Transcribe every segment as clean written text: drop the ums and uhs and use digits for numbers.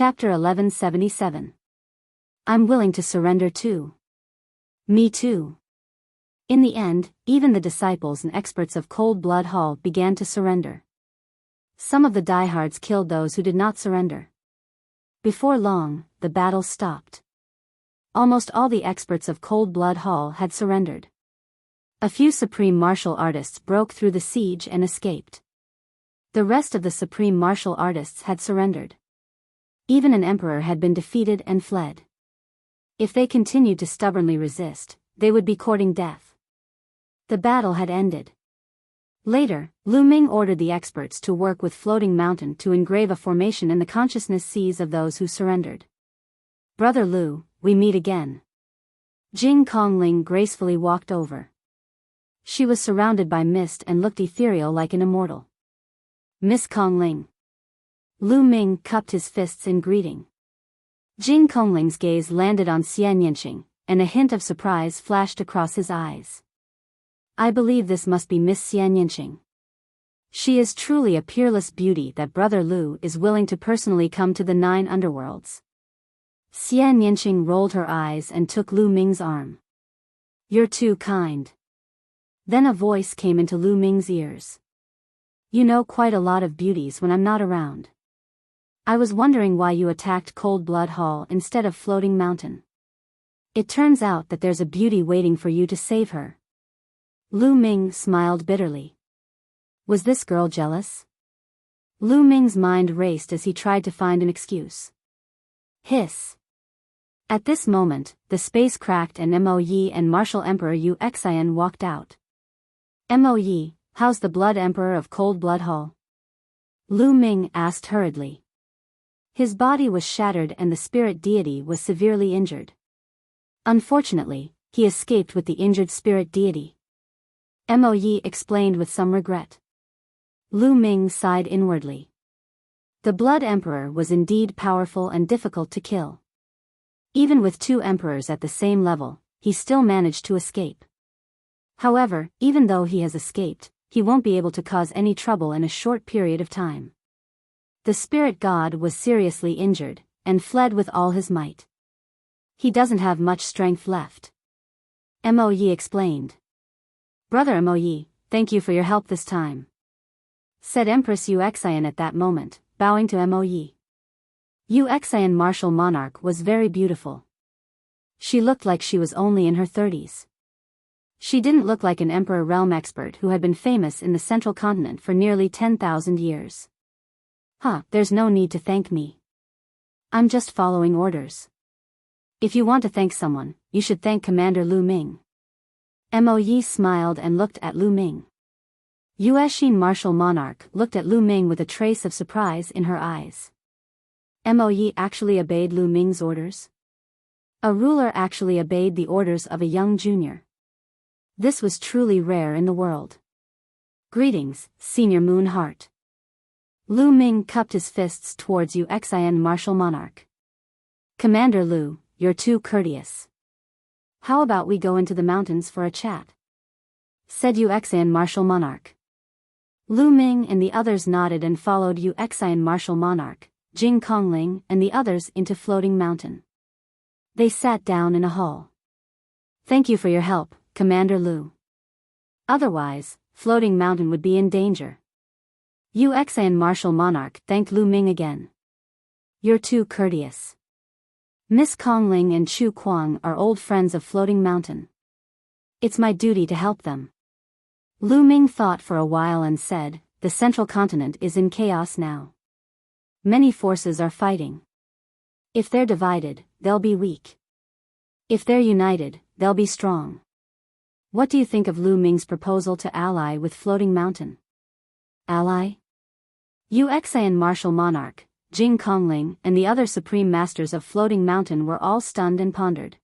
Chapter 1177. I'm willing to surrender too. Me too. In the end, even the disciples and experts of Cold Blood Hall began to surrender. Some of the diehards killed those who did not surrender. Before long, the battle stopped. Almost all the experts of Cold Blood Hall had surrendered. A few supreme martial artists broke through the siege and escaped. The rest of the supreme martial artists had surrendered. Even an emperor had been defeated and fled. If they continued to stubbornly resist, they would be courting death. The battle had ended. Later, Lu Ming ordered the experts to work with Floating Mountain to engrave a formation in the consciousness seas of those who surrendered. Brother Lu, we meet again. Jing Kongling gracefully walked over. She was surrounded by mist and looked ethereal like an immortal. Miss Kongling. Lu Ming cupped his fists in greeting. Jing Kongling's gaze landed on Xian Yanqing, and a hint of surprise flashed across his eyes. I believe this must be Miss Xian Yanqing. She is truly a peerless beauty that Brother Lu is willing to personally come to the 9 underworlds. Xian Yanqing rolled her eyes and took Lu Ming's arm. You're too kind. Then a voice came into Lu Ming's ears. You know quite a lot of beauties when I'm not around. I was wondering why you attacked Cold Blood Hall instead of Floating Mountain. It turns out that there's a beauty waiting for you to save her. Lu Ming smiled bitterly. Was this girl jealous? Lu Ming's mind raced as he tried to find an excuse. Hiss. At this moment, the space cracked and Mo Yi and Martial Emperor Yu Xian walked out. Mo Yi, how's the Blood Emperor of Cold Blood Hall? Lu Ming asked hurriedly. His body was shattered and the spirit deity was severely injured. Unfortunately, he escaped with the injured spirit deity. Mo Yi explained with some regret. Lu Ming sighed inwardly. The Blood Emperor was indeed powerful and difficult to kill. Even with 2 emperors at the same level, he still managed to escape. However, even though he has escaped, he won't be able to cause any trouble in a short period of time. The spirit god was seriously injured, and fled with all his might. He doesn't have much strength left. Mo Yi explained. Brother Mo Yi, thank you for your help this time, said Empress Yu Xian at that moment, bowing to Mo Yi. Yu Xian Martial Monarch was very beautiful. She looked like she was only in her 30s. She didn't look like an Emperor realm expert who had been famous in the central continent for nearly 10,000 years. There's no need to thank me. I'm just following orders. If you want to thank someone, you should thank Commander Lu Ming. Mo Yi smiled and looked at Lu Ming. Yu Xian Martial Monarch looked at Lu Ming with a trace of surprise in her eyes. Mo Yi actually obeyed Lu Ming's orders? A ruler actually obeyed the orders of a young junior. This was truly rare in the world. Greetings, Senior Moon Heart. Lu Ming cupped his fists towards Yu Xian Martial Monarch. Commander Lu, you're too courteous. How about we go into the mountains for a chat? Said Yu Xian Martial Monarch. Lu Ming and the others nodded and followed Yu Xian Martial Monarch, Jing Kongling and the others into Floating Mountain. They sat down in a hall. Thank you for your help, Commander Lu. Otherwise, Floating Mountain would be in danger. Yu Xian Martial Monarch thanked Lu Ming again. You're too courteous. Miss Kongling and Chu Kuang are old friends of Floating Mountain. It's my duty to help them. Lu Ming thought for a while and said, the central continent is in chaos now. Many forces are fighting. If they're divided, they'll be weak. If they're united, they'll be strong. What do you think of Lu Ming's proposal to ally with Floating Mountain? Ally? Yu Xian Martial Monarch, Jing Kongling and the other supreme masters of Floating Mountain were all stunned and pondered.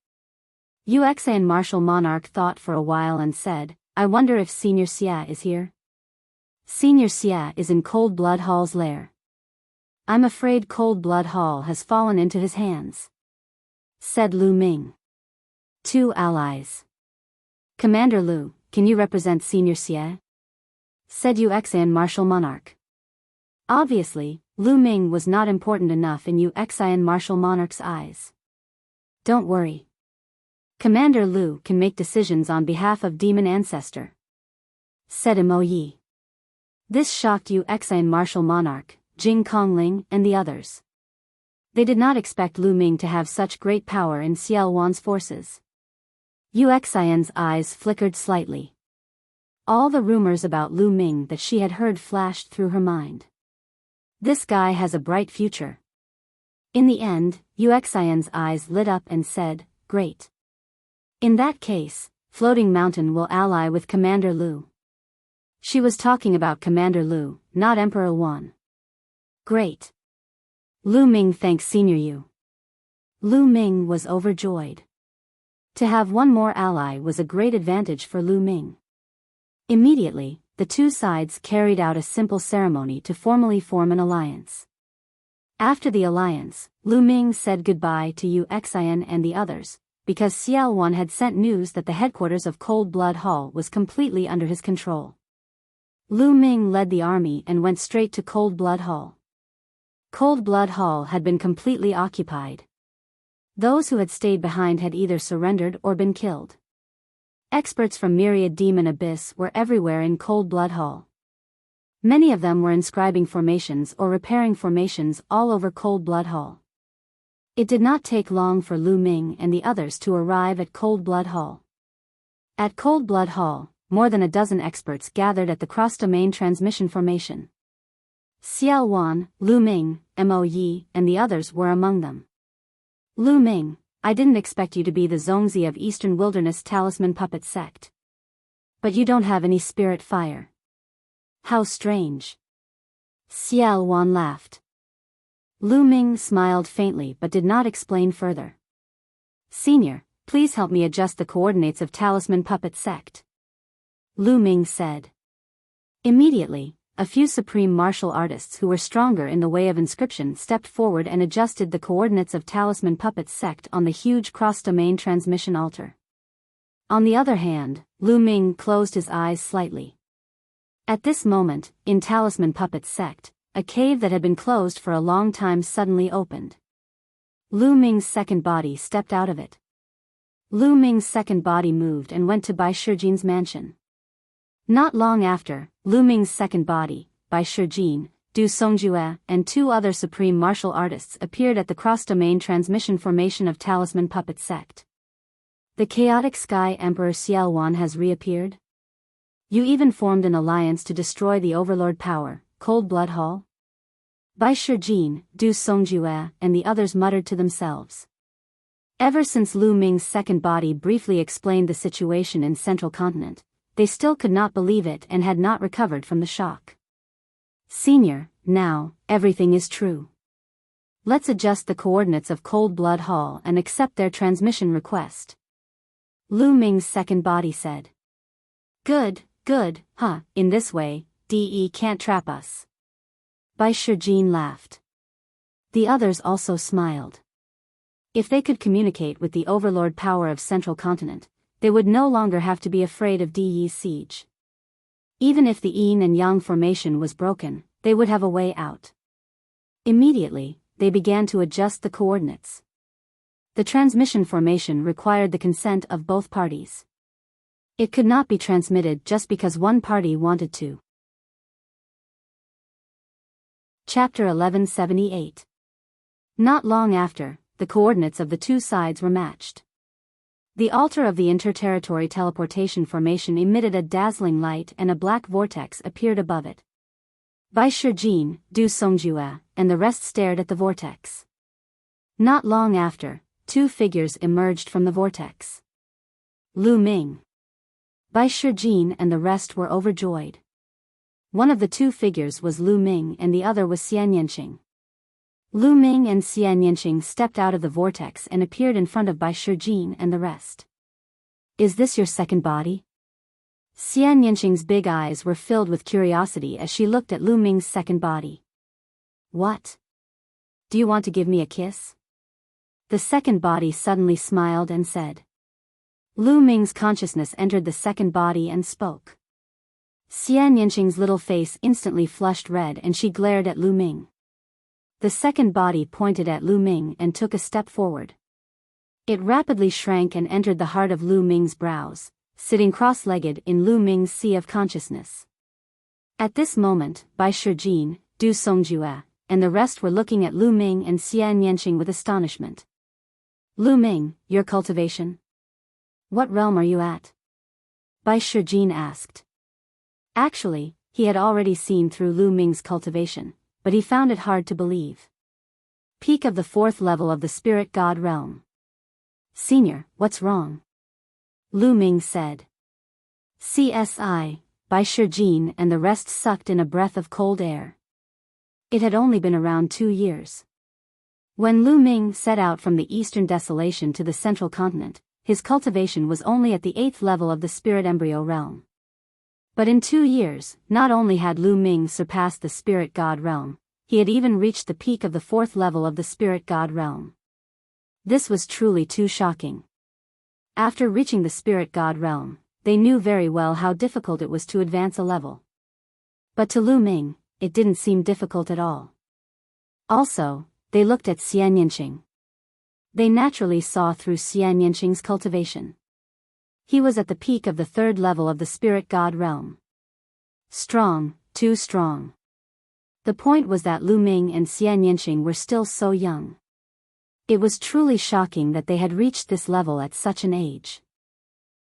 Yu Xian Martial Monarch thought for a while and said, I wonder if Senior Xia is here? Senior Xia is in Cold Blood Hall's lair. I'm afraid Cold Blood Hall has fallen into his hands, said Lu Ming. 2 allies. Commander Lu, can you represent Senior Xia? Said Yu Xian Martial Monarch. Obviously, Lu Ming was not important enough in Wuxia Martial Monarch's eyes. Don't worry. Commander Lu can make decisions on behalf of Demon Ancestor, said Mo Yi. This shocked Wuxia Martial Monarch, Jing Kongling, and the others. They did not expect Lu Ming to have such great power in Xiao Wan's forces. Wuxian's eyes flickered slightly. All the rumors about Lu Ming that she had heard flashed through her mind. This guy has a bright future. In the end, Wuxian's eyes lit up and said, great. In that case, Floating Mountain will ally with Commander Lu. She was talking about Commander Lu, not Emperor Wan. Great. Lu Ming thanks Senior Yu. Lu Ming was overjoyed. To have one more ally was a great advantage for Lu Ming. Immediately, the two sides carried out a simple ceremony to formally form an alliance. After the alliance, Lu Ming said goodbye to Wuxian and the others, because Xiao Wan had sent news that the headquarters of Cold Blood Hall was completely under his control. Lu Ming led the army and went straight to Cold Blood Hall. Cold Blood Hall had been completely occupied. Those who had stayed behind had either surrendered or been killed. Experts from Myriad Demon Abyss were everywhere in Cold Blood Hall. Many of them were inscribing formations or repairing formations all over Cold Blood Hall. It did not take long for Lu Ming and the others to arrive at Cold Blood Hall. At Cold Blood Hall, more than a dozen experts gathered at the cross-domain transmission formation. Xiao Wan, Lu Ming, Mo Yi, and the others were among them. Lu Ming, I didn't expect you to be the Zongzi of Eastern Wilderness Talisman Puppet Sect. But you don't have any spirit fire. How strange. Xiao Wan laughed. Lu Ming smiled faintly but did not explain further. Senior, please help me adjust the coordinates of Talisman Puppet Sect. Lu Ming said. Immediately, a few supreme martial artists who were stronger in the way of inscription stepped forward and adjusted the coordinates of Talisman Puppet Sect on the huge cross-domain transmission altar. On the other hand, Lu Ming closed his eyes slightly. At this moment, in Talisman Puppet Sect, a cave that had been closed for a long time suddenly opened. Lu Ming's second body stepped out of it. Lu Ming's second body moved and went to Bai Shijin's mansion. Not long after, Lu Ming's second body, Bai Shijin, Du Songjue, and two other supreme martial artists appeared at the cross-domain transmission formation of Talisman Puppet Sect. The chaotic Sky Emperor Xiao Wan has reappeared? You even formed an alliance to destroy the Overlord power, Cold Blood Hall? Bai Shijin, Du Songjue, and the others muttered to themselves. Ever since Lu Ming's second body briefly explained the situation in Central Continent, they still could not believe it and had not recovered from the shock. Senior, now, everything is true. Let's adjust the coordinates of Cold Blood Hall and accept their transmission request. Lu Ming's second body said. Good, in this way, DE can't trap us. Bai Shijin laughed. The others also smiled. If they could communicate with the overlord power of Central Continent, they would no longer have to be afraid of DE's siege. Even if the Yin and Yang formation was broken, they would have a way out. Immediately, they began to adjust the coordinates. The transmission formation required the consent of both parties. It could not be transmitted just because one party wanted to. Chapter 1178. Not long after, the coordinates of the two sides were matched. The altar of the interterritory teleportation formation emitted a dazzling light and a black vortex appeared above it. Bai Shijin, Du Songjue, and the rest stared at the vortex. Not long after, two figures emerged from the vortex. Lu Ming. Bai Shijin and the rest were overjoyed. One of the two figures was Lu Ming and the other was Xian Yanqing. Lu Ming and Xian Yanqing stepped out of the vortex and appeared in front of Bai Shijin and the rest. Is this your second body? Xian Yanqing's big eyes were filled with curiosity as she looked at Lu Ming's second body. What? Do you want to give me a kiss? The second body suddenly smiled and said. Lu Ming's consciousness entered the second body and spoke. Xian Yanqing's little face instantly flushed red and she glared at Lu Ming. The second body pointed at Lu Ming and took a step forward. It rapidly shrank and entered the heart of Lu Ming's brows, sitting cross-legged in Lu Ming's sea of consciousness. At this moment, Bai Shijin, Du Songjue, and the rest were looking at Lu Ming and Xian Yanqing with astonishment. Lu Ming, your cultivation? What realm are you at? Bai Shijin asked. Actually, he had already seen through Lu Ming's cultivation, but he found it hard to believe. Peak of the 4th level of the spirit god realm. Senior, what's wrong? Lu Ming said. CSI, Bai Shijin and the rest sucked in a breath of cold air. It had only been around 2 years. When Lu Ming set out from the eastern desolation to the central continent, his cultivation was only at the 8th level of the spirit embryo realm. But in 2 years, not only had Lu Ming surpassed the spirit god realm, he had even reached the peak of the 4th level of the spirit god realm. This was truly too shocking. After reaching the spirit god realm, they knew very well how difficult it was to advance a level. But to Lu Ming, it didn't seem difficult at all. Also, they looked at Xian Yanqing. They naturally saw through Xian Yanqing's cultivation. He was at the peak of the 3rd level of the spirit god realm. Strong, too strong. The point was that Lu Ming and Xian Yanqing were still so young. It was truly shocking that they had reached this level at such an age.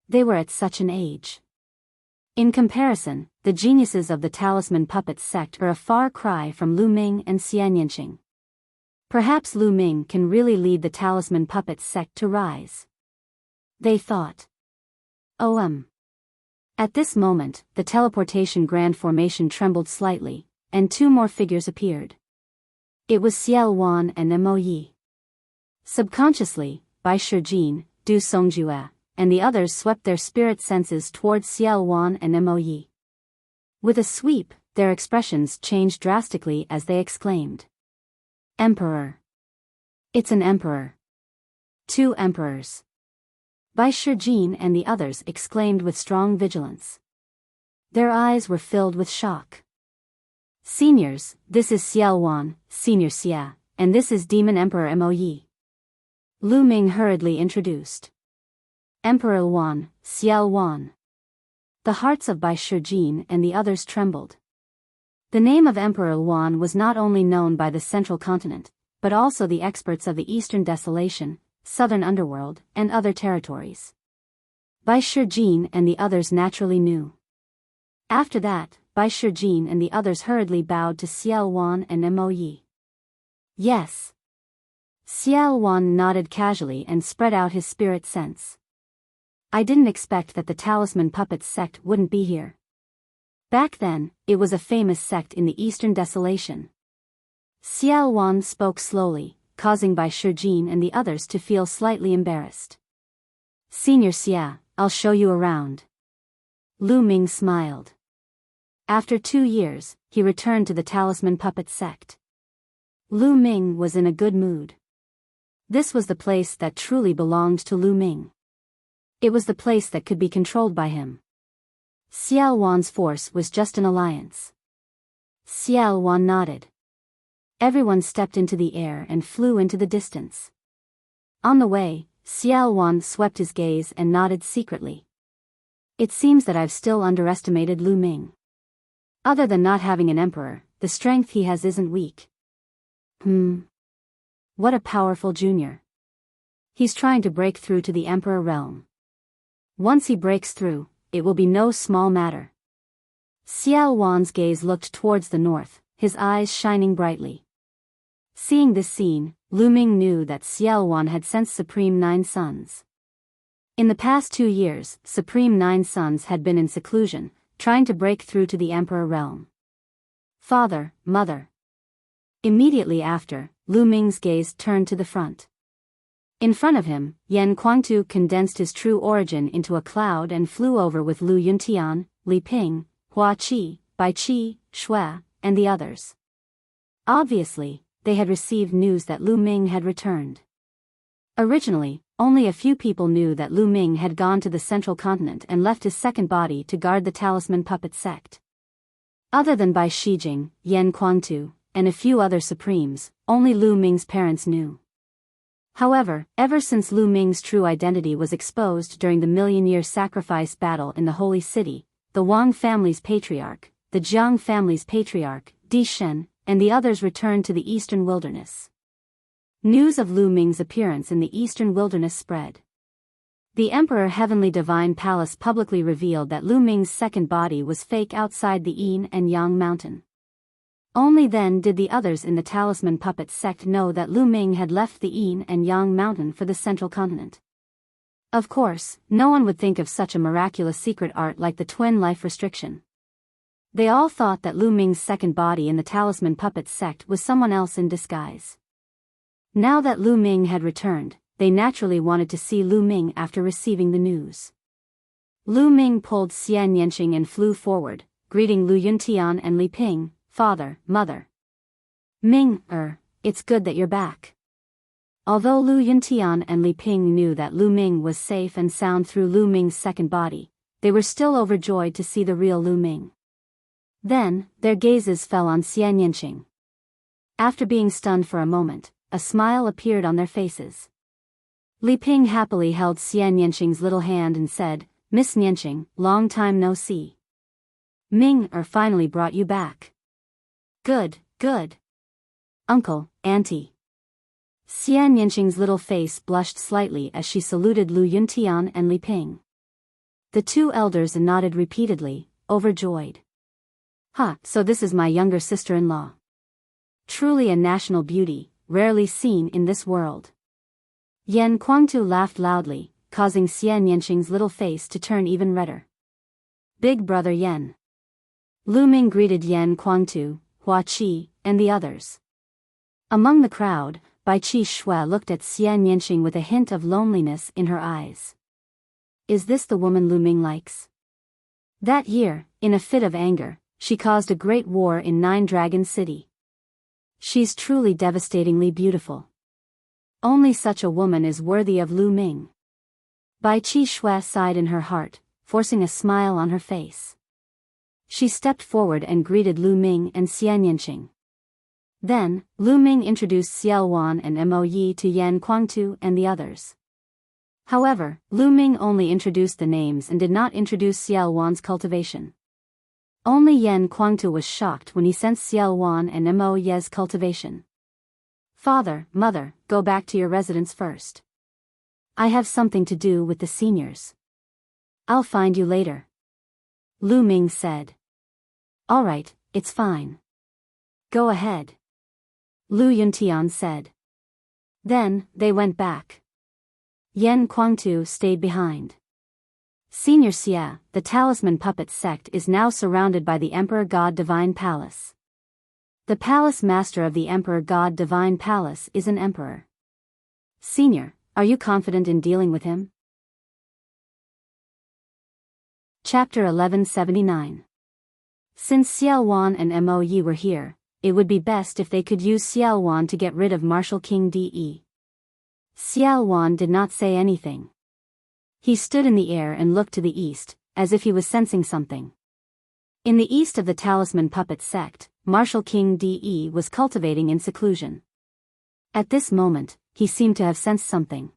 They were at such an age. In comparison, the geniuses of the Talisman Puppets sect are a far cry from Lu Ming and Xian Yanqing. Perhaps Lu Ming can really lead the Talisman Puppets sect to rise. They thought. At this moment, the teleportation grand formation trembled slightly, and 2 more figures appeared. It was Xiao Wan and Mo Yi. Subconsciously, Bai Shijin, Du Songjue, and the others swept their spirit senses towards Xiao Wan and Mo Yi. With a sweep, their expressions changed drastically as they exclaimed. Emperor! It's an emperor! 2 emperors! Bai Shijin and the others exclaimed with strong vigilance. Their eyes were filled with shock. Seniors, this is Xiao Wan, Senior Xia, and this is Demon Emperor Mo Yi. Lu Ming hurriedly introduced. Emperor Wan, Xiao Wan. The hearts of Bai Shijin and the others trembled. The name of Emperor Wan was not only known by the central continent, but also the experts of the Eastern Desolation, Southern Underworld, and other territories. Bai Shijin and the others naturally knew. After that, Bai Shijin and the others hurriedly bowed to Xiao Wan and Mo Yi. Yes. Xiao Wan nodded casually and spread out his spirit sense. I didn't expect that the Talisman Puppets sect wouldn't be here. Back then, it was a famous sect in the Eastern Desolation. Xiao Wan spoke slowly, causing Bai Shijin and the others to feel slightly embarrassed. Senior Xia, I'll show you around. Lu Ming smiled. After 2 years, he returned to the Talisman Puppet sect. Lu Ming was in a good mood. This was the place that truly belonged to Lu Ming. It was the place that could be controlled by him. Xiao Wan's force was just an alliance. Xiao Wan nodded. Everyone stepped into the air and flew into the distance. On the way, Xiao Wan swept his gaze and nodded secretly. It seems that I've still underestimated Lu Ming. Other than not having an emperor, the strength he has isn't weak. What a powerful junior. He's trying to break through to the emperor realm. Once he breaks through, it will be no small matter. Xiao Wan's gaze looked towards the north, his eyes shining brightly. Seeing this scene, Lu Ming knew that Xiao Wan had sensed Supreme Nine Sons. In the past 2 years, Supreme Nine Sons had been in seclusion, trying to break through to the Emperor realm. Father, Mother. Immediately after, Lu Ming's gaze turned to the front. In front of him, Yan Kuangtu condensed his true origin into a cloud and flew over with Lu Yuntian, Li Ping, Hua Qi, Bai Qi, Shui, and the others. Obviously, they had received news that Lu Ming had returned. Originally, only a few people knew that Lu Ming had gone to the central continent and left his second body to guard the Talisman Puppet sect. Other than Bai Shijing, Yan Kuangtu, and a few other supremes, only Lu Ming's parents knew. However, ever since Lu Ming's true identity was exposed during the million-year sacrifice battle in the Holy City, the Wang family's patriarch, the Jiang family's patriarch, Di Shen, and the others returned to the eastern wilderness. News of Lu Ming's appearance in the eastern wilderness spread. The Emperor Heavenly Divine Palace publicly revealed that Lu Ming's second body was fake outside the Yin and Yang mountain. Only then did the others in the Talisman Puppet sect know that Lu Ming had left the Yin and Yang mountain for the central continent. Of course, no one would think of such a miraculous secret art like the twin life restriction. They all thought that Lu Ming's second body in the Talisman Puppet sect was someone else in disguise. Now that Lu Ming had returned, they naturally wanted to see Lu Ming after receiving the news. Lu Ming pulled Xian Yanqing and flew forward, greeting Lu Yuntian and Li Ping, father, mother. Ming, it's good that you're back. Although Lu Yuntian and Li Ping knew that Lu Ming was safe and sound through Lu Ming's second body, they were still overjoyed to see the real Lu Ming. Then, their gazes fell on Xian Yanqing. After being stunned for a moment, a smile appeared on their faces. Li Ping happily held Xian Yanqing's little hand and said, "Miss Yanqing, long time no see. Ming finally brought you back." "Good, good. Uncle, Auntie." Xian Yanqing's little face blushed slightly as she saluted Lu Yuntian and Li Ping. The two elders nodded repeatedly, overjoyed. So this is my younger sister-in-law. Truly a national beauty, rarely seen in this world. Yan Kuangtu laughed loudly, causing Xian Yanqing's little face to turn even redder. "Big brother Yan." Lu Ming greeted Yan Kuangtu, Hua Qi, and the others. Among the crowd, Bai Qi Shui looked at Xian Yanqing with a hint of loneliness in her eyes. Is this the woman Lu Ming likes? That year, in a fit of anger, she caused a great war in Nine Dragon City. She's truly devastatingly beautiful. Only such a woman is worthy of Lu Ming. Bai Qi Shui sighed in her heart, forcing a smile on her face. She stepped forward and greeted Lu Ming and Xian Yanqing. Then, Lu Ming introduced Xiao Wan and Mo Yi to Yan Kuangtu and the others. However, Lu Ming only introduced the names and did not introduce Xiao Wan's cultivation. Only Yan Kuangtu was shocked when he sensed Xiao Wan and Mo Yi's cultivation. "Father, mother, go back to your residence first. I have something to do with the seniors. I'll find you later," Lu Ming said. "All right, it's fine. Go ahead," Lu Yuntian said. Then, they went back. Yan Kuangtu stayed behind. Senior Xia, the Talisman Puppet sect is now surrounded by the Emperor God Divine Palace. The Palace Master of the Emperor God Divine Palace is an emperor. Senior, are you confident in dealing with him? Chapter 1179. Since Xiao Wan and Mo Yi were here, it would be best if they could use Xiao Wan to get rid of Martial King De. Xiao Wan did not say anything. He stood in the air and looked to the east, as if he was sensing something. In the east of the Talisman Puppet sect, Martial King De was cultivating in seclusion. At this moment, he seemed to have sensed something.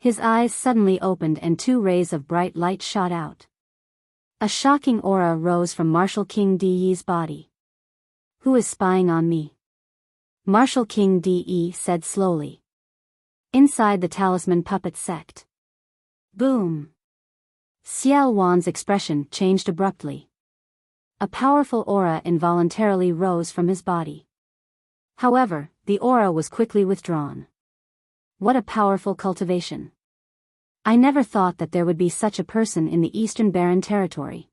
His eyes suddenly opened and two rays of bright light shot out. A shocking aura rose from Martial King De's body. "Who is spying on me?" Martial King De said slowly. "Inside the Talisman Puppet sect." Boom! Xiao Wan's expression changed abruptly. A powerful aura involuntarily rose from his body. However, the aura was quickly withdrawn. What a powerful cultivation! I never thought that there would be such a person in the Eastern Barren Territory.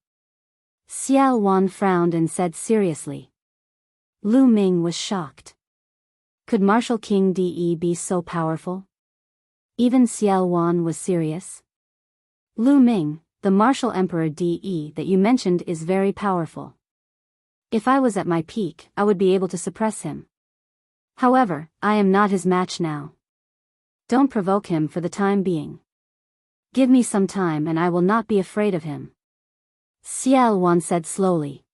Xiao Wan frowned and said seriously. Lu Ming was shocked. Could Martial King De be so powerful? Even Xiao Wan was serious. Lu Ming, the Martial Emperor De that you mentioned is very powerful. If I was at my peak, I would be able to suppress him. However, I am not his match now. Don't provoke him for the time being. Give me some time and I will not be afraid of him. Xiao Wan said slowly.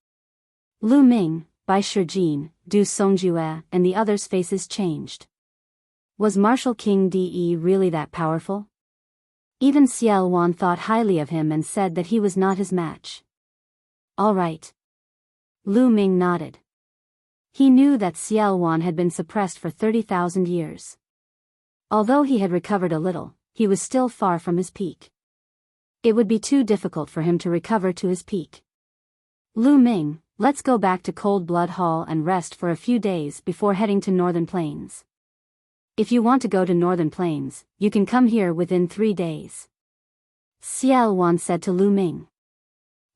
Lu Ming, Bai Shijin, Du Songjue, and the others' faces changed. Was Martial King De really that powerful? Even Xiao Wan thought highly of him and said that he was not his match. All right. Lu Ming nodded. He knew that Xiao Wan had been suppressed for 30,000 years. Although he had recovered a little, he was still far from his peak. It would be too difficult for him to recover to his peak. Lu Ming, let's go back to Cold Blood Hall and rest for a few days before heading to Northern Plains. If you want to go to Northern Plains, you can come here within 3 days. Xiao Wan said to Lu Ming.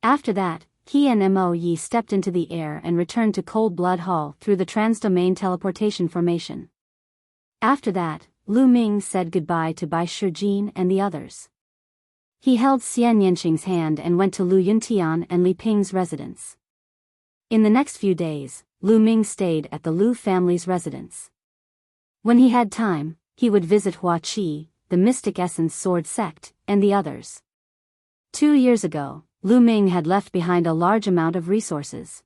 After that, he and Mo Yi stepped into the air and returned to Cold Blood Hall through the Transdomain Teleportation Formation. After that, Lu Ming said goodbye to Bai Shijin and the others. He held Xian Yanqing's hand and went to Lu Yuntian and Li Ping's residence. In the next few days, Lu Ming stayed at the Lu family's residence. When he had time, he would visit Hua Qi, the Mystic Essence Sword Sect, and the others. 2 years ago, Lu Ming had left behind a large amount of resources.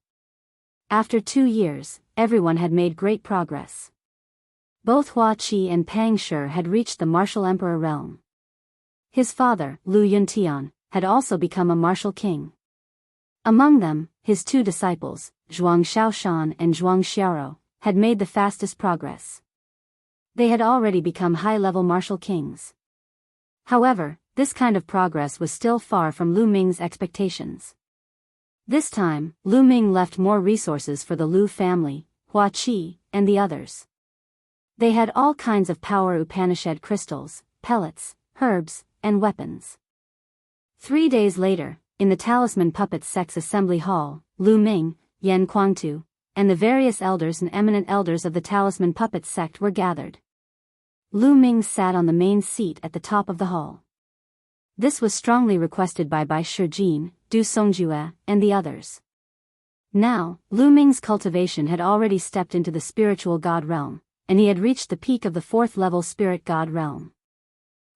After 2 years, everyone had made great progress. Both Hua Qi and Pang Shi had reached the Martial Emperor realm. His father, Lu Yuntian, had also become a martial king. Among them, his 2 disciples, Zhuang Shaoshan and Zhuang Xiaoro, had made the fastest progress. They had already become high-level martial kings. However, this kind of progress was still far from Lu Ming's expectations. This time, Lu Ming left more resources for the Lu family, Hua Qi, and the others. They had all kinds of power Upanishad crystals, pellets, herbs, and weapons. 3 days later, in the Talisman Puppet Sect's assembly hall, Lu Ming, Yan Kuangtu, and the various elders and eminent elders of the Talisman Puppet Sect were gathered. Lu Ming sat on the main seat at the top of the hall. This was strongly requested by Bai Shijin, Du Songjue, and the others. Now, Lu Ming's cultivation had already stepped into the spiritual god realm, and he had reached the peak of the 4th level spirit god realm.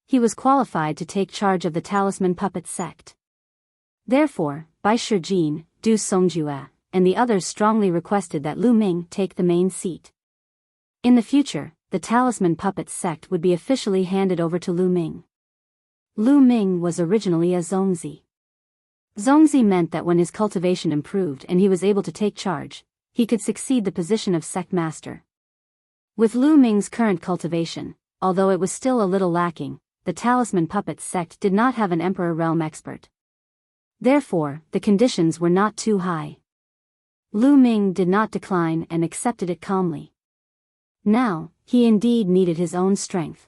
He was qualified to take charge of the Talisman Puppet Sect. Therefore, Bai Shijin, Du Songjue, and the others strongly requested that Lu Ming take the main seat. In the future, the Talisman Puppet Sect would be officially handed over to Lu Ming. Lu Ming was originally a Zongzi. Zongzi meant that when his cultivation improved and he was able to take charge, he could succeed the position of sect master. With Lu Ming's current cultivation, although it was still a little lacking, the Talisman Puppet Sect did not have an Emperor Realm expert. Therefore, the conditions were not too high. Lu Ming did not decline and accepted it calmly. Now, he indeed needed his own strength.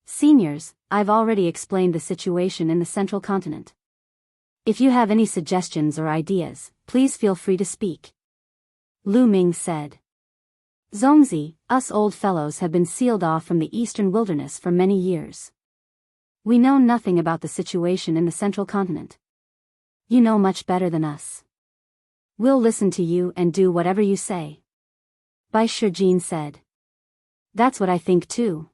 Seniors, I've already explained the situation in the Central Continent. If you have any suggestions or ideas, please feel free to speak. Lu Ming said. Zongzi, us old fellows have been sealed off from the Eastern Wilderness for many years. We know nothing about the situation in the Central Continent. You know much better than us. We'll listen to you and do whatever you say. Bai Shijin said. That's what I think too.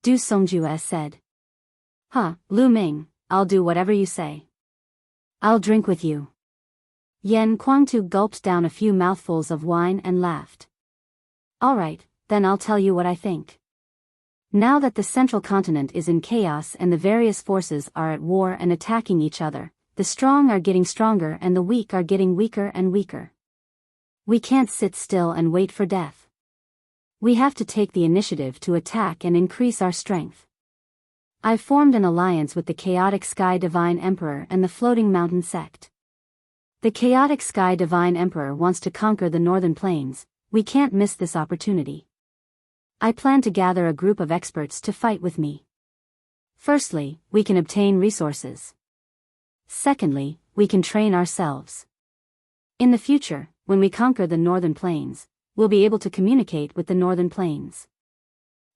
Du Songjue said. Lu Ming, I'll do whatever you say. I'll drink with you. Yan Kuangtu gulped down a few mouthfuls of wine and laughed. All right, then I'll tell you what I think. Now that the Central Continent is in chaos and the various forces are at war and attacking each other, the strong are getting stronger and the weak are getting weaker and weaker. We can't sit still and wait for death. We have to take the initiative to attack and increase our strength. I've formed an alliance with the Chaotic Sky Divine Emperor and the Floating Mountain Sect. The Chaotic Sky Divine Emperor wants to conquer the Northern Plains. We can't miss this opportunity. I plan to gather a group of experts to fight with me. Firstly, we can obtain resources. Secondly, we can train ourselves. In the future, when we conquer the Northern Plains, we'll be able to communicate with the Northern Plains.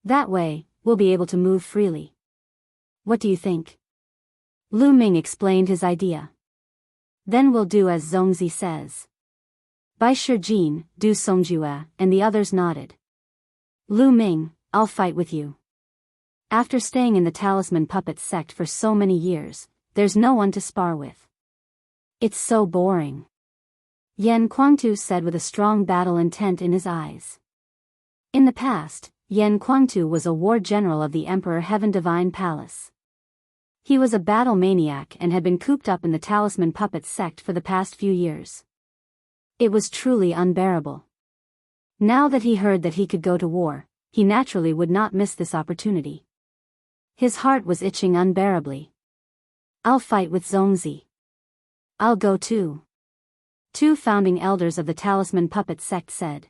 That way, we'll be able to move freely. What do you think? Lu Ming explained his idea. Then we'll do as Zongzi says. Bai Shijin, Du Songjue, and the others nodded. Lu Ming, I'll fight with you. After staying in the Talisman Puppet Sect for so many years, there's no one to spar with. It's so boring. Yan Kuangtu said with a strong battle intent in his eyes. In the past, Yan Kuangtu was a war general of the Emperor Heaven Divine Palace. He was a battle maniac and had been cooped up in the Talisman Puppet sect for the past few years. It was truly unbearable. Now that he heard that he could go to war, he naturally would not miss this opportunity. His heart was itching unbearably. I'll fight with Zongzi. I'll go too. Two founding elders of the Talisman Puppet sect said.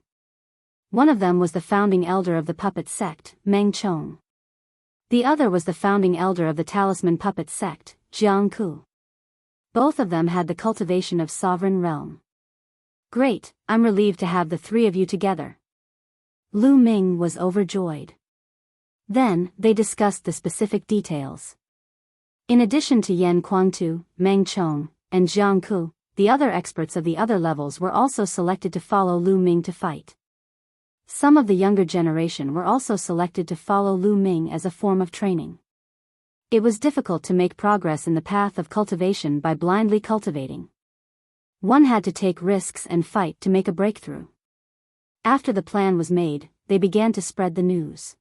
One of them was the founding elder of the Puppet sect, Meng Chong. The other was the founding elder of the Talisman Puppet sect, Jiang Ku. Both of them had the cultivation of sovereign realm. Great, I'm relieved to have the three of you together. Lu Ming was overjoyed. Then, they discussed the specific details. In addition to Yan Kuangtu, Meng Chong, and Jiang Ku, the other experts of the other levels were also selected to follow Lu Ming to fight. Some of the younger generation were also selected to follow Lu Ming as a form of training. It was difficult to make progress in the path of cultivation by blindly cultivating. One had to take risks and fight to make a breakthrough. After the plan was made, they began to spread the news.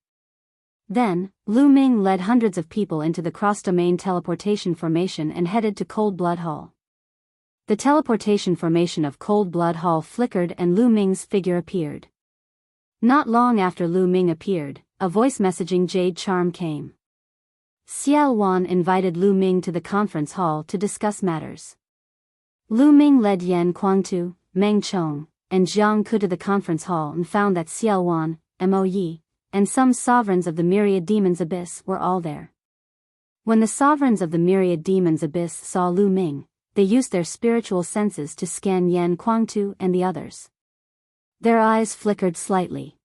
Then, Lu Ming led hundreds of people into the cross-domain teleportation formation and headed to Cold Blood Hall. The teleportation formation of Cold Blood Hall flickered and Lu Ming's figure appeared. Not long after Lu Ming appeared, a voice messaging jade charm came. Xiao Wan invited Lu Ming to the conference hall to discuss matters. Lu Ming led Yan Kuangtu, Meng Chong, and Jiang Ku to the conference hall and found that Xiao Wan, Mo Yi, and some sovereigns of the Myriad Demons Abyss were all there. When the sovereigns of the Myriad Demons Abyss saw Lu Ming, they used their spiritual senses to scan Yan Kuangtu and the others. Their eyes flickered slightly.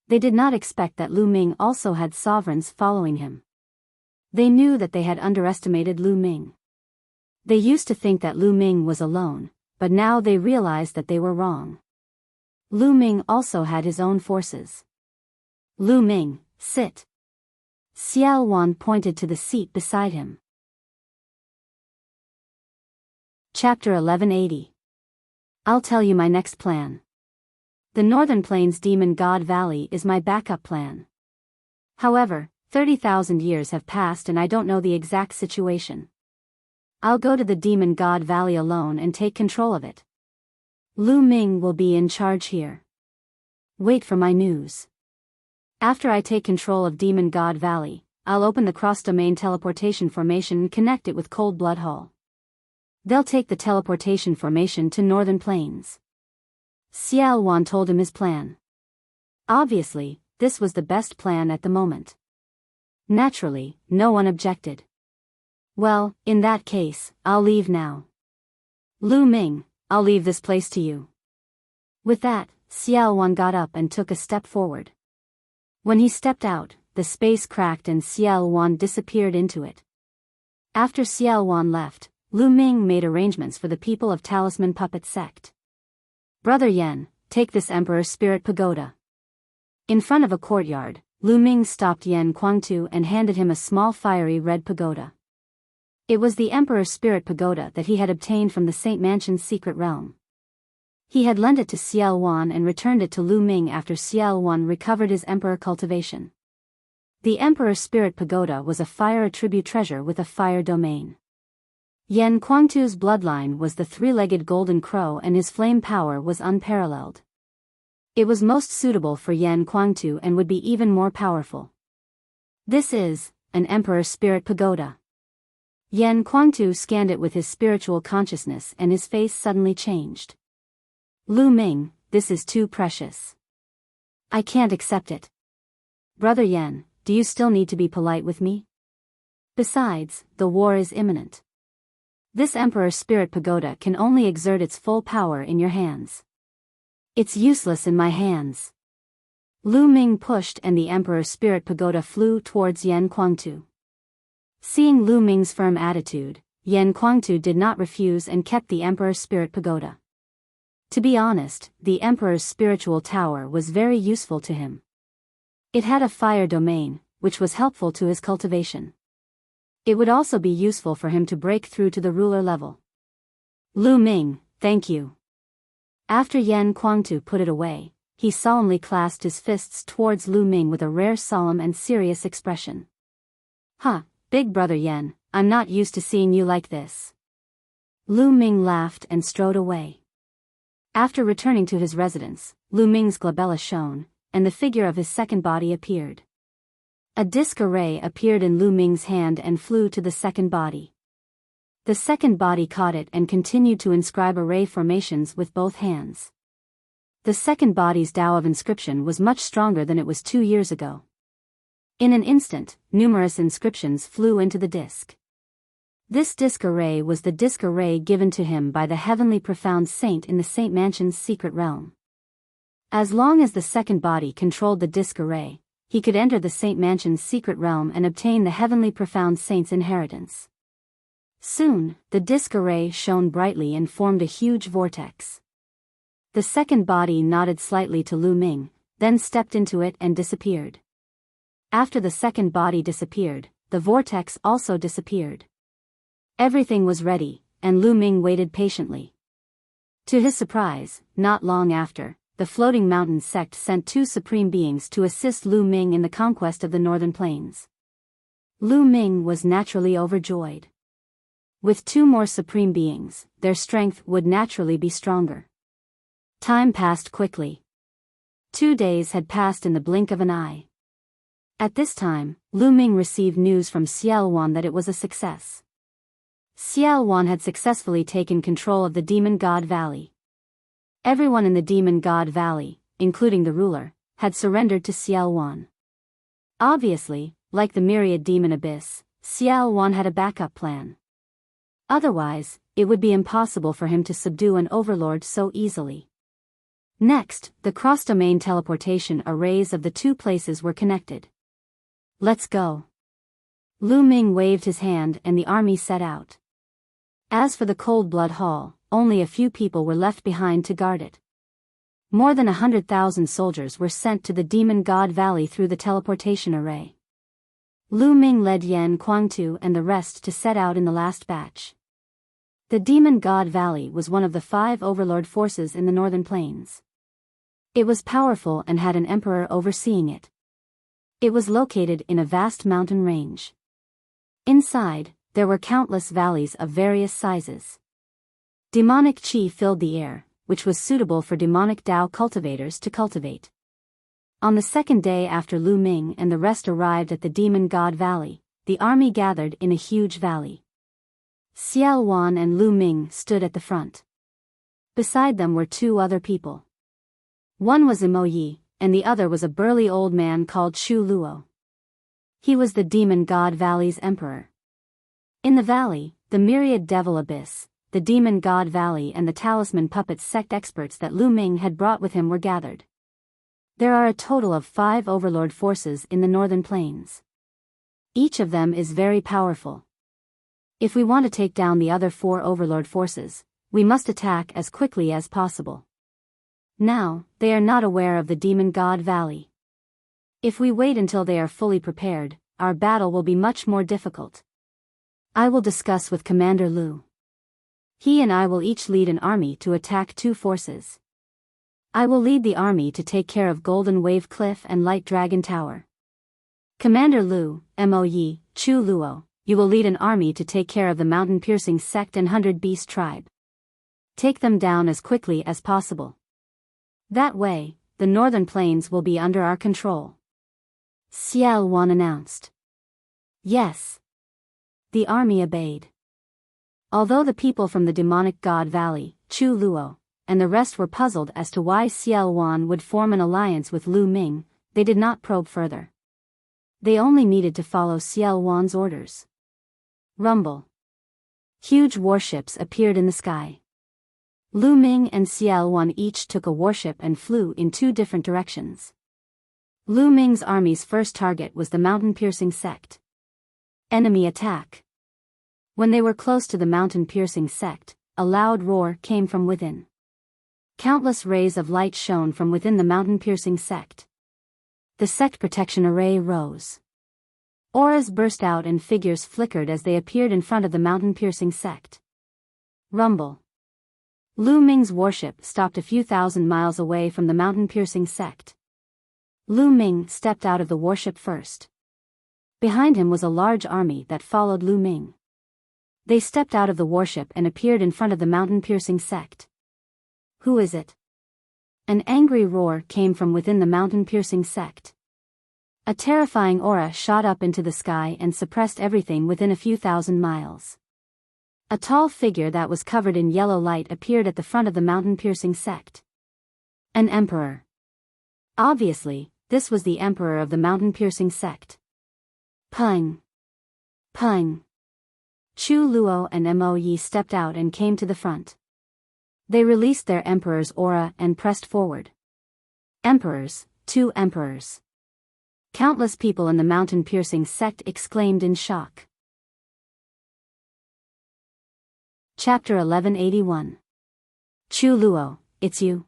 They did not expect that Lu Ming also had sovereigns following him. They knew that they had underestimated Lu Ming. They used to think that Lu Ming was alone, but now they realized that they were wrong. Lu Ming also had his own forces. Lu Ming, sit. Xiao Wan pointed to the seat beside him. Chapter 1180. I'll tell you my next plan. The Northern Plains Demon God Valley is my backup plan. However, 30,000 years have passed and I don't know the exact situation. I'll go to the Demon God Valley alone and take control of it. Lu Ming will be in charge here. Wait for my news. After I take control of Demon God Valley, I'll open the cross-domain teleportation formation and connect it with Cold Blood Hall. They'll take the teleportation formation to Northern Plains. Xiao Wan told him his plan. Obviously, this was the best plan at the moment. Naturally, no one objected. Well, in that case, I'll leave now. Lu Ming, I'll leave this place to you. With that, Xiao Wan got up and took a step forward. When he stepped out, the space cracked and Xiao Wan disappeared into it. After Xiao Wan left, Lu Ming made arrangements for the people of Talisman Puppet Sect. Brother Yan, take this Emperor's Spirit Pagoda. In front of a courtyard, Lu Ming stopped Yan Kuangtu and handed him a small fiery red pagoda. It was the Emperor's Spirit Pagoda that he had obtained from the Saint Mansion's secret realm. He had lent it to Xiao Wan and returned it to Lu Ming after Xiao Wan recovered his Emperor cultivation. The Emperor's Spirit Pagoda was a fire attribute treasure with a fire domain. Yan Kuangtu's bloodline was the three-legged golden crow and his flame power was unparalleled. It was most suitable for Yan Kuangtu and would be even more powerful. This is an Emperor's Spirit Pagoda. Yan Kuangtu scanned it with his spiritual consciousness and his face suddenly changed. Lu Ming, this is too precious. I can't accept it. Brother Yan, do you still need to be polite with me? Besides, the war is imminent. This Emperor's Spirit Pagoda can only exert its full power in your hands. It's useless in my hands. Lu Ming pushed and the Emperor's Spirit Pagoda flew towards Yan Kuangtu. Seeing Lu Ming's firm attitude, Yan Kuangtu did not refuse and kept the Emperor's Spirit Pagoda. To be honest, the Emperor's spiritual tower was very useful to him. It had a fire domain, which was helpful to his cultivation. It would also be useful for him to break through to the ruler level. Lu Ming, thank you. After Yan Kuangtu put it away, he solemnly clasped his fists towards Lu Ming with a rare solemn and serious expression. "Huh, big brother Yan, I'm not used to seeing you like this." Lu Ming laughed and strode away. After returning to his residence, Lu Ming's glabella shone, and the figure of his second body appeared. A disc array appeared in Lu Ming's hand and flew to the second body. The second body caught it and continued to inscribe array formations with both hands. The second body's Tao of inscription was much stronger than it was 2 years ago. In an instant, numerous inscriptions flew into the disc. This disc array was the disc array given to him by the heavenly profound saint in the Saint Mansion's secret realm. As long as the second body controlled the disc array, he could enter the Saint Mansion's secret realm and obtain the heavenly profound saint's inheritance. Soon, the disc array shone brightly and formed a huge vortex. The second body nodded slightly to Lu Ming, then stepped into it and disappeared. After the second body disappeared, the vortex also disappeared. Everything was ready, and Lu Ming waited patiently. To his surprise, not long after, the Floating Mountain sect sent 2 supreme beings to assist Lu Ming in the conquest of the northern plains. Lu Ming was naturally overjoyed. With 2 more supreme beings, their strength would naturally be stronger. Time passed quickly. 2 days had passed in the blink of an eye. At this time, Lu Ming received news from Xiao Wan that it was a success. Xiao Wan had successfully taken control of the Demon God Valley. Everyone in the Demon God Valley, including the ruler, had surrendered to Xiao Wan. Obviously, like the myriad demon abyss, Xiao Wan had a backup plan. Otherwise, it would be impossible for him to subdue an overlord so easily. Next, the cross-domain teleportation arrays of the 2 places were connected. "Let's go." Lu Ming waved his hand and the army set out. As for the Cold Blood Hall, only a few people were left behind to guard it. More than 100,000 soldiers were sent to the Demon God Valley through the teleportation array. Lu Ming led Yan Kuangtu and the rest to set out in the last batch. The Demon God Valley was one of the 5 overlord forces in the northern plains. It was powerful and had an emperor overseeing it. It was located in a vast mountain range. Inside, there were countless valleys of various sizes. Demonic chi filled the air, which was suitable for demonic Tao cultivators to cultivate. On the second day after Lu Ming and the rest arrived at the Demon God Valley, the army gathered in a huge valley. Xiao Wan and Lu Ming stood at the front. Beside them were 2 other people. One was Imo Yi, and the other was a burly old man called Chu Luo. He was the Demon God Valley's emperor. In the valley, the myriad devil abyss, the Demon God Valley and the talisman puppet sect experts that Lu Ming had brought with him were gathered. There are a total of 5 overlord forces in the northern plains. Each of them is very powerful. If we want to take down the other 4 overlord forces, we must attack as quickly as possible. Now, they are not aware of the Demon God Valley. If we wait until they are fully prepared, our battle will be much more difficult. I will discuss with Commander Lu. He and I will each lead an army to attack 2 forces. I will lead the army to take care of Golden Wave Cliff and Light Dragon Tower. Commander Lu, Mo Yi, Chu Luo, you will lead an army to take care of the Mountain Piercing Sect and 100 Beast Tribe. Take them down as quickly as possible. That way, the northern plains will be under our control. Xiao Wan announced. Yes. The army obeyed. Although the people from the Demonic God Valley, Chu Luo, and the rest were puzzled as to why Xiao Wan would form an alliance with Lu Ming, they did not probe further. They only needed to follow Xiao Wan's orders. Rumble. Huge warships appeared in the sky. Lu Ming and Xiao Wan each took a warship and flew in 2 different directions. Lu Ming's army's first target was the Mountain Piercing Sect. Enemy attack. When they were close to the Mountain Piercing Sect, a loud roar came from within. Countless rays of light shone from within the Mountain Piercing Sect. The sect protection array rose. Auras burst out and figures flickered as they appeared in front of the Mountain Piercing Sect. Rumble. Lu Ming's warship stopped a few thousand miles away from the mountain-piercing sect. Lu Ming stepped out of the warship first. Behind him was a large army that followed Lu Ming. They stepped out of the warship and appeared in front of the mountain-piercing sect. Who is it? An angry roar came from within the mountain-piercing sect. A terrifying aura shot up into the sky and suppressed everything within a few thousand miles. A tall figure that was covered in yellow light appeared at the front of the mountain-piercing sect. An emperor. Obviously, this was the emperor of the mountain-piercing sect. Pung. Pung. Chu Luo and Mo Yi stepped out and came to the front. They released their emperor's aura and pressed forward. Emperors, 2 emperors. Countless people in the mountain-piercing sect exclaimed in shock. Chapter 1181. Chu Luo, it's you.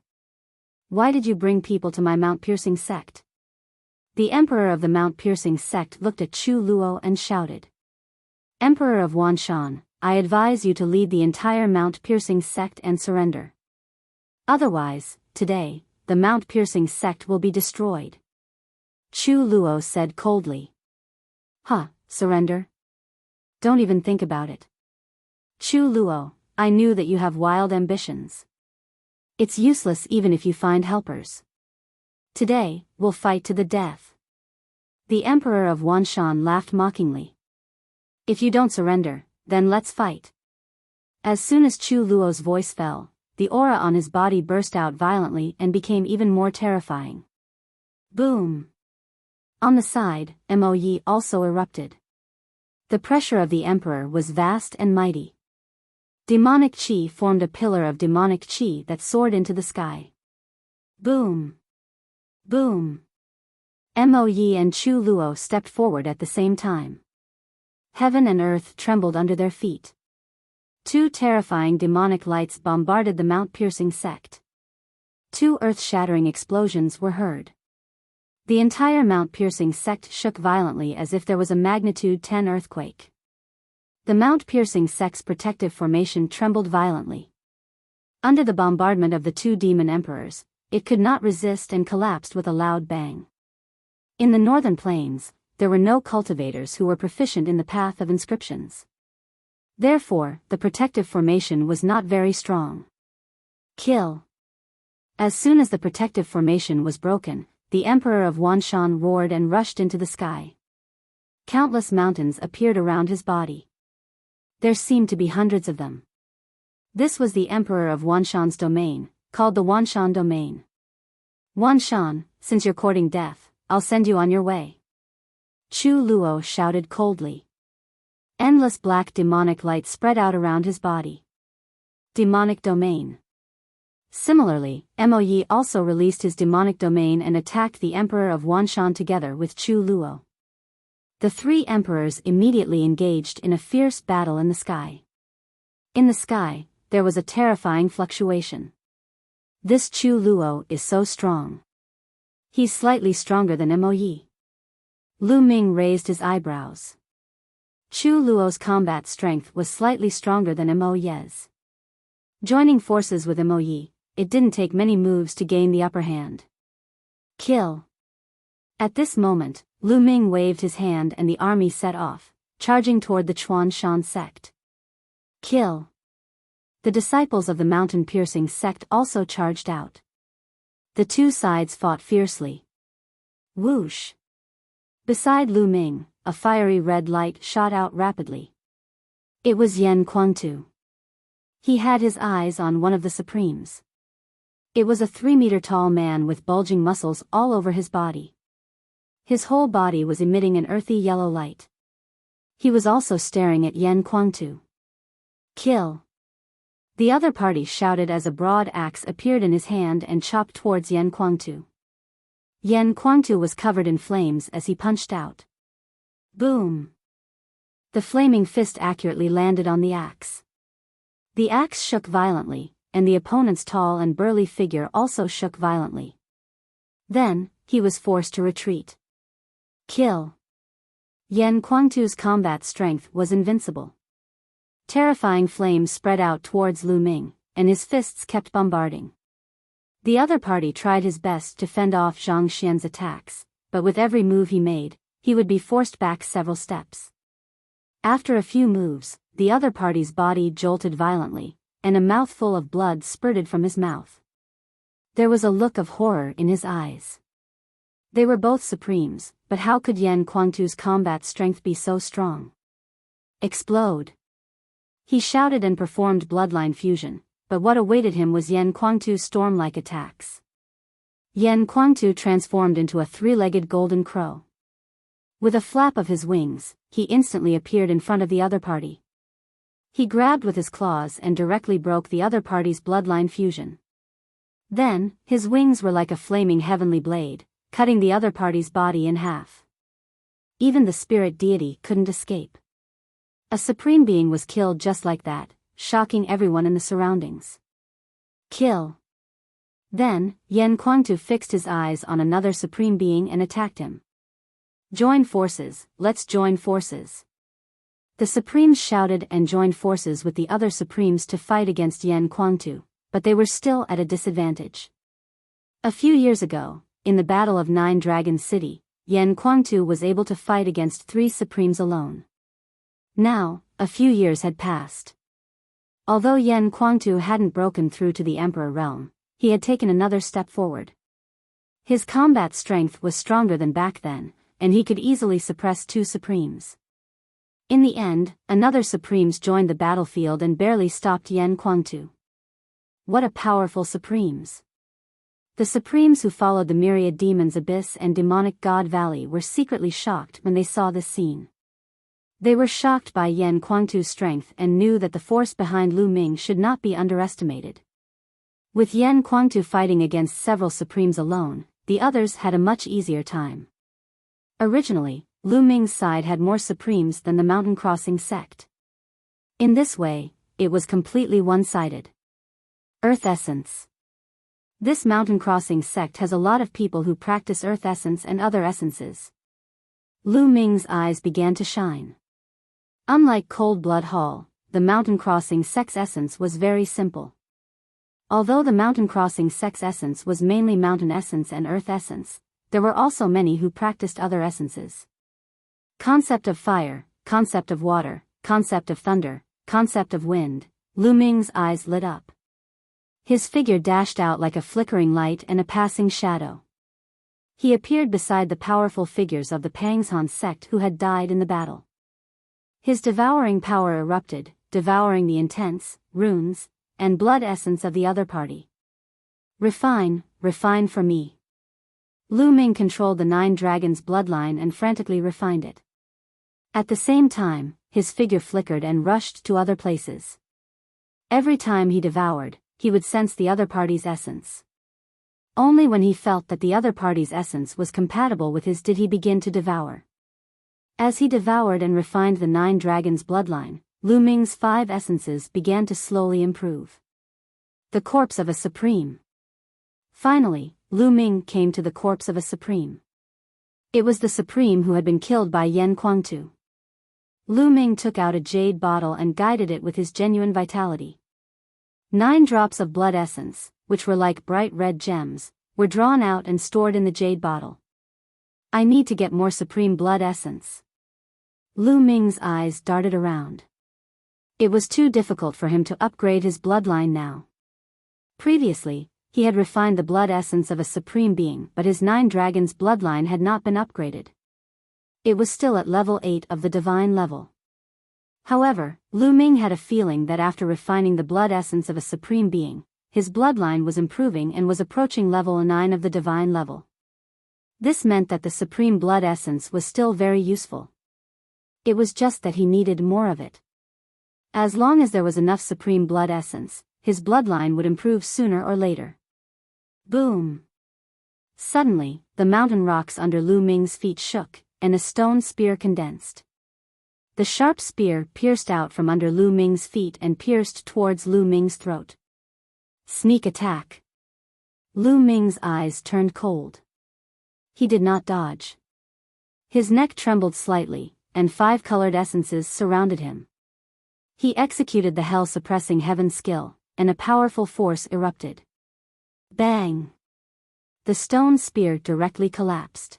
Why did you bring people to my mount-piercing sect? The emperor of the mount-piercing sect looked at Chu Luo and shouted. Emperor of Wanshan, I advise you to lead the entire mount-piercing sect and surrender. Otherwise, today, the mount-piercing sect will be destroyed. Chu Luo said coldly. Surrender? Don't even think about it. Chu Luo, I knew that you have wild ambitions. It's useless even if you find helpers. Today, we'll fight to the death. The emperor of Wanshan laughed mockingly. If you don't surrender, then let's fight. As soon as Chu Luo's voice fell, the aura on his body burst out violently and became even more terrifying. Boom! On the side, Mo Yi also erupted. The pressure of the emperor was vast and mighty. Demonic chi formed a pillar of demonic chi that soared into the sky. Boom! Boom! Mo Yi and Chu Luo stepped forward at the same time. Heaven and earth trembled under their feet. 2 terrifying demonic lights bombarded the mount-piercing sect. 2 earth-shattering explosions were heard. The entire mount-piercing sect shook violently as if there was a magnitude 10 earthquake. The mount-piercing sect's protective formation trembled violently. Under the bombardment of the 2 demon emperors, it could not resist and collapsed with a loud bang. In the northern plains, there were no cultivators who were proficient in the path of inscriptions. Therefore, the protective formation was not very strong. Kill. As soon as the protective formation was broken, the emperor of Wanshan roared and rushed into the sky. Countless mountains appeared around his body. There seemed to be hundreds of them. This was the emperor of Wanshan's domain, called the Wanshan domain. Wanshan, since you're courting death, I'll send you on your way. Chu Luo shouted coldly. Endless black demonic light spread out around his body. Demonic domain. Similarly, Mo Yi also released his demonic domain and attacked the emperor of Wanshan together with Chu Luo. The 3 emperors immediately engaged in a fierce battle in the sky. In the sky, there was a terrifying fluctuation. This Chu Luo is so strong. He's slightly stronger than Mo Yi. Lu Ming raised his eyebrows. Chu Luo's combat strength was slightly stronger than Mo Yi's. Joining forces with Mo Yi, it didn't take many moves to gain the upper hand. Kill. At this moment, Lu Ming waved his hand and the army set off, charging toward the Chuan Shan sect. Kill. The disciples of the mountain-piercing sect also charged out. The 2 sides fought fiercely. Whoosh. Beside Lu Ming, a fiery red light shot out rapidly. It was Yen Kuangtu. He had his eyes on one of the Supremes. It was a 3-meter-tall man with bulging muscles all over his body. His whole body was emitting an earthy yellow light. He was also staring at Yen Kuangtu. Kill. The other party shouted as a broad axe appeared in his hand and chopped towards Yen Kuangtu. Yen Kuangtu was covered in flames as he punched out. Boom! The flaming fist accurately landed on the axe. The axe shook violently, and the opponent's tall and burly figure also shook violently. Then, he was forced to retreat. Kill. Yen Kuangtu's combat strength was invincible. Terrifying flames spread out towards Lu Ming, and his fists kept bombarding. The other party tried his best to fend off Zhang Xian's attacks, but with every move he made, he would be forced back several steps. After a few moves, the other party's body jolted violently, and a mouthful of blood spurted from his mouth. There was a look of horror in his eyes. They were both supremes, but how could Yan Kuangtu's combat strength be so strong? Explode! He shouted and performed bloodline fusion, but what awaited him was Yan Kuangtu's storm-like attacks. Yan Kuangtu transformed into a three-legged golden crow. With a flap of his wings, he instantly appeared in front of the other party. He grabbed with his claws and directly broke the other party's bloodline fusion. Then, his wings were like a flaming heavenly blade, cutting the other party's body in half. Even the spirit deity couldn't escape. A supreme being was killed just like that, shocking everyone in the surroundings. Kill! Then, Yan Kuangtu fixed his eyes on another supreme being and attacked him. Join forces, let's join forces. The supremes shouted and joined forces with the other supremes to fight against Yan Kuangtu, but they were still at a disadvantage. A few years ago, in the Battle of Nine Dragons City, Yan Kuangtu was able to fight against 3 supremes alone. Now, a few years had passed. Although Yan Kuangtu hadn't broken through to the Emperor realm, he had taken another step forward. His combat strength was stronger than back then, and he could easily suppress 2 supremes. In the end, another supremes joined the battlefield and barely stopped Yan Kuangtu. What a powerful supremes! The supremes who followed the myriad demons Abyss and demonic God Valley were secretly shocked when they saw this scene. They were shocked by Yan Kuangtu's strength and knew that the force behind Lu Ming should not be underestimated. With Yan Kuangtu fighting against several supremes alone, the others had a much easier time. Originally, Lu Ming's side had more supremes than the mountain crossing sect. In this way, it was completely one-sided. Earth Essence. This mountain crossing sect has a lot of people who practice Earth Essence and other essences. Lu Ming's eyes began to shine. Unlike Cold Blood Hall, the mountain crossing sect's essence was very simple. Although the mountain crossing sect's essence was mainly mountain essence and earth essence, there were also many who practiced other essences. Concept of fire, concept of water, concept of thunder, concept of wind. Lu Ming's eyes lit up. His figure dashed out like a flickering light and a passing shadow. He appeared beside the powerful figures of the Pangshan sect who had died in the battle. His devouring power erupted, devouring the intense, runes, and blood essence of the other party. Refine, refine for me. Lu Ming controlled the 9 dragons' bloodline and frantically refined it. At the same time, his figure flickered and rushed to other places. Every time he devoured, he would sense the other party's essence. Only when he felt that the other party's essence was compatible with his did he begin to devour. As he devoured and refined the 9 dragons' bloodline, Lu Ming's 5 essences began to slowly improve. The corpse of a supreme. Finally, Lu Ming came to the corpse of a supreme. It was the supreme who had been killed by Yan Kuangtu. Lu Ming took out a jade bottle and guided it with his genuine vitality. 9 drops of blood essence, which were like bright red gems, were drawn out and stored in the jade bottle. I need to get more supreme blood essence. Lu Ming's eyes darted around. It was too difficult for him to upgrade his bloodline now. Previously, he had refined the blood essence of a supreme being, but his 9 dragons bloodline had not been upgraded. It was still at level 8 of the divine level. However, Lu Ming had a feeling that after refining the blood essence of a supreme being, his bloodline was improving and was approaching level 9 of the divine level. This meant that the supreme blood essence was still very useful. It was just that he needed more of it. As long as there was enough supreme blood essence, his bloodline would improve sooner or later. Boom! Suddenly, the mountain rocks under Lu Ming's feet shook, and a stone spear condensed. The sharp spear pierced out from under Lu Ming's feet and pierced towards Lu Ming's throat. Sneak attack! Lu Ming's eyes turned cold. He did not dodge. His neck trembled slightly, and 5 colored essences surrounded him. He executed the hell-suppressing heaven skill, and a powerful force erupted. Bang! The stone spear directly collapsed.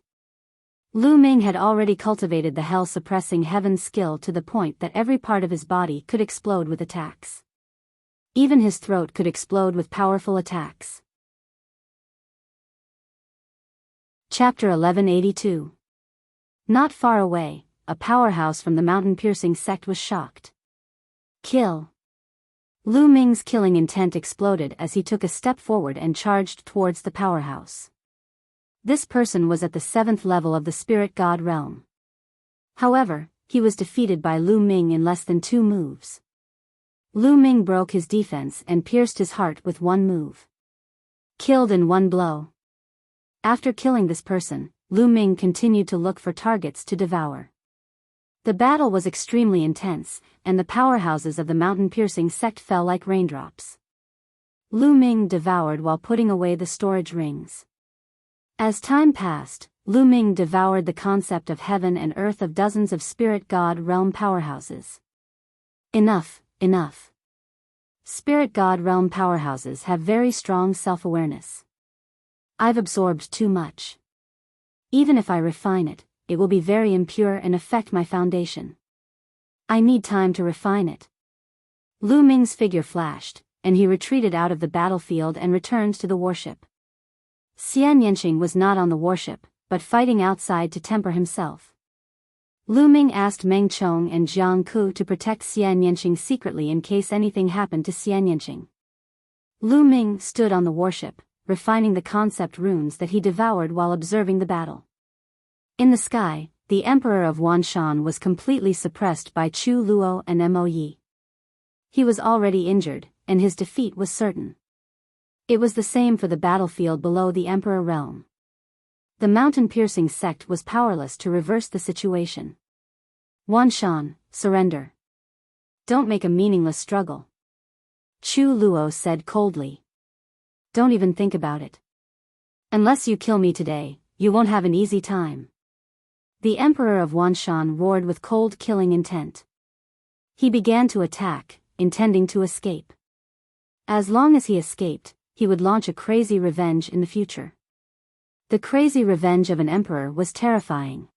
Lu Ming had already cultivated the hell-suppressing heaven skill to the point that every part of his body could explode with attacks. Even his throat could explode with powerful attacks. Chapter 1182. Not far away, a powerhouse from the mountain-piercing sect was shocked. Kill! Lu Ming's killing intent exploded as he took a step forward and charged towards the powerhouse. This person was at the 7th level of the spirit god realm. However, he was defeated by Lu Ming in less than 2 moves. Lu Ming broke his defense and pierced his heart with 1 move. Killed in 1 blow. After killing this person, Lu Ming continued to look for targets to devour. The battle was extremely intense, and the powerhouses of the mountain-piercing sect fell like raindrops. Lu Ming devoured while putting away the storage rings. As time passed, Lu Ming devoured the concept of heaven and earth of dozens of spirit god realm powerhouses. Enough, enough. Spirit god realm powerhouses have very strong self-awareness. I've absorbed too much. Even if I refine it, it will be very impure and affect my foundation. I need time to refine it. Lu Ming's figure flashed, and he retreated out of the battlefield and returned to the warship. Xian Yanqing was not on the warship, but fighting outside to temper himself. Lu Ming asked Meng Chong and Jiang Ku to protect Xian Yanqing secretly in case anything happened to Xian Yanqing. Lu Ming stood on the warship, refining the concept runes that he devoured while observing the battle. In the sky, the Emperor of Wanshan was completely suppressed by Chu Luo and Mo Yi. He was already injured, and his defeat was certain. It was the same for the battlefield below the Emperor realm. The mountain-piercing sect was powerless to reverse the situation. Wanshan, surrender. Don't make a meaningless struggle. Chu Luo said coldly. Don't even think about it. Unless you kill me today, you won't have an easy time. The Emperor of Wanshan roared with cold killing intent. He began to attack, intending to escape. As long as he escaped, he would launch a crazy revenge in the future. The crazy revenge of an emperor was terrifying.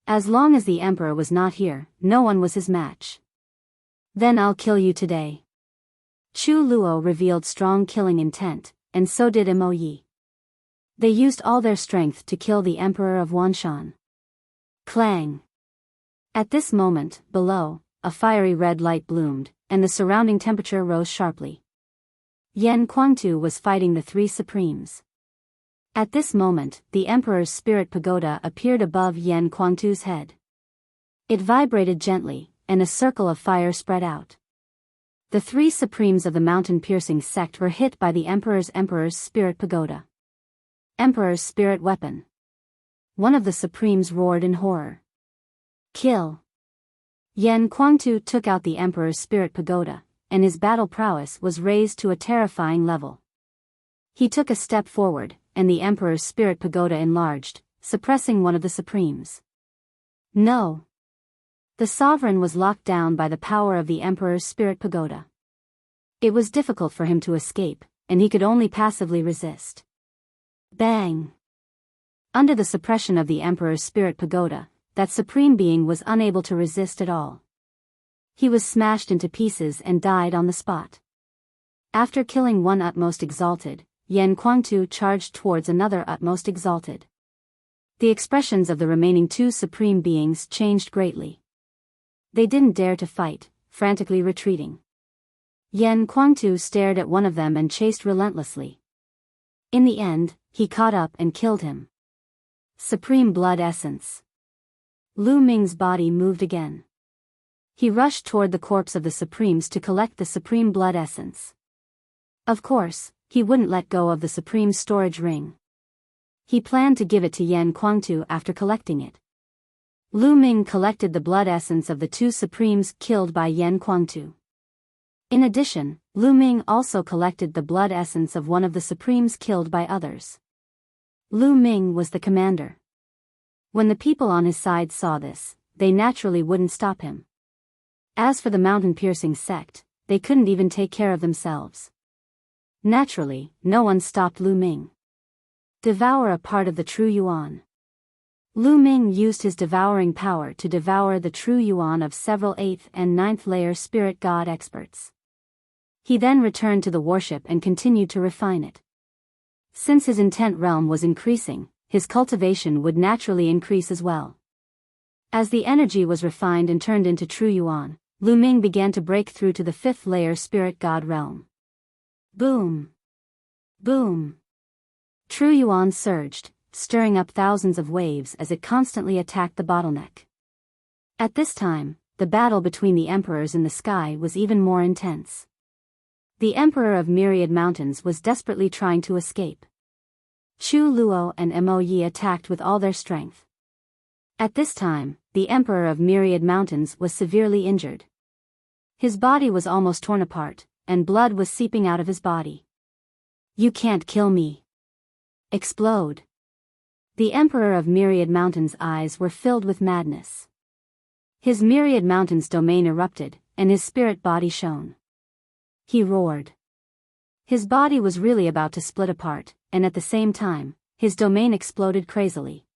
As long as the emperor was not here, no one was his match. Then I'll kill you today. Chu Luo revealed strong killing intent, and so did Mo Yi. They used all their strength to kill the Emperor of Wanshan. Clang! At this moment, below, a fiery red light bloomed, and the surrounding temperature rose sharply. Yan Kuangtu was fighting the 3 Supremes. At this moment, the Emperor's spirit pagoda appeared above Yan Kuangtu's head. It vibrated gently, and a circle of fire spread out. The 3 Supremes of the mountain-piercing sect were hit by the Emperor's spirit pagoda. Emperor's spirit weapon. One of the Supremes roared in horror. Kill! Yan Kuangtu took out the Emperor's spirit pagoda, and his battle prowess was raised to a terrifying level. He took a step forward, and the Emperor's spirit pagoda enlarged, suppressing one of the Supremes. No! The sovereign was locked down by the power of the Emperor's spirit pagoda. It was difficult for him to escape, and he could only passively resist. Bang! Under the suppression of the Emperor's spirit pagoda, that supreme being was unable to resist at all. He was smashed into pieces and died on the spot. After killing one utmost exalted, Yan Kuangtu charged towards another utmost exalted. The expressions of the remaining 2 supreme beings changed greatly. They didn't dare to fight, frantically retreating. Yan Kuangtu stared at one of them and chased relentlessly. In the end, he caught up and killed him. Supreme blood essence. Lu Ming's body moved again. He rushed toward the corpse of the Supremes to collect the supreme blood essence. Of course, he wouldn't let go of the supreme storage ring. He planned to give it to Yan Kuangtu after collecting it. Lu Ming collected the blood essence of the 2 Supremes killed by Yan Kuangtu. In addition, Lu Ming also collected the blood essence of one of the Supremes killed by others. Lu Ming was the commander. When the people on his side saw this, they naturally wouldn't stop him. As for the mountain-piercing sect, they couldn't even take care of themselves. Naturally, no one stopped Lu Ming. Devour a part of the true yuan. Lu Ming used his devouring power to devour the true yuan of several 8th and 9th layer spirit god experts. He then returned to the warship and continued to refine it. Since his intent realm was increasing, his cultivation would naturally increase as well. As the energy was refined and turned into true yuan, Lu Ming began to break through to the 5th layer spirit god realm. Boom! Boom! True yuan surged, stirring up thousands of waves as it constantly attacked the bottleneck. At this time, the battle between the emperors in the sky was even more intense. The Emperor of Myriad Mountains was desperately trying to escape. Chu Luo and Mo Yi attacked with all their strength. At this time, the Emperor of Myriad Mountains was severely injured. His body was almost torn apart, and blood was seeping out of his body. You can't kill me. Explode. The Emperor of Myriad Mountains' eyes were filled with madness. His Myriad Mountains domain erupted, and his spirit body shone. He roared. His body was really about to split apart, and at the same time, his domain exploded crazily.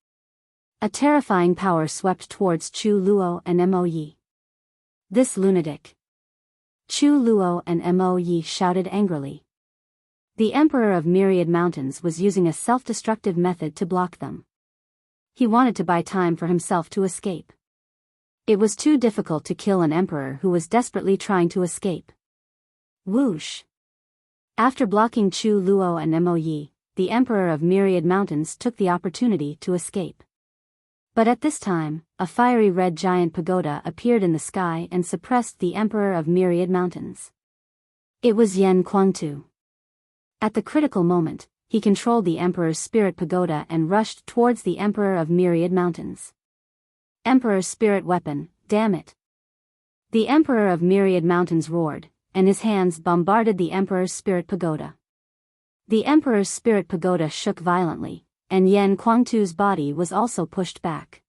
A terrifying power swept towards Chu Luo and Mo Yi. This lunatic. Chu Luo and Mo Yi shouted angrily. The Emperor of Myriad Mountains was using a self-destructive method to block them. He wanted to buy time for himself to escape. It was too difficult to kill an emperor who was desperately trying to escape. Whoosh! After blocking Chu Luo and Mo Yi, the Emperor of Myriad Mountains took the opportunity to escape. But at this time, a fiery red giant pagoda appeared in the sky and suppressed the Emperor of Myriad Mountains. It was Yen Kuangtu. At the critical moment, he controlled the Emperor's spirit pagoda and rushed towards the Emperor of Myriad Mountains. Emperor's spirit weapon, damn it! The Emperor of Myriad Mountains roared, and his hands bombarded the Emperor's spirit pagoda. The Emperor's spirit pagoda shook violently, and Yen Kuangtu's body was also pushed back.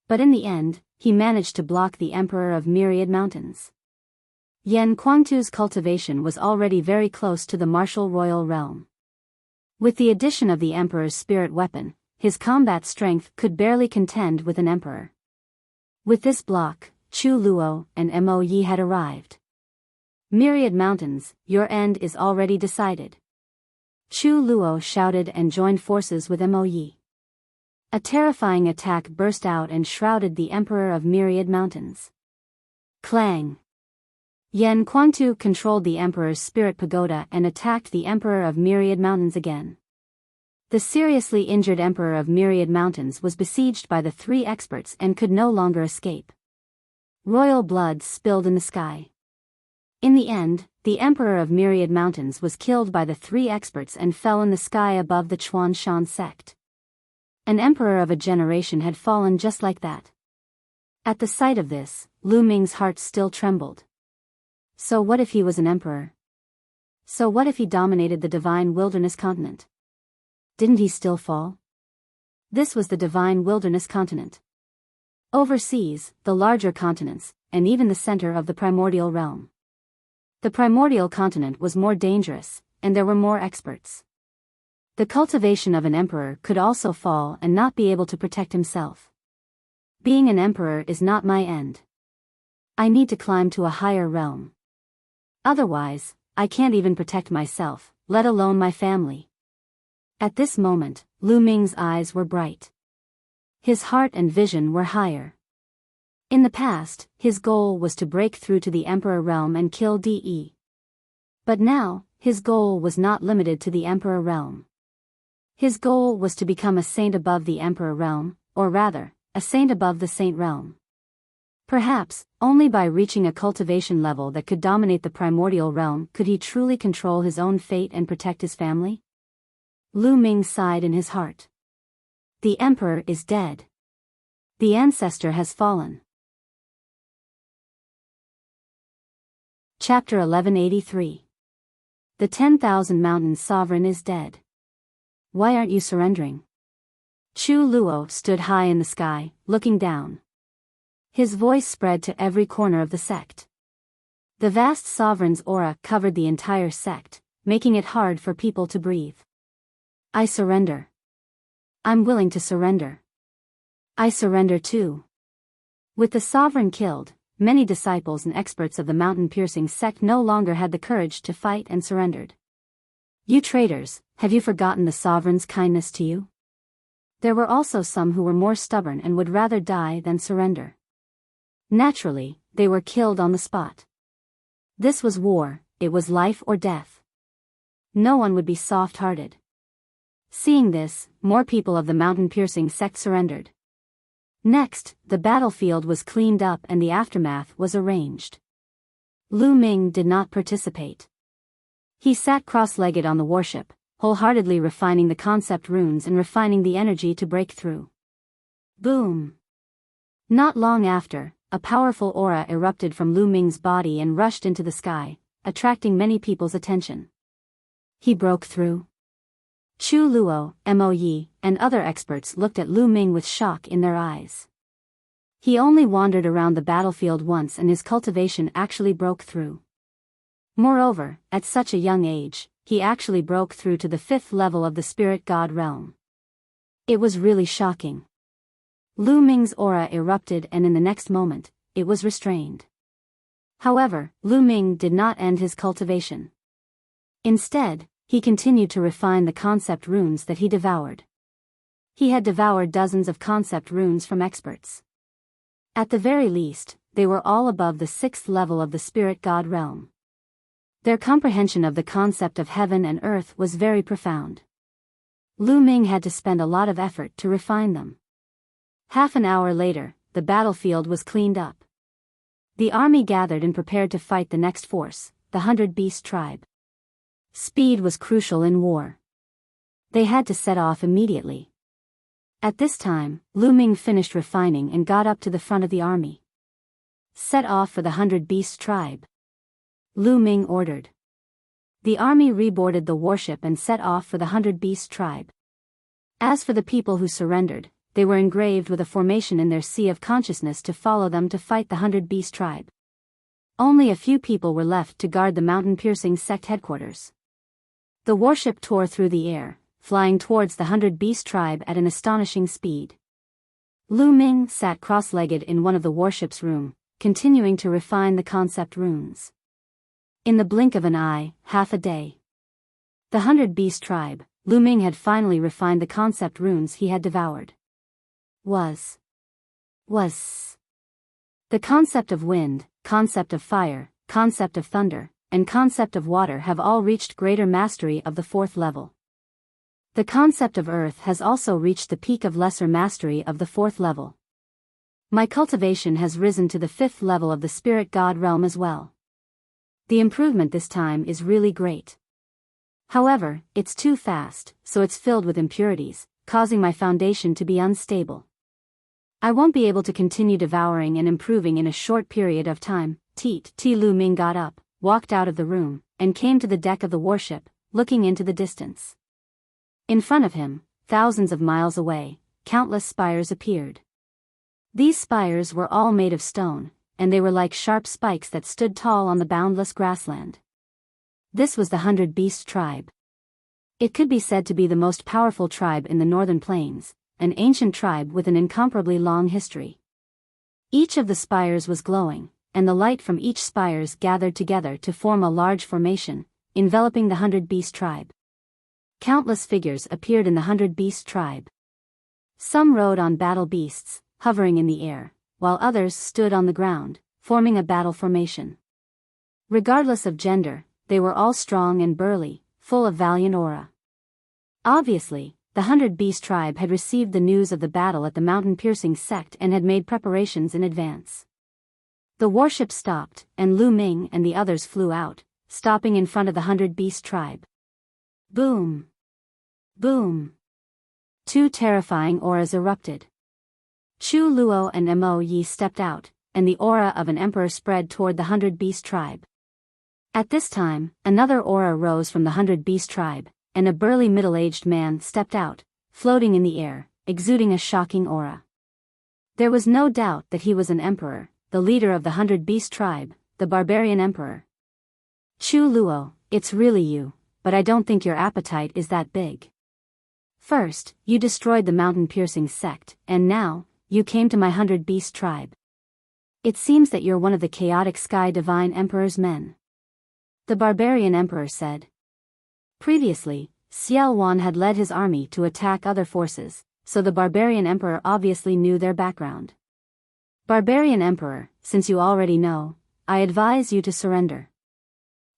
But in the end, he managed to block the Emperor of Myriad Mountains. Yen Kuangtu's cultivation was already very close to the martial royal realm. With the addition of the Emperor's spirit weapon, his combat strength could barely contend with an emperor. With this block, Chu Luo and Mo Yi had arrived. Myriad Mountains, your end is already decided. Chu Luo shouted and joined forces with Mo Yi. A terrifying attack burst out and shrouded the Emperor of Myriad Mountains. Clang! Yen Kuangtu controlled the Emperor's spirit pagoda and attacked the Emperor of Myriad Mountains again. The seriously injured Emperor of Myriad Mountains was besieged by the 3 experts and could no longer escape. Royal blood spilled in the sky. In the end, the Emperor of Myriad Mountains was killed by the 3 experts and fell in the sky above the Chuan Shan sect. An emperor of a generation had fallen just like that. At the sight of this, Lu Ming's heart still trembled. So what if he was an emperor? So what if he dominated the divine wilderness continent? Didn't he still fall? This was the divine wilderness continent. Overseas, the larger continents, and even the center of the primordial realm. The primordial continent was more dangerous, and there were more experts. The cultivation of an emperor could also fall and not be able to protect himself. Being an emperor is not my end. I need to climb to a higher realm. Otherwise, I can't even protect myself, let alone my family. At this moment, Lu Ming's eyes were bright. His heart and vision were higher. In the past, his goal was to break through to the Emperor realm and kill De. But now, his goal was not limited to the Emperor realm. His goal was to become a saint above the Emperor realm, or rather, a saint above the saint realm. Perhaps, only by reaching a cultivation level that could dominate the primordial realm could he truly control his own fate and protect his family. Lu Ming sighed in his heart. The Emperor is dead. The ancestor has fallen. Chapter 1183. The 10,000 Mountains Sovereign is dead. Why aren't you surrendering? Chu Luo stood high in the sky, looking down. His voice spread to every corner of the sect. The vast sovereign's aura covered the entire sect, making it hard for people to breathe. I surrender. I'm willing to surrender. I surrender too. With the sovereign killed, many disciples and experts of the mountain-piercing sect no longer had the courage to fight and surrendered. You traitors, have you forgotten the sovereign's kindness to you? There were also some who were more stubborn and would rather die than surrender. Naturally, they were killed on the spot. This was war, it was life or death. No one would be soft-hearted. Seeing this, more people of the mountain-piercing sect surrendered. Next, the battlefield was cleaned up and the aftermath was arranged. Lu Ming did not participate. He sat cross-legged on the warship, wholeheartedly refining the concept runes and refining the energy to break through. Boom! Not long after, a powerful aura erupted from Lu Ming's body and rushed into the sky, attracting many people's attention. He broke through. Chu Luo, Mo Yi, and other experts looked at Lu Ming with shock in their eyes. He only wandered around the battlefield once and his cultivation actually broke through. Moreover, at such a young age, he actually broke through to the 5th level of the spirit god realm. It was really shocking. Lu Ming's aura erupted and in the next moment, it was restrained. However, Lu Ming did not end his cultivation. Instead, he continued to refine the concept runes that he devoured. He had devoured dozens of concept runes from experts. At the very least, they were all above the 6th level of the spirit god realm. Their comprehension of the concept of heaven and earth was very profound. Lu Ming had to spend a lot of effort to refine them. Half an hour later, the battlefield was cleaned up. The army gathered and prepared to fight the next force, the 100 Beast tribe. Speed was crucial in war. They had to set off immediately. At this time, Lu Ming finished refining and got up to the front of the army. Set off for the 100 Beast tribe. Lu Ming ordered. The army reboarded the warship and set off for the 100 Beast tribe. As for the people who surrendered, they were engraved with a formation in their sea of consciousness to follow them to fight the 100 Beast tribe. Only a few people were left to guard the mountain-piercing sect headquarters. The warship tore through the air, flying towards the 100 Beast tribe at an astonishing speed. Lu Ming sat cross-legged in one of the warship's room, continuing to refine the concept runes. In the blink of an eye, half a day. The 100 Beast tribe, Lu Ming had finally refined the concept runes he had devoured. Was. The concept of wind, concept of fire, concept of thunder, and concept of water have all reached greater mastery of the 4th level. The concept of earth has also reached the peak of lesser mastery of the 4th level. My cultivation has risen to the 5th level of the spirit god realm as well. The improvement this time is really great. However, it's too fast, so it's filled with impurities, causing my foundation to be unstable. I won't be able to continue devouring and improving in a short period of time. Lu Ming got up, walked out of the room, and came to the deck of the warship, looking into the distance. In front of him, thousands of miles away, countless spires appeared. These spires were all made of stone, and they were like sharp spikes that stood tall on the boundless grassland. This was the 100 Beast tribe. It could be said to be the most powerful tribe in the northern plains, an ancient tribe with an incomparably long history. Each of the spires was glowing, and the light from each spires gathered together to form a large formation, enveloping the 100 Beast tribe. Countless figures appeared in the 100 Beast tribe. Some rode on battle beasts, hovering in the air, while others stood on the ground, forming a battle formation. Regardless of gender, they were all strong and burly, full of valiant aura. Obviously, the 100 Beast tribe had received the news of the battle at the mountain-piercing sect and had made preparations in advance. The warship stopped, and Lu Ming and the others flew out, stopping in front of the 100 Beast tribe. Boom! Boom! 2 terrifying auras erupted. Chu Luo and Mo Yi stepped out, and the aura of an emperor spread toward the 100 Beast tribe. At this time, another aura rose from the 100 Beast tribe, and a burly middle-aged man stepped out, floating in the air, exuding a shocking aura. There was no doubt that he was an emperor, the leader of the 100 Beast tribe, the barbarian emperor. Chu Luo, it's really you, but I don't think your appetite is that big. First, you destroyed the mountain-piercing sect, and now, you came to my 100-beast tribe. It seems that you're one of the chaotic Sky Divine Emperor's men. The barbarian emperor said. Previously, Xiao Wan had led his army to attack other forces, so the barbarian emperor obviously knew their background. Barbarian emperor, since you already know, I advise you to surrender.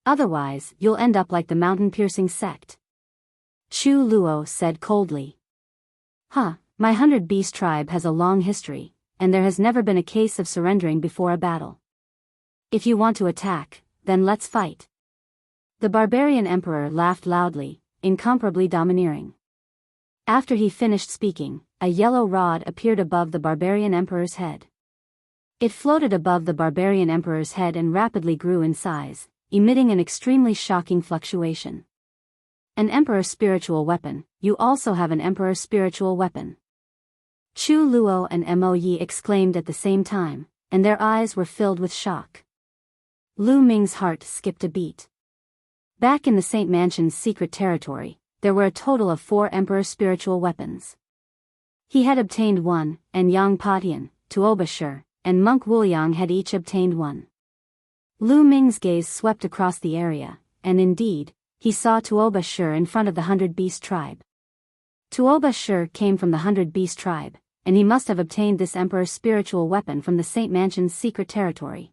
Otherwise, you'll end up like the mountain-piercing sect. Chu Luo said coldly. My 100-beast tribe has a long history, and there has never been a case of surrendering before a battle. If you want to attack, then let's fight. The barbarian emperor laughed loudly, incomparably domineering. After he finished speaking, a yellow rod appeared above the barbarian emperor's head. It floated above the barbarian emperor's head and rapidly grew in size, emitting an extremely shocking fluctuation. An emperor spiritual weapon, you also have an emperor spiritual weapon. Chu Luo and Mo Yi exclaimed at the same time, and their eyes were filled with shock. Lu Ming's heart skipped a beat. Back in the Saint Mansion's secret territory, there were a total of 4 emperor spiritual weapons. He had obtained one, and Yang Patian, Tuoba Shi, and Monk Wuliang had each obtained one. Lu Ming's gaze swept across the area, and indeed, he saw Tuoba Shi in front of the 100-beast tribe. Tuoba Shi came from the 100-beast tribe, and he must have obtained this emperor's spiritual weapon from the Saint Mansion's secret territory.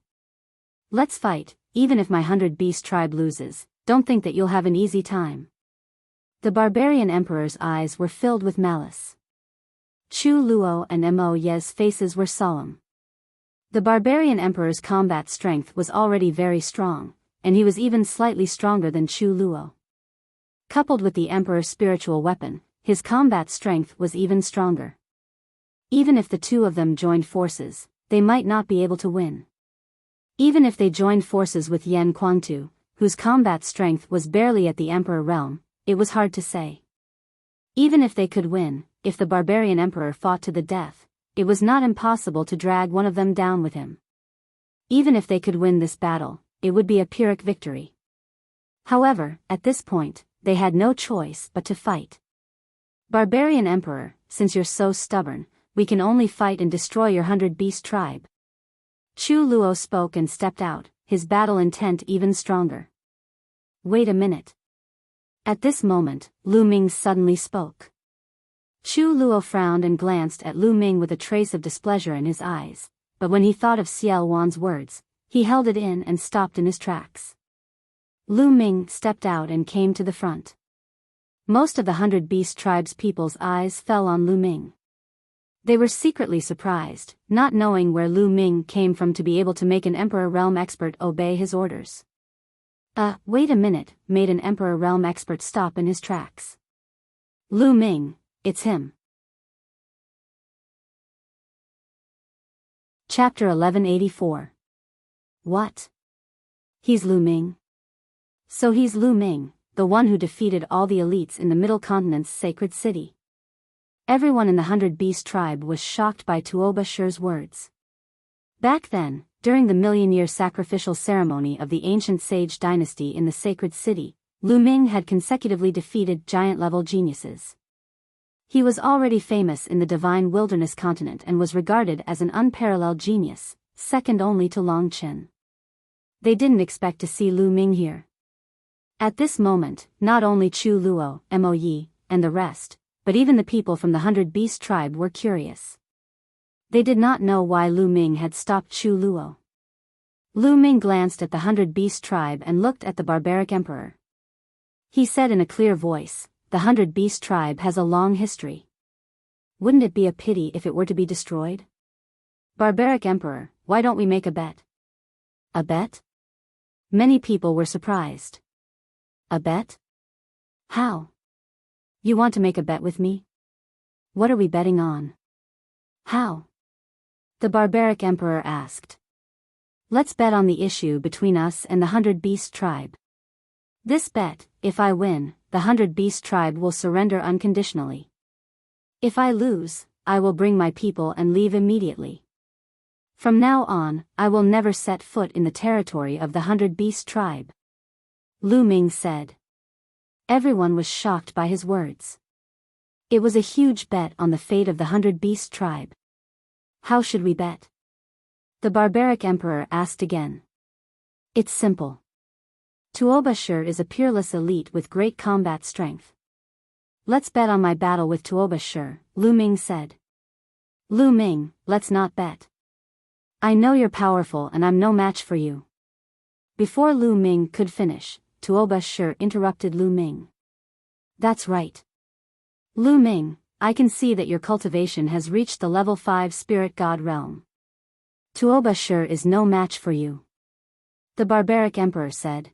Let's fight, even if my 100-beast tribe loses, don't think that you'll have an easy time. The barbarian emperor's eyes were filled with malice. Chu Luo and Mo Yi's faces were solemn. The barbarian emperor's combat strength was already very strong, and he was even slightly stronger than Chu Luo. Coupled with the emperor's spiritual weapon, his combat strength was even stronger. Even if the two of them joined forces, they might not be able to win. Even if they joined forces with Yan Kuangtu, whose combat strength was barely at the emperor realm, it was hard to say. Even if they could win, if the barbarian emperor fought to the death, it was not impossible to drag one of them down with him. Even if they could win this battle, it would be a Pyrrhic victory. However, at this point, they had no choice but to fight. Barbarian emperor, since you're so stubborn, we can only fight and destroy your 100-beast tribe. Chu Luo spoke and stepped out, his battle intent even stronger. Wait a minute. At this moment, Lu Ming suddenly spoke. Chu Luo frowned and glanced at Lu Ming with a trace of displeasure in his eyes, but when he thought of Xiao Wan's words, he held it in and stopped in his tracks. Lu Ming stepped out and came to the front. Most of the 100-beast tribe's people's eyes fell on Lu Ming. They were secretly surprised, not knowing where Lu Ming came from to be able to make an Emperor Realm expert obey his orders. Wait a minute, made an Emperor Realm expert stop in his tracks. Lu Ming, it's him. Chapter 1184. What? He's Lu Ming? So he's Lu Ming, the one who defeated all the elites in the Middle Continent's sacred city. Everyone in the 100-beast tribe was shocked by Tuoba Shi's words. Back then, during the million-year sacrificial ceremony of the ancient sage dynasty in the sacred city, Lu Ming had consecutively defeated giant-level geniuses. He was already famous in the divine wilderness continent and was regarded as an unparalleled genius, second only to Long Chen. They didn't expect to see Lu Ming here. At this moment, not only Chu Luo, Mo Yi, and the rest, but even the people from the 100-beast tribe were curious. They did not know why Lu Ming had stopped Chu Luo. Lu Ming glanced at the 100-beast tribe and looked at the barbaric emperor. He said in a clear voice, "The 100-beast tribe has a long history. Wouldn't it be a pity if it were to be destroyed? Barbaric emperor, why don't we make a bet?" A bet? Many people were surprised. A bet? How? You want to make a bet with me? What are we betting on? How? The barbaric emperor asked. Let's bet on the issue between us and the 100-beast tribe. This bet, if I win, the 100-beast tribe will surrender unconditionally. If I lose, I will bring my people and leave immediately. From now on, I will never set foot in the territory of the 100-beast tribe. Lu Ming said. Everyone was shocked by his words. It was a huge bet on the fate of the 100-beast tribe. How should we bet? The barbaric emperor asked again. It's simple. Tuobashir is a peerless elite with great combat strength. Let's bet on my battle with Tuobashir, Lu Ming said. Lu Ming, let's not bet. I know you're powerful and I'm no match for you. Before Lu Ming could finish, Tuobashir interrupted Lu Ming. That's right. Lu Ming, I can see that your cultivation has reached the level 5 spirit god realm. Tuobashir is no match for you. The barbaric emperor said.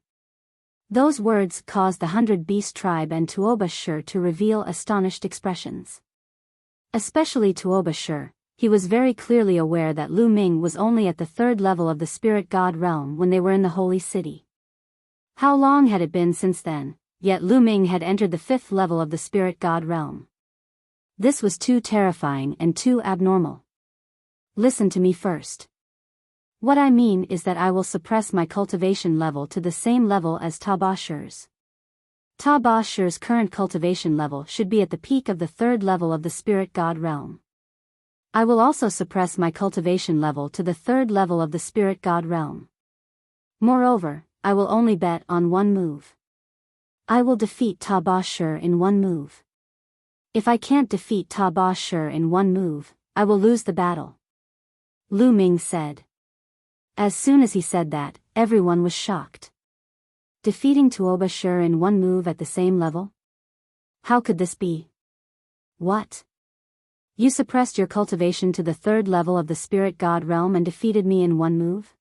Those words caused the 100-beast tribe and Tuobashir to reveal astonished expressions. Especially Tuobashir, he was very clearly aware that Lu Ming was only at the 3rd level of the spirit god realm when they were in the holy city. How long had it been since then, yet Lu Ming had entered the 5th level of the spirit god realm. This was too terrifying and too abnormal. Listen to me first. What I mean is that I will suppress my cultivation level to the same level as Tuobashir's. Tuobashir's current cultivation level should be at the peak of the 3rd level of the spirit god realm. I will also suppress my cultivation level to the 3rd level of the spirit god realm. Moreover, I will only bet on one move. I will defeat Tuobashir in one move. If I can't defeat Tuobashir in one move, I will lose the battle. Lu Ming said. As soon as he said that, everyone was shocked. Defeating Tuobashir in one move at the same level? How could this be? What? You suppressed your cultivation to the 3rd level of the spirit god realm and defeated me in one move?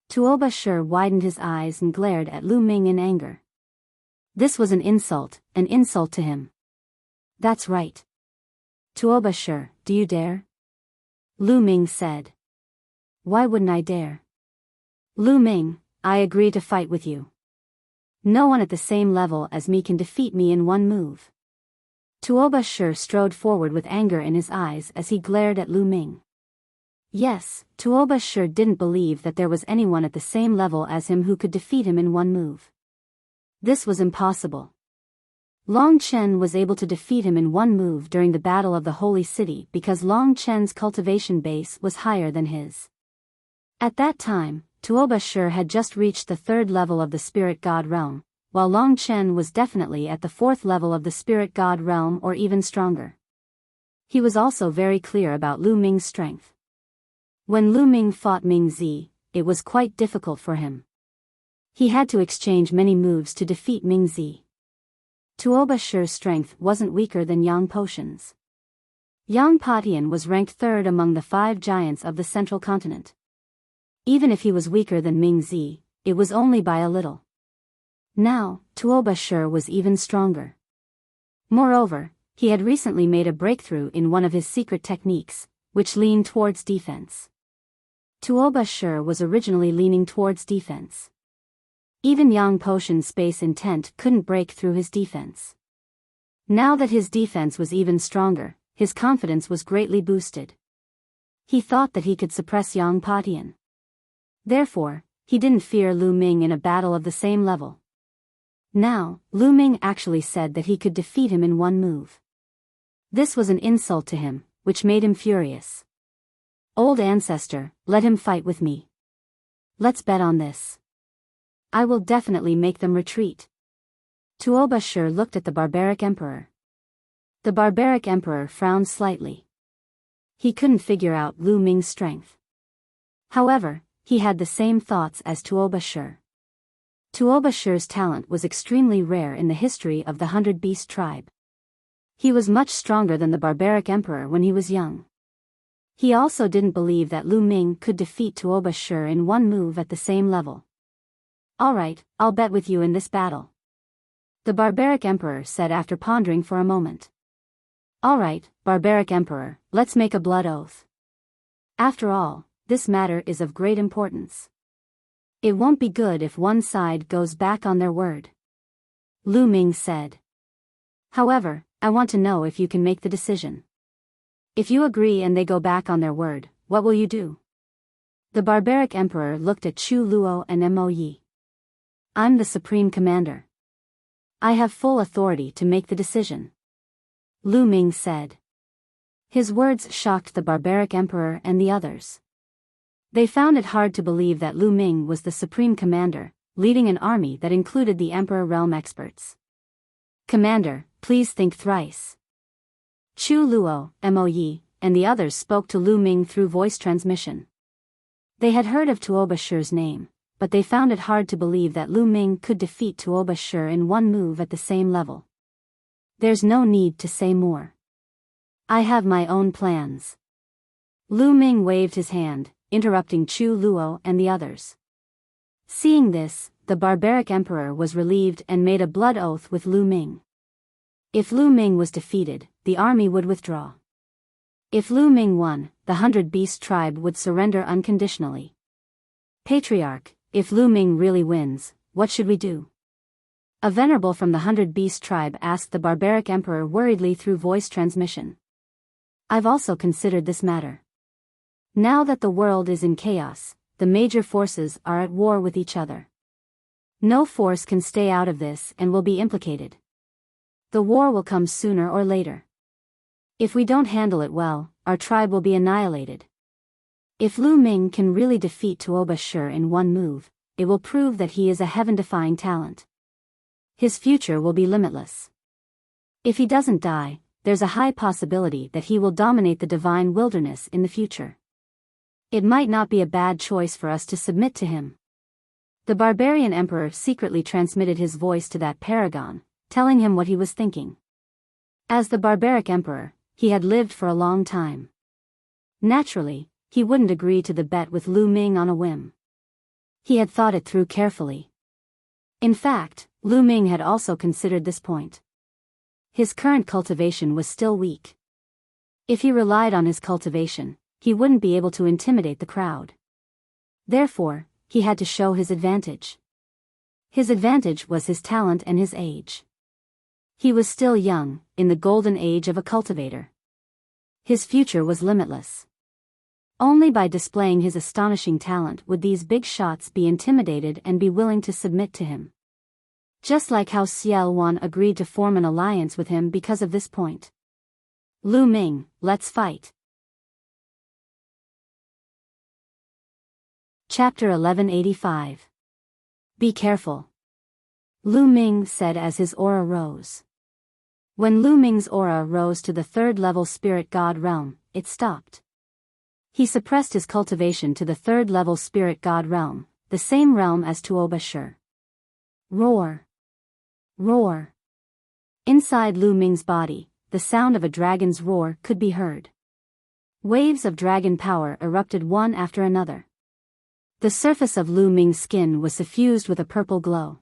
Tuobashir widened his eyes and glared at Lu Ming in anger. This was an insult to him. That's right. Tuobashir, do you dare? Lu Ming said. Why wouldn't I dare? Lu Ming, I agree to fight with you. No one at the same level as me can defeat me in one move. Tuobashir strode forward with anger in his eyes as he glared at Lu Ming. Yes, Tuobashir didn't believe that there was anyone at the same level as him who could defeat him in one move. This was impossible. Long Chen was able to defeat him in one move during the Battle of the Holy City because Long Chen's cultivation base was higher than his. At that time, Tuobashir had just reached the 3rd level of the spirit god realm, while Long Chen was definitely at the 4th level of the spirit god realm or even stronger. He was also very clear about Lu Ming's strength. When Lu Ming fought Ming Zi, it was quite difficult for him. He had to exchange many moves to defeat Ming Zi. Tuobashir's strength wasn't weaker than Yang Potion's. Yang Patian was ranked 3rd among the 5 giants of the central continent. Even if he was weaker than Ming Zi, it was only by a little. Now, Tuobashir was even stronger. Moreover, he had recently made a breakthrough in one of his secret techniques, which leaned towards defense. Tuobashir was originally leaning towards defense. Even Yang Potion's space intent couldn't break through his defense. Now that his defense was even stronger, his confidence was greatly boosted. He thought that he could suppress Yang Patian. Therefore, he didn't fear Lu Ming in a battle of the same level. Now, Lu Ming actually said that he could defeat him in one move. This was an insult to him, which made him furious. Old ancestor, let him fight with me. Let's bet on this. I will definitely make them retreat. Tuobashir looked at the barbaric emperor. The barbaric emperor frowned slightly. He couldn't figure out Lu Ming's strength. However, he had the same thoughts as Tuobashir. Tuobashir's talent was extremely rare in the history of the 100-beast tribe. He was much stronger than the barbaric emperor when he was young. He also didn't believe that Lu Ming could defeat Tuobashir in one move at the same level. Alright, I'll bet with you in this battle. The barbaric emperor said after pondering for a moment. Alright, barbaric emperor, let's make a blood oath. After all, this matter is of great importance. It won't be good if one side goes back on their word. Lu Ming said. However, I want to know if you can make the decision. If you agree and they go back on their word, what will you do? The barbaric emperor looked at Chu Luo and Mo Yi. I'm the supreme commander. I have full authority to make the decision. Lu Ming said. His words shocked the barbaric emperor and the others. They found it hard to believe that Lu Ming was the supreme commander, leading an army that included the emperor realm experts. Commander, please think thrice. Chu Luo, Mo Yi, and the others spoke to Lu Ming through voice transmission. They had heard of Tuoba Shi's name, but they found it hard to believe that Lu Ming could defeat Tuoba Shi in one move at the same level. There's no need to say more. I have my own plans. Lu Ming waved his hand, interrupting Chu Luo and the others. Seeing this, the barbaric emperor was relieved and made a blood oath with Lu Ming. If Lu Ming was defeated, the army would withdraw. If Lu Ming won, the 100 Beast tribe would surrender unconditionally. Patriarch, if Lu Ming really wins, what should we do? A venerable from the 100 Beast tribe asked the barbaric emperor worriedly through voice transmission. I've also considered this matter. Now that the world is in chaos, the major forces are at war with each other. No force can stay out of this and will be implicated. The war will come sooner or later. If we don't handle it well, our tribe will be annihilated. If Lu Ming can really defeat Tuoba Shi in one move, it will prove that he is a heaven-defying talent. His future will be limitless. If he doesn't die, there's a high possibility that he will dominate the divine wilderness in the future. It might not be a bad choice for us to submit to him. The barbarian emperor secretly transmitted his voice to that paragon, telling him what he was thinking. As the barbaric emperor, he had lived for a long time. Naturally, he wouldn't agree to the bet with Lu Ming on a whim. He had thought it through carefully. In fact, Lu Ming had also considered this point. His current cultivation was still weak. If he relied on his cultivation, he wouldn't be able to intimidate the crowd. Therefore, he had to show his advantage. His advantage was his talent and his age. He was still young, in the golden age of a cultivator. His future was limitless. Only by displaying his astonishing talent would these big shots be intimidated and be willing to submit to him. Just like how Xiao Wan agreed to form an alliance with him because of this point. Lu Ming, let's fight. Chapter 1185. Be careful. Lu Ming said as his aura rose. When Lu Ming's aura rose to the third-level spirit god realm, it stopped. He suppressed his cultivation to the third-level spirit god realm, the same realm as Tuoba Shi. Roar. Roar. Inside Lu Ming's body, the sound of a dragon's roar could be heard. Waves of dragon power erupted one after another. The surface of Lu Ming's skin was suffused with a purple glow.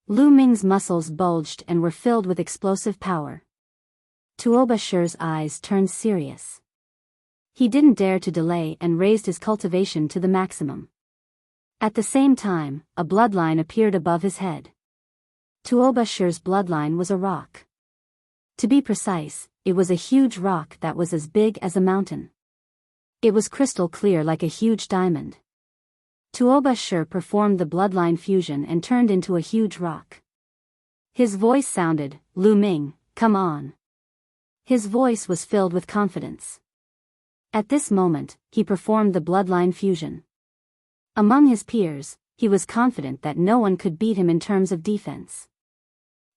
Lu Ming's muscles bulged and were filled with explosive power. Tuoba Shi's eyes turned serious. He didn't dare to delay and raised his cultivation to the maximum. At the same time, a bloodline appeared above his head. Tuoba Shi's bloodline was a rock. To be precise, it was a huge rock that was as big as a mountain. It was crystal clear like a huge diamond. Tuoba Shi performed the bloodline fusion and turned into a huge rock. His voice sounded, Lu Ming, come on. His voice was filled with confidence. At this moment, he performed the bloodline fusion. Among his peers, he was confident that no one could beat him in terms of defense.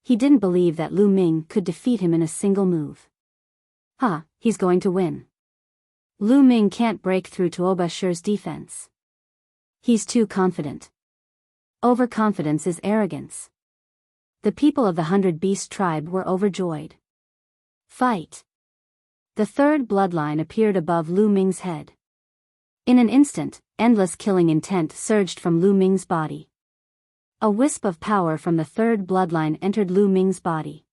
He didn't believe that Lu Ming could defeat him in a single move. He's going to win. Lu Ming can't break through Tuoba Shi's defense. He's too confident. Overconfidence is arrogance. The people of the 100 Beast tribe were overjoyed. Fight. The third bloodline appeared above Lu Ming's head. In an instant, endless killing intent surged from Lu Ming's body. A wisp of power from the third bloodline entered Lu Ming's body.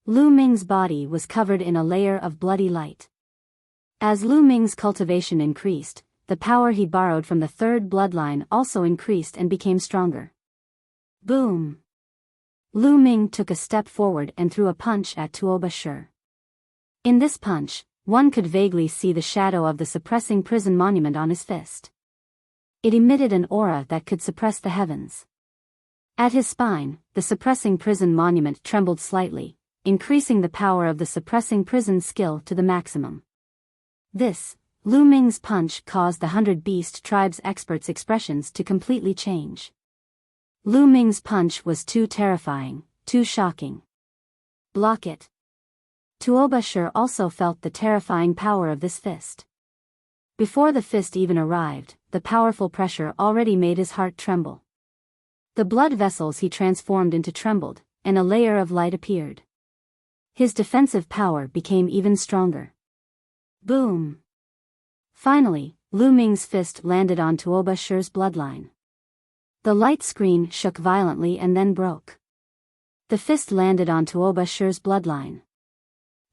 Lu Ming's body was covered in a layer of bloody light. As Lu Ming's cultivation increased, the power he borrowed from the third bloodline also increased and became stronger. Boom! Lu Ming took a step forward and threw a punch at Tuoba Shi. In this punch, one could vaguely see the shadow of the suppressing prison monument on his fist. It emitted an aura that could suppress the heavens. At his spine, the suppressing prison monument trembled slightly, increasing the power of the suppressing prison skill to the maximum. This, Lu Ming's punch caused the 100 Beast Tribe's experts' expressions to completely change. Lu Ming's punch was too terrifying, too shocking. Block it. Tuobashir also felt the terrifying power of this fist. Before the fist even arrived, the powerful pressure already made his heart tremble. The blood vessels he transformed into trembled, and a layer of light appeared. His defensive power became even stronger. Boom! Finally, Lu Ming's fist landed on Tuobashir's bloodline. The light screen shook violently and then broke. The fist landed on Tuobashir's bloodline.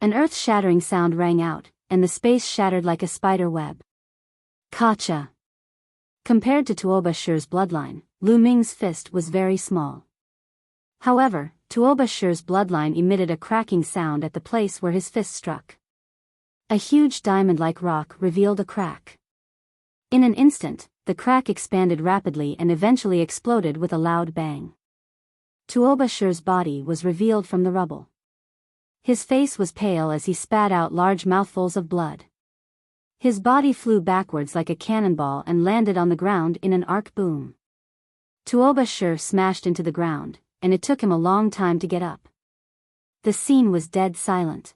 An earth-shattering sound rang out, and the space shattered like a spider web. Kacha! Compared to Tuobashir's bloodline, Lu Ming's fist was very small. However, Tuobashir's bloodline emitted a cracking sound at the place where his fist struck. A huge diamond-like rock revealed a crack. In an instant, the crack expanded rapidly and eventually exploded with a loud bang. Tuobashir's body was revealed from the rubble. His face was pale as he spat out large mouthfuls of blood. His body flew backwards like a cannonball and landed on the ground in an arc boom. Tuobashir smashed into the ground, and it took him a long time to get up. The scene was dead silent.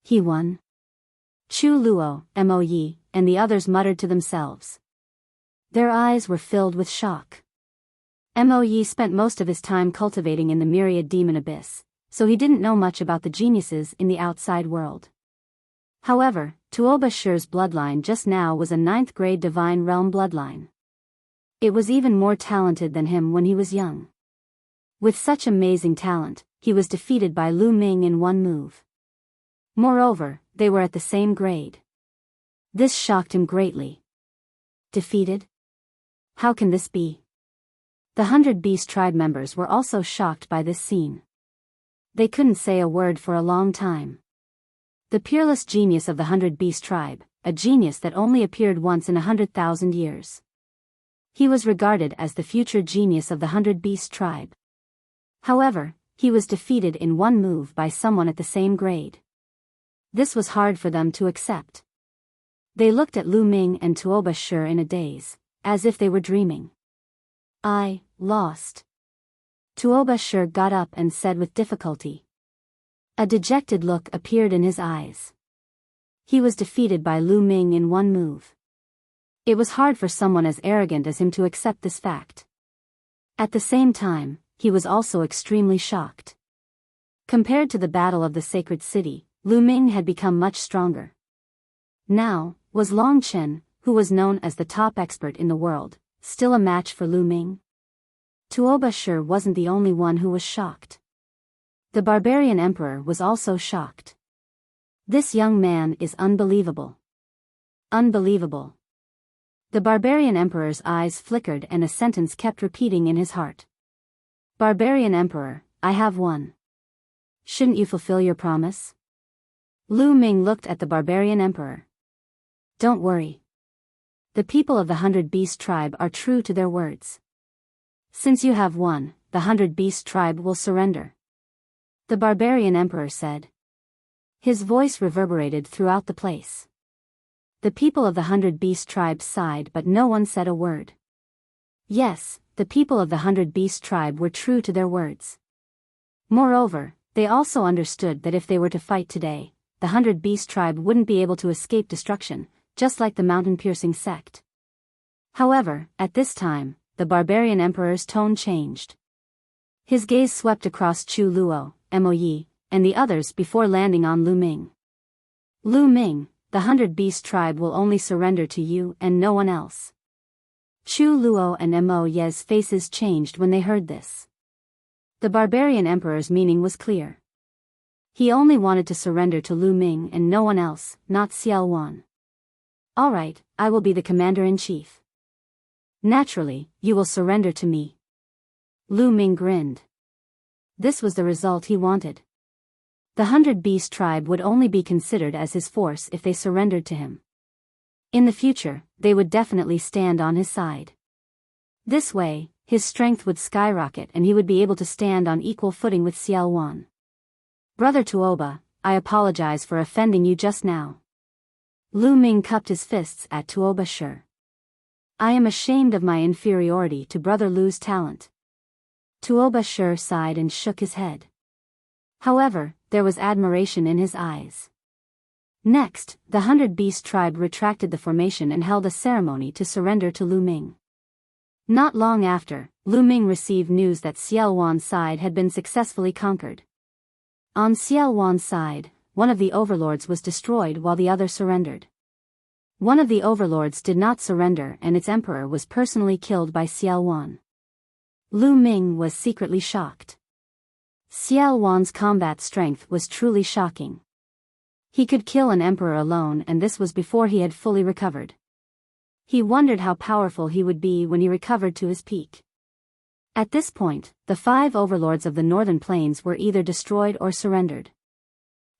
He won. Chu Luo, Mo Yi, and the others muttered to themselves. Their eyes were filled with shock. Mo Yi spent most of his time cultivating in the myriad demon abyss, so he didn't know much about the geniuses in the outside world. However, Tuobashir's bloodline just now was a 9th-grade divine realm bloodline. It was even more talented than him when he was young. With such amazing talent, he was defeated by Lu Ming in one move. Moreover, they were at the same grade. This shocked him greatly. Defeated? How can this be? The 100 Beast Tribe members were also shocked by this scene. They couldn't say a word for a long time. The peerless genius of the 100 Beast Tribe, a genius that only appeared once in 100,000 years. He was regarded as the future genius of the 100 Beast Tribe. However, he was defeated in one move by someone at the same grade. This was hard for them to accept. They looked at Lu Ming and Tuobashir in a daze, as if they were dreaming. I lost. Tuobashir got up and said with difficulty. A dejected look appeared in his eyes. He was defeated by Lu Ming in one move. It was hard for someone as arrogant as him to accept this fact. At the same time, he was also extremely shocked. Compared to the Battle of the Sacred City, Lu Ming had become much stronger. Now, was Long Chen, who was known as the top expert in the world, still a match for Lu Ming? Tuobashir wasn't the only one who was shocked. The Barbarian Emperor was also shocked. This young man is unbelievable. Unbelievable. The Barbarian Emperor's eyes flickered and a sentence kept repeating in his heart. Barbarian Emperor, I have won. Shouldn't you fulfill your promise? Lu Ming looked at the Barbarian Emperor. Don't worry. The people of the 100 Beast Tribe are true to their words. Since you have won, the 100 Beast Tribe will surrender. The Barbarian Emperor said. His voice reverberated throughout the place. The people of the 100 Beast Tribe sighed, but no one said a word. Yes, the people of the 100 Beast Tribe were true to their words. Moreover, they also understood that if they were to fight today, the 100 Beast Tribe wouldn't be able to escape destruction, just like the mountain-piercing sect. However, at this time, the Barbarian Emperor's tone changed. His gaze swept across Chu Luo, Mo Yi, and the others before landing on Lu Ming. Lu Ming, the 100 Beast Tribe will only surrender to you and no one else. Chu Luo and Mo Yi's faces changed when they heard this. The Barbarian Emperor's meaning was clear. He only wanted to surrender to Lu Ming and no one else, not Xiao Wan. Alright, I will be the commander-in-chief. Naturally, you will surrender to me. Lu Ming grinned. This was the result he wanted. The 100 Beast Tribe would only be considered as his force if they surrendered to him. In the future, they would definitely stand on his side. This way, his strength would skyrocket and he would be able to stand on equal footing with Xiao Wan. Brother Tuoba, I apologize for offending you just now. Lu Ming cupped his fists at Tuoba Shi. I am ashamed of my inferiority to Brother Lu's talent. Tuoba Shi sighed and shook his head. However, there was admiration in his eyes. Next, the 100-Beast tribe retracted the formation and held a ceremony to surrender to Lu Ming. Not long after, Lu Ming received news that Xiao Wan's side had been successfully conquered. On Xiao Wan's side, one of the overlords was destroyed while the other surrendered. One of the overlords did not surrender and its emperor was personally killed by Xiao Wan. Lu Ming was secretly shocked. Xiao Wan's combat strength was truly shocking. He could kill an emperor alone and this was before he had fully recovered. He wondered how powerful he would be when he recovered to his peak. At this point, the 5 overlords of the northern plains were either destroyed or surrendered.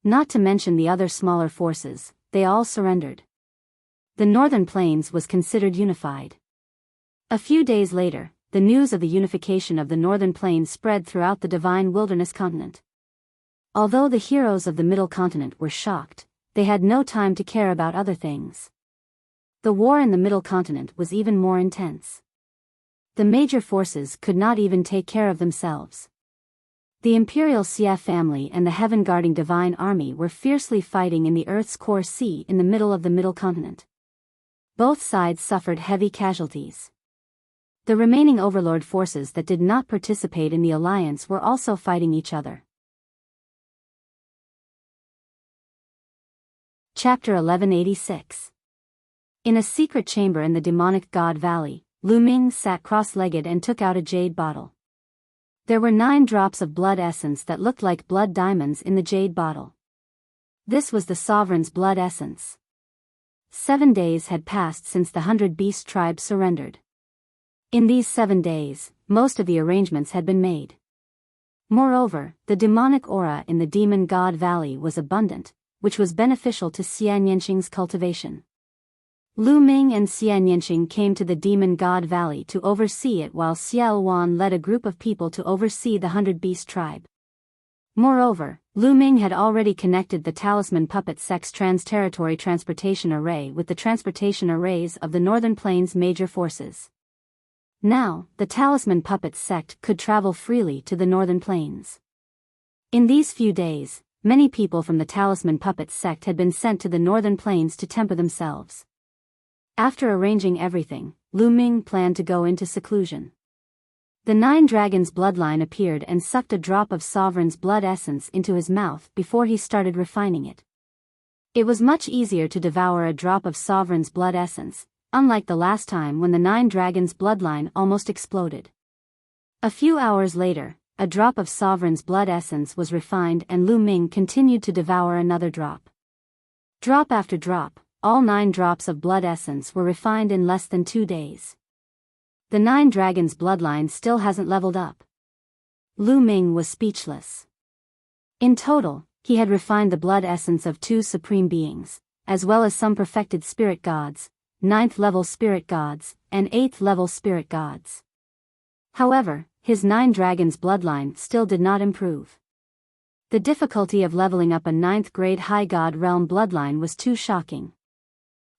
Not to mention the other smaller forces, they all surrendered. The northern plains was considered unified. A few days later, the news of the unification of the northern plains spread throughout the divine wilderness continent. Although the heroes of the middle continent were shocked, they had no time to care about other things. The war in the middle continent was even more intense. The major forces could not even take care of themselves. The Imperial Xia family and the heaven-guarding divine army were fiercely fighting in the Earth's core sea in the middle of the middle continent. Both sides suffered heavy casualties. The remaining overlord forces that did not participate in the alliance were also fighting each other. Chapter 1186. In a secret chamber in the demonic god valley, Lu Ming sat cross-legged and took out a jade bottle. There were 9 drops of blood essence that looked like blood diamonds in the jade bottle. This was the sovereign's blood essence. 7 days had passed since the 100-Beast tribe surrendered. In these 7 days, most of the arrangements had been made. Moreover, the demonic aura in the demon god valley was abundant, which was beneficial to Xian Yanqing's cultivation. Lu Ming and Xian Yanqing came to the Demon God Valley to oversee it while Xiao Wan led a group of people to oversee the 100-Beast tribe. Moreover, Lu Ming had already connected the Talisman Puppet Sect's trans-territory transportation array with the transportation arrays of the Northern Plains major forces. Now, the Talisman Puppet Sect could travel freely to the Northern Plains. In these few days, many people from the Talisman Puppet Sect had been sent to the Northern Plains to temper themselves. After arranging everything, Lu Ming planned to go into seclusion. The 9 Dragons bloodline appeared and sucked a drop of Sovereign's blood essence into his mouth before he started refining it. It was much easier to devour a drop of Sovereign's blood essence, unlike the last time when the 9 Dragons bloodline almost exploded. A few hours later, a drop of Sovereign's blood essence was refined and Lu Ming continued to devour another drop. Drop after drop, all 9 drops of blood essence were refined in less than 2 days. The 9 Dragons bloodline still hasn't leveled up. Lu Ming was speechless. In total, he had refined the blood essence of 2 supreme beings, as well as some perfected spirit gods, 9th-level spirit gods, and 8th-level spirit gods. However, his 9 Dragons bloodline still did not improve. The difficulty of leveling up a 9th-grade high god realm bloodline was too shocking.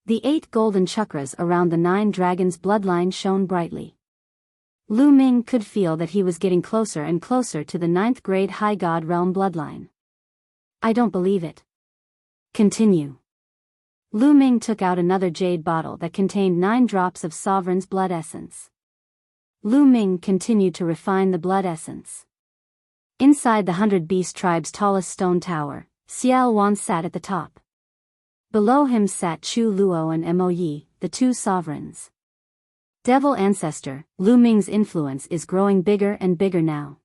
The 8 golden chakras around the 9 Dragons bloodline shone brightly. Lu Ming could feel that he was getting closer and closer to the 9th-grade high god realm bloodline. I don't believe it. Continue. Lu Ming took out another jade bottle that contained 9 drops of Sovereign's blood essence. Lu Ming continued to refine the blood essence. Inside the 100-Beast tribe's tallest stone tower, Xiao Wan sat at the top. Below him sat Chu Luo and Mo Yi, the 2 sovereigns. Devil ancestor, Lu Ming's influence is growing bigger and bigger now.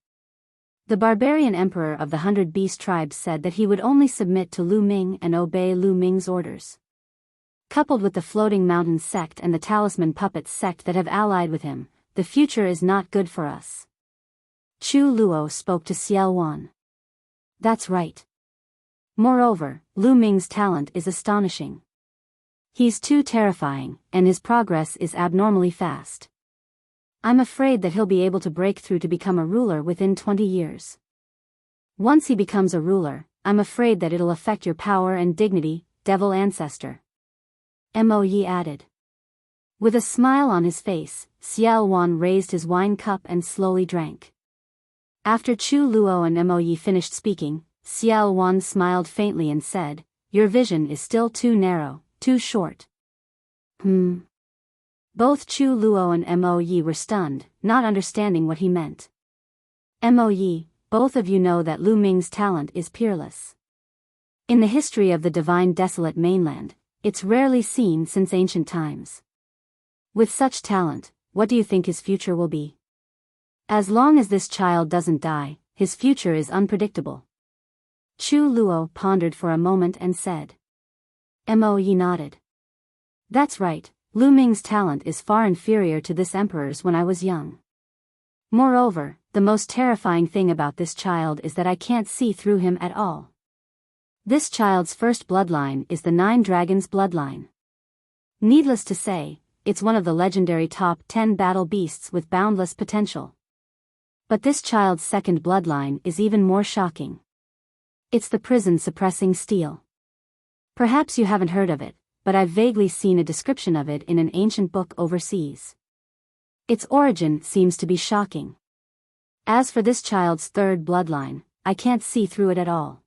The barbarian emperor of the 100-Beast tribe said that he would only submit to Lu Ming and obey Lu Ming's orders. Coupled with the Floating Mountain sect and the Talisman Puppet sect that have allied with him, the future is not good for us. Chu Luo spoke to Xiao Wan. That's right. Moreover, Lu Ming's talent is astonishing. He's too terrifying, and his progress is abnormally fast. I'm afraid that he'll be able to break through to become a ruler within 20 years. Once he becomes a ruler, I'm afraid that it'll affect your power and dignity, devil ancestor. Moe added. With a smile on his face, Xiao Wan raised his wine cup and slowly drank. After Chu Luo and Moe finished speaking, Xiao Wan smiled faintly and said, "Your vision is still too narrow, too short." Both Chu Luo and Moe were stunned, not understanding what he meant. Moe, both of you know that Lu Ming's talent is peerless. In the history of the divine desolate mainland, it's rarely seen since ancient times. With such talent, what do you think his future will be? As long as this child doesn't die, his future is unpredictable. Chu Luo pondered for a moment and said. Moe nodded. That's right, Lu Ming's talent is far inferior to this emperor's when I was young. Moreover, the most terrifying thing about this child is that I can't see through him at all. This child's first bloodline is the 9 Dragons bloodline. Needless to say, it's one of the legendary top 10 battle beasts with boundless potential. But this child's second bloodline is even more shocking. It's the prison-suppressing steel. Perhaps you haven't heard of it, but I've vaguely seen a description of it in an ancient book overseas. Its origin seems to be shocking. As for this child's third bloodline, I can't see through it at all.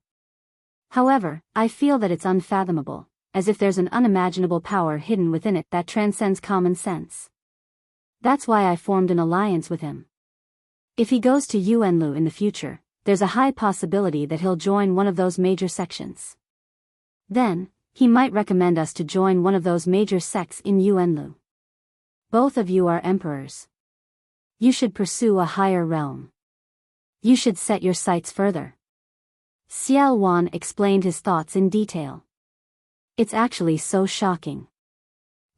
However, I feel that it's unfathomable, as if there's an unimaginable power hidden within it that transcends common sense. That's why I formed an alliance with him. If he goes to Yuanlu in the future, there's a high possibility that he'll join one of those major sections. Then, he might recommend us to join one of those major sects in Yuanlu. Both of you are emperors. You should pursue a higher realm. You should set your sights further. Xiao Wan explained his thoughts in detail. It's actually so shocking.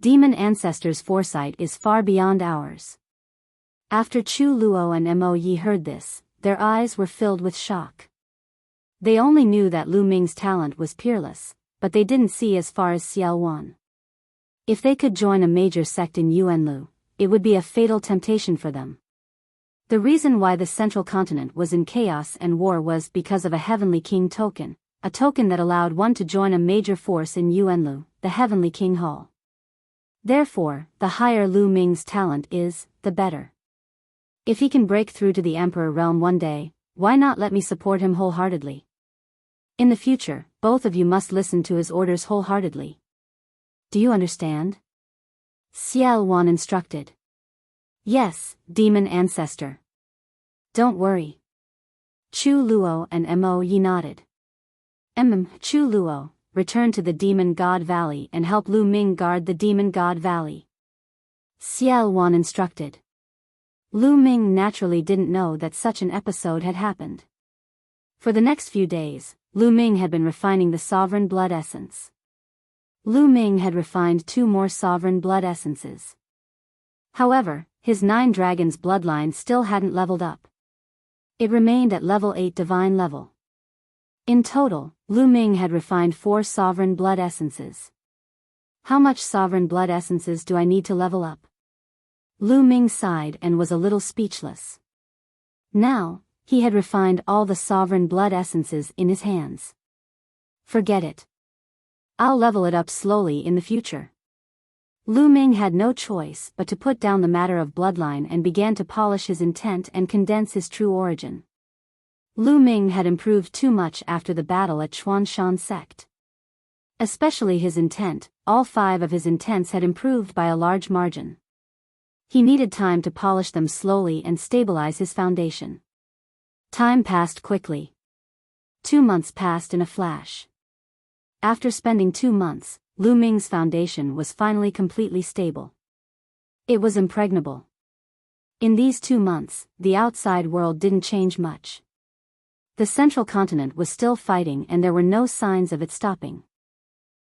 Demon ancestors' foresight is far beyond ours. After Chu Luo and Moe heard this, their eyes were filled with shock. They only knew that Lu Ming's talent was peerless, but they didn't see as far as Xiao Wan. If they could join a major sect in Yuanlu, it would be a fatal temptation for them. The reason why the central continent was in chaos and war was because of a Heavenly King token, a token that allowed one to join a major force in Yuanlu, the Heavenly King Hall. Therefore, the higher Lu Ming's talent is, the better. If he can break through to the Emperor realm one day, why not let me support him wholeheartedly? In the future, both of you must listen to his orders wholeheartedly. Do you understand? Xiao Wan instructed. Yes, demon ancestor. Don't worry. Chu Luo and Moe nodded. Chu Luo, return to the Demon God Valley and help Lu Ming guard the Demon God Valley. Xiao Wan instructed. Lu Ming naturally didn't know that such an episode had happened. For the next few days, Lu Ming had been refining the sovereign blood essence. Lu Ming had refined 2 more sovereign blood essences. However, his 9 dragons bloodline still hadn't leveled up. It remained at level 8 divine level. In total, Lu Ming had refined 4 sovereign blood essences. How much sovereign blood essences do I need to level up? Lu Ming sighed and was a little speechless. Now, he had refined all the sovereign blood essences in his hands. Forget it. I'll level it up slowly in the future. Lu Ming had no choice but to put down the matter of bloodline and began to polish his intent and condense his true origin. Lu Ming had improved too much after the battle at Chuanshan sect. Especially his intent, all 5 of his intents had improved by a large margin. He needed time to polish them slowly and stabilize his foundation. Time passed quickly. 2 months passed in a flash. After spending 2 months, Lu Ming's foundation was finally completely stable. It was impregnable. In these 2 months, the outside world didn't change much. The central continent was still fighting and there were no signs of it stopping.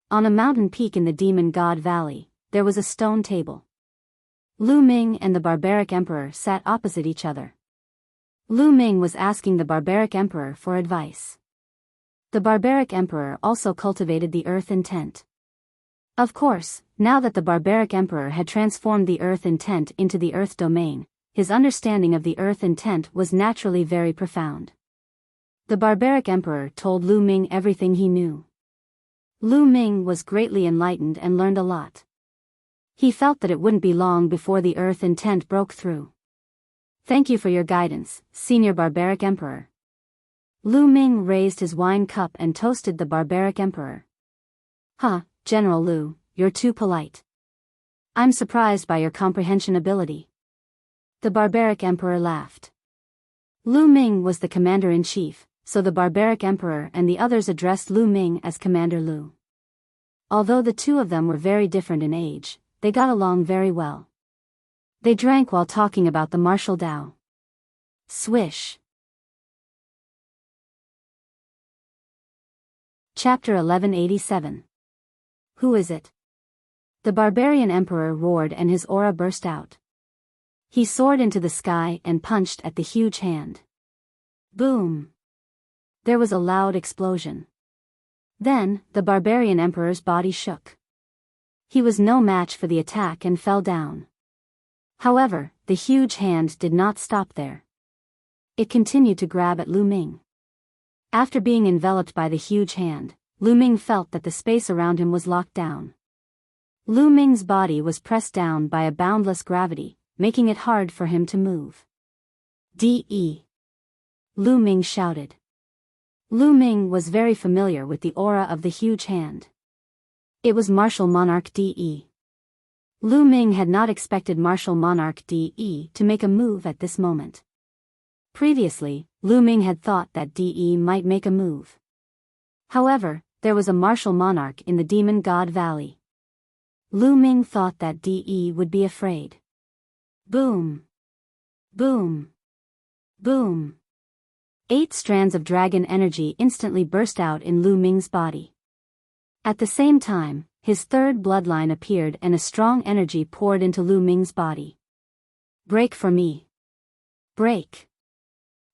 On a mountain peak in the Demon God Valley, there was a stone table. Lu Ming and the barbaric emperor sat opposite each other. Lu Ming was asking the barbaric emperor for advice. The barbaric emperor also cultivated the earth intent. Of course, now that the barbaric emperor had transformed the earth intent into the earth domain, his understanding of the earth intent was naturally very profound. The barbaric emperor told Lu Ming everything he knew. Lu Ming was greatly enlightened and learned a lot. He felt that it wouldn't be long before the earth intent broke through. Thank you for your guidance, Senior Barbaric Emperor. Lu Ming raised his wine cup and toasted the barbaric emperor. Huh, General Lu, you're too polite. I'm surprised by your comprehension ability. The barbaric emperor laughed. Lu Ming was the commander-in-chief, so the barbaric emperor and the others addressed Lu Ming as Commander Lu. Although the two of them were very different in age, they got along very well. They drank while talking about the martial Tao. Swish. Chapter 1187. Who is it? The barbarian emperor roared and his aura burst out. He soared into the sky and punched at the huge hand. Boom! There was a loud explosion. Then, the barbarian emperor's body shook. He was no match for the attack and fell down. However, the huge hand did not stop there. It continued to grab at Lu Ming. After being enveloped by the huge hand, Lu Ming felt that the space around him was locked down. Lu Ming's body was pressed down by a boundless gravity, making it hard for him to move. "De!" Lu Ming shouted. Lu Ming was very familiar with the aura of the huge hand. It was Martial Monarch De. Lu Ming had not expected Martial Monarch De to make a move at this moment. Previously, Lu Ming had thought that De might make a move. However, there was a Martial Monarch in the Demon God Valley. Lu Ming thought that De would be afraid. Boom! Boom! Boom! 8 strands of dragon energy instantly burst out in Lu Ming's body. At the same time, his third bloodline appeared and a strong energy poured into Lu Ming's body. Break for me! Break!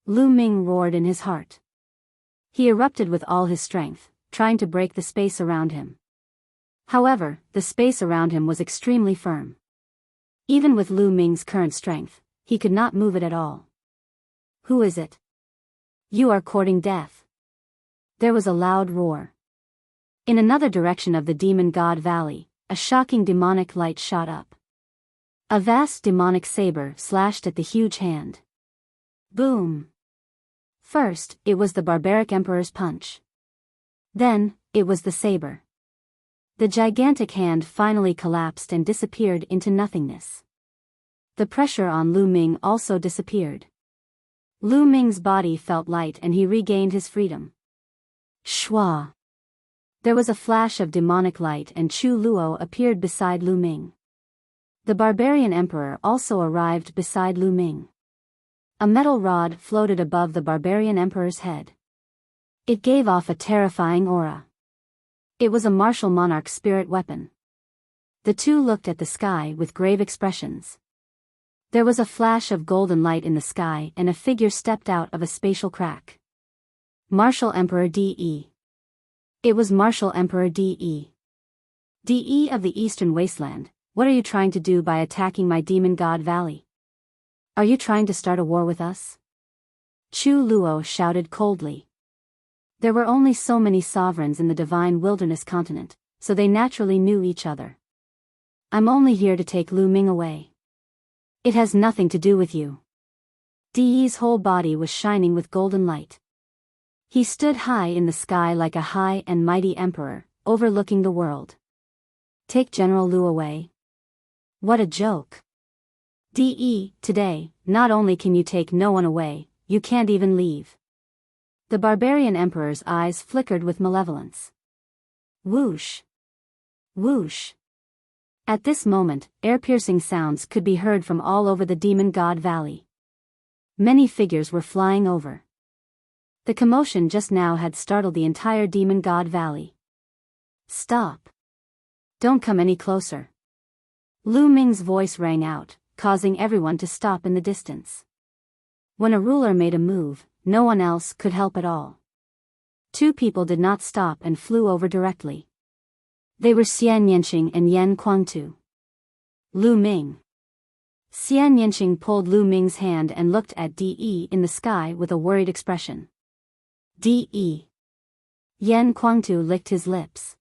Lu Ming roared in his heart. He erupted with all his strength, trying to break the space around him. However, the space around him was extremely firm. Even with Lu Ming's current strength, he could not move it at all. Who is it? You are courting death. There was a loud roar. In another direction of the Demon God Valley, a shocking demonic light shot up. A vast demonic saber slashed at the huge hand. Boom! First, it was the barbaric emperor's punch. Then, it was the saber. The gigantic hand finally collapsed and disappeared into nothingness. The pressure on Lu Ming also disappeared. Lu Ming's body felt light and he regained his freedom. Shwa! There was a flash of demonic light and Chu Luo appeared beside Lu Ming. The barbarian emperor also arrived beside Lu Ming. A metal rod floated above the barbarian emperor's head. It gave off a terrifying aura. It was a martial monarch spirit weapon. The two looked at the sky with grave expressions. There was a flash of golden light in the sky and a figure stepped out of a spatial crack. Martial Emperor De. It was Martial Emperor De. De of the Eastern Wasteland, what are you trying to do by attacking my Demon God Valley? Are you trying to start a war with us? Chu Luo shouted coldly. There were only so many sovereigns in the Divine Wilderness continent, so they naturally knew each other. I'm only here to take Lu Ming away. It has nothing to do with you. De's whole body was shining with golden light. He stood high in the sky like a high and mighty emperor, overlooking the world. Take General Lu away? What a joke. De, today, not only can you take no one away, you can't even leave. The barbarian emperor's eyes flickered with malevolence. Whoosh! Whoosh! At this moment, ear-piercing sounds could be heard from all over the Demon God Valley. Many figures were flying over. The commotion just now had startled the entire Demon God Valley. Stop! Don't come any closer. Lu Ming's voice rang out, causing everyone to stop in the distance. When a ruler made a move, no one else could help at all. 2 people did not stop and flew over directly. They were Xian Yanqing and Yan Kuangtu. Lu Ming. Xian Yanqing pulled Lu Ming's hand and looked at De in the sky with a worried expression. De. Yan Kuangtu licked his lips.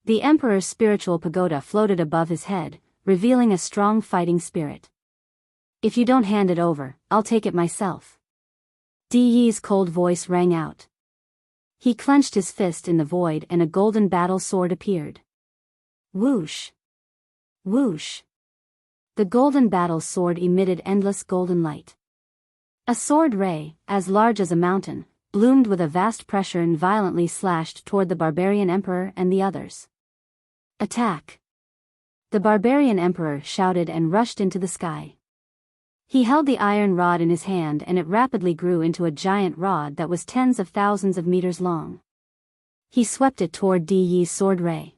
The Emperor's spiritual pagoda floated above his head, revealing a strong fighting spirit. If you don't hand it over, I'll take it myself. De's cold voice rang out. He clenched his fist in the void and a golden battle sword appeared. Whoosh! Whoosh! The golden battle sword emitted endless golden light. A sword ray, as large as a mountain, bloomed with a vast pressure and violently slashed toward the barbarian emperor and the others. Attack! The barbarian emperor shouted and rushed into the sky. He held the iron rod in his hand and it rapidly grew into a giant rod that was tens of thousands of meters long. He swept it toward De's sword ray.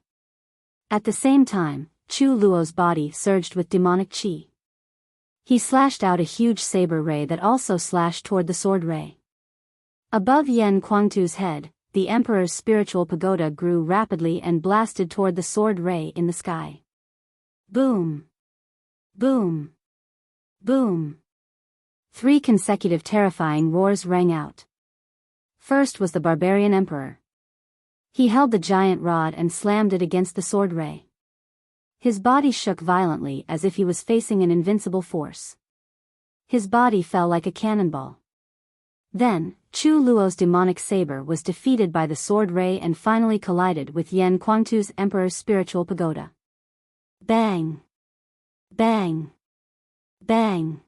At the same time, Chu Luo's body surged with demonic qi. He slashed out a huge saber ray that also slashed toward the sword ray. Above Yan Kuangtu's head, the emperor's spiritual pagoda grew rapidly and blasted toward the sword ray in the sky. Boom! Boom! Boom! 3 consecutive terrifying roars rang out. First was the barbarian emperor. He held the giant rod and slammed it against the sword ray. His body shook violently as if he was facing an invincible force. His body fell like a cannonball. Then, Chu Luo's demonic saber was defeated by the sword ray and finally collided with Yan Kuangtu's emperor's spiritual pagoda. Bang! Bang! Bang!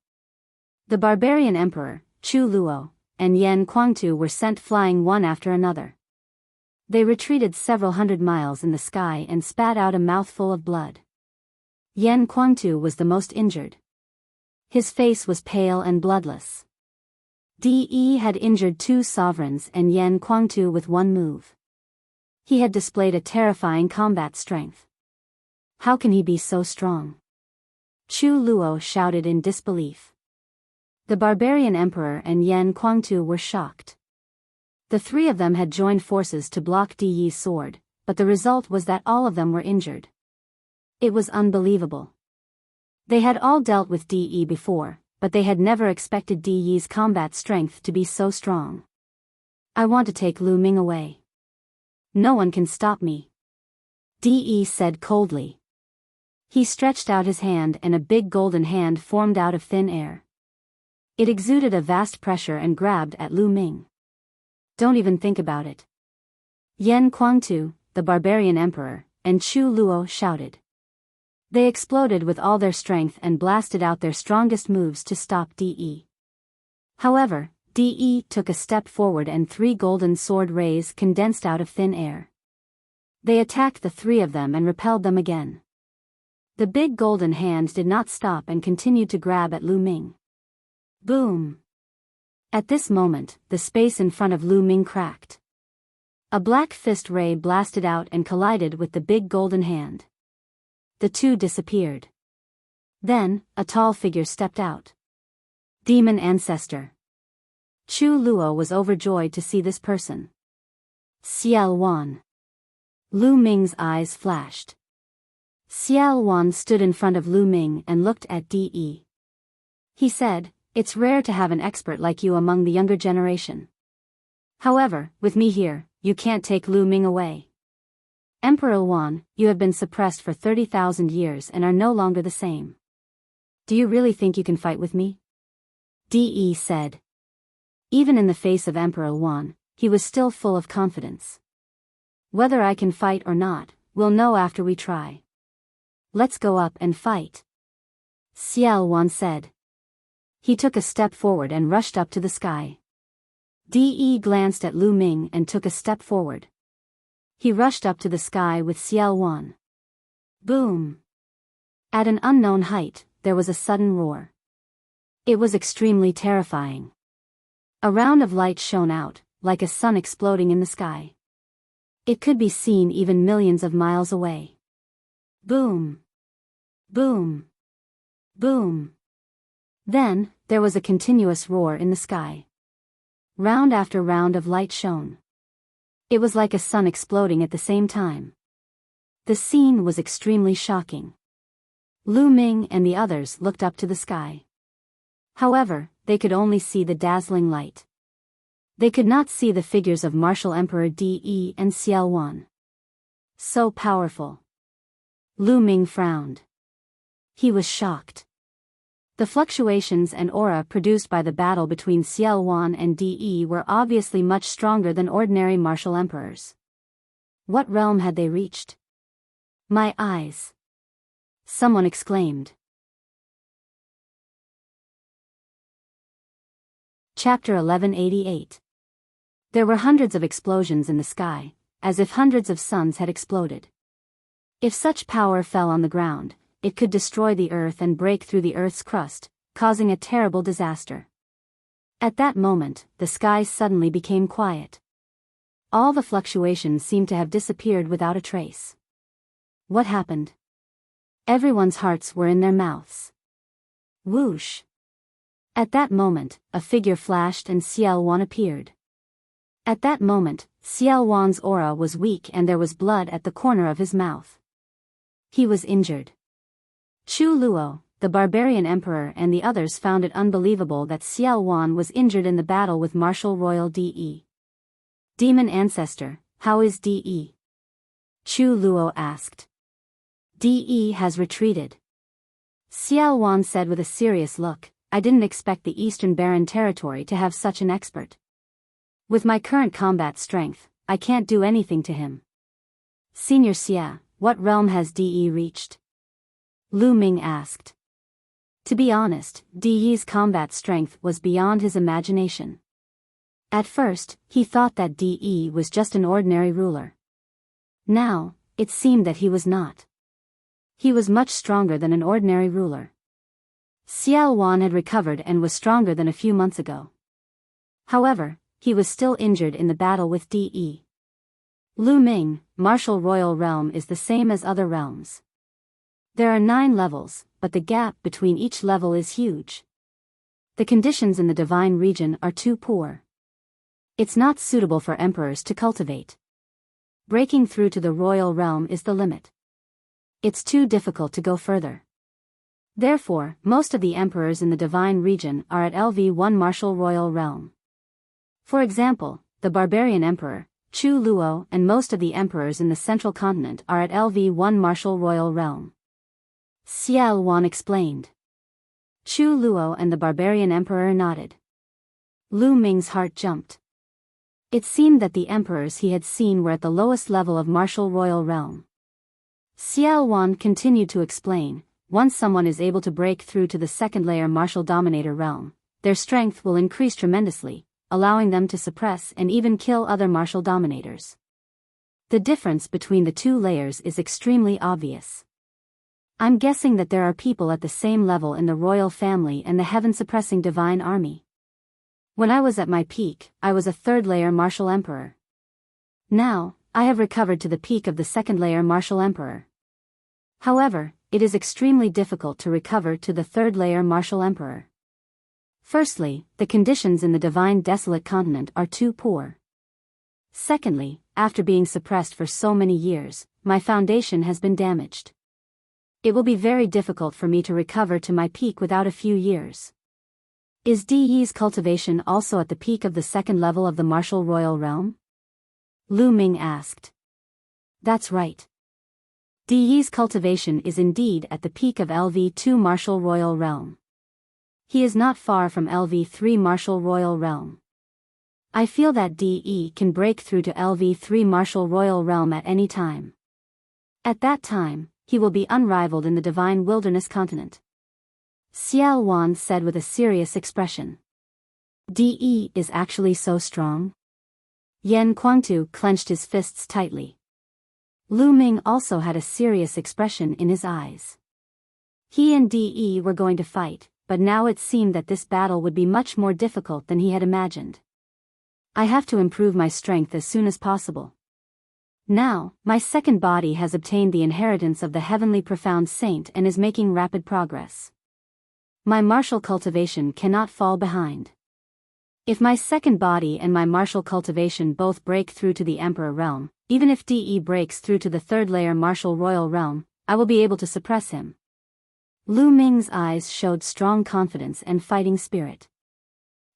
The barbarian emperor, Chu Luo, and Yan Kuangtu were sent flying one after another. They retreated several hundred miles in the sky and spat out a mouthful of blood. Yan Kuangtu was the most injured. His face was pale and bloodless. De had injured 2 sovereigns and Yan Kuangtu with 1 move. He had displayed a terrifying combat strength. How can he be so strong? Chu Luo shouted in disbelief. The barbarian emperor and Yan Kuangtu were shocked. The 3 of them had joined forces to block De's sword, but the result was that all of them were injured. It was unbelievable. They had all dealt with De before, but they had never expected De's combat strength to be so strong. I want to take Lu Ming away. No one can stop me. De said coldly. He stretched out his hand and a big golden hand formed out of thin air. It exuded a vast pressure and grabbed at Lu Ming. Don't even think about it. Yan Kuangtu, the barbarian emperor, and Chu Luo shouted. They exploded with all their strength and blasted out their strongest moves to stop De. However, De took a step forward and 3 golden sword rays condensed out of thin air. They attacked the 3 of them and repelled them again. The big golden hand did not stop and continued to grab at Lu Ming. Boom! At this moment, the space in front of Lu Ming cracked. A black fist ray blasted out and collided with the big golden hand. The 2 disappeared. Then, a tall figure stepped out. Demon Ancestor. Chu Luo was overjoyed to see this person. Xiao Wan. Lu Ming's eyes flashed. Xiao Wan stood in front of Lu Ming and looked at De. He said, "It's rare to have an expert like you among the younger generation. However, with me here, you can't take Lu Ming away. Emperor Wan, you have been suppressed for 30,000 years and are no longer the same. Do you really think you can fight with me?" De said. Even in the face of Emperor Wan, he was still full of confidence. "Whether I can fight or not, we'll know after we try. Let's go up and fight," Xiao Wan said. He took a step forward and rushed up to the sky. De glanced at Lu Ming and took a step forward. He rushed up to the sky with Xiao Wan. Boom! At an unknown height, there was a sudden roar. It was extremely terrifying. A round of light shone out, like a sun exploding in the sky. It could be seen even millions of miles away. Boom! Boom! Boom! Then, there was a continuous roar in the sky. Round after round of light shone. It was like a sun exploding at the same time. The scene was extremely shocking. Lu Ming and the others looked up to the sky. However, they could only see the dazzling light. They could not see the figures of Martial Emperor De and Xiao Wan. So powerful. Lu Ming frowned. He was shocked. The fluctuations and aura produced by the battle between Xiao Wan and De were obviously much stronger than ordinary martial emperors. What realm had they reached? My eyes! Someone exclaimed. Chapter 1188. There were hundreds of explosions in the sky, as if hundreds of suns had exploded. If such power fell on the ground, it could destroy the earth and break through the earth's crust, causing a terrible disaster. At that moment, the sky suddenly became quiet. All the fluctuations seemed to have disappeared without a trace. What happened? Everyone's hearts were in their mouths. Whoosh! At that moment, a figure flashed and Xiao Wan appeared. At that moment, Xiao Wan's aura was weak and there was blood at the corner of his mouth. He was injured. Chu Luo, the barbarian emperor, and the others found it unbelievable that Xiao Wan was injured in the battle with Martial Royal De. Demon Ancestor, how is De? Chu Luo asked. De has retreated. Xiao Wan said with a serious look, I didn't expect the Eastern Barren territory to have such an expert. With my current combat strength, I can't do anything to him. Senior Xia, what realm has De reached? Lu Ming asked. To be honest, De's combat strength was beyond his imagination. At first, he thought that De was just an ordinary ruler. Now, it seemed that he was not. He was much stronger than an ordinary ruler. Xiao Wan had recovered and was stronger than a few months ago. However, he was still injured in the battle with De. Lu Ming, Martial Royal Realm is the same as other realms. There are 9 levels, but the gap between each level is huge. The conditions in the divine region are too poor. It's not suitable for emperors to cultivate. Breaking through to the royal realm is the limit. It's too difficult to go further. Therefore, most of the emperors in the divine region are at LV1 Martial Royal Realm. For example, the barbarian emperor, Chu Luo, and most of the emperors in the central continent are at LV1 Martial Royal Realm. Xiao Wan explained. Chu Luo and the barbarian emperor nodded. Lu Ming's heart jumped. It seemed that the emperors he had seen were at the lowest level of Martial Royal Realm. Xiao Wan continued to explain, once someone is able to break through to the second layer Martial Dominator Realm, their strength will increase tremendously, allowing them to suppress and even kill other martial dominators. The difference between the 2 layers is extremely obvious. I'm guessing that there are people at the same level in the royal family and the heaven-suppressing divine army. When I was at my peak, I was a 3rd layer martial emperor. Now, I have recovered to the peak of the 2nd layer martial emperor. However, it is extremely difficult to recover to the 3rd layer martial emperor. Firstly, the conditions in the divine desolate continent are too poor. Secondly, after being suppressed for so many years, my foundation has been damaged. It will be very difficult for me to recover to my peak without a few years. Is De's cultivation also at the peak of the 2nd level of the Martial Royal Realm? Lu Ming asked. That's right. De's cultivation is indeed at the peak of LV2 Martial Royal Realm. He is not far from LV3 Martial Royal Realm. I feel that De can break through to LV3 Martial Royal Realm at any time. At that time, he will be unrivaled in the divine wilderness continent. Xiao Wan said with a serious expression. De is actually so strong? Yan Kuangtu clenched his fists tightly. Lu Ming also had a serious expression in his eyes. He and De were going to fight, but now it seemed that this battle would be much more difficult than he had imagined. I have to improve my strength as soon as possible. Now, my second body has obtained the inheritance of the heavenly profound saint and is making rapid progress. My martial cultivation cannot fall behind. If my second body and my martial cultivation both break through to the Emperor realm, even if DE breaks through to the third layer martial royal realm, I will be able to suppress him. Lu Ming's eyes showed strong confidence and fighting spirit.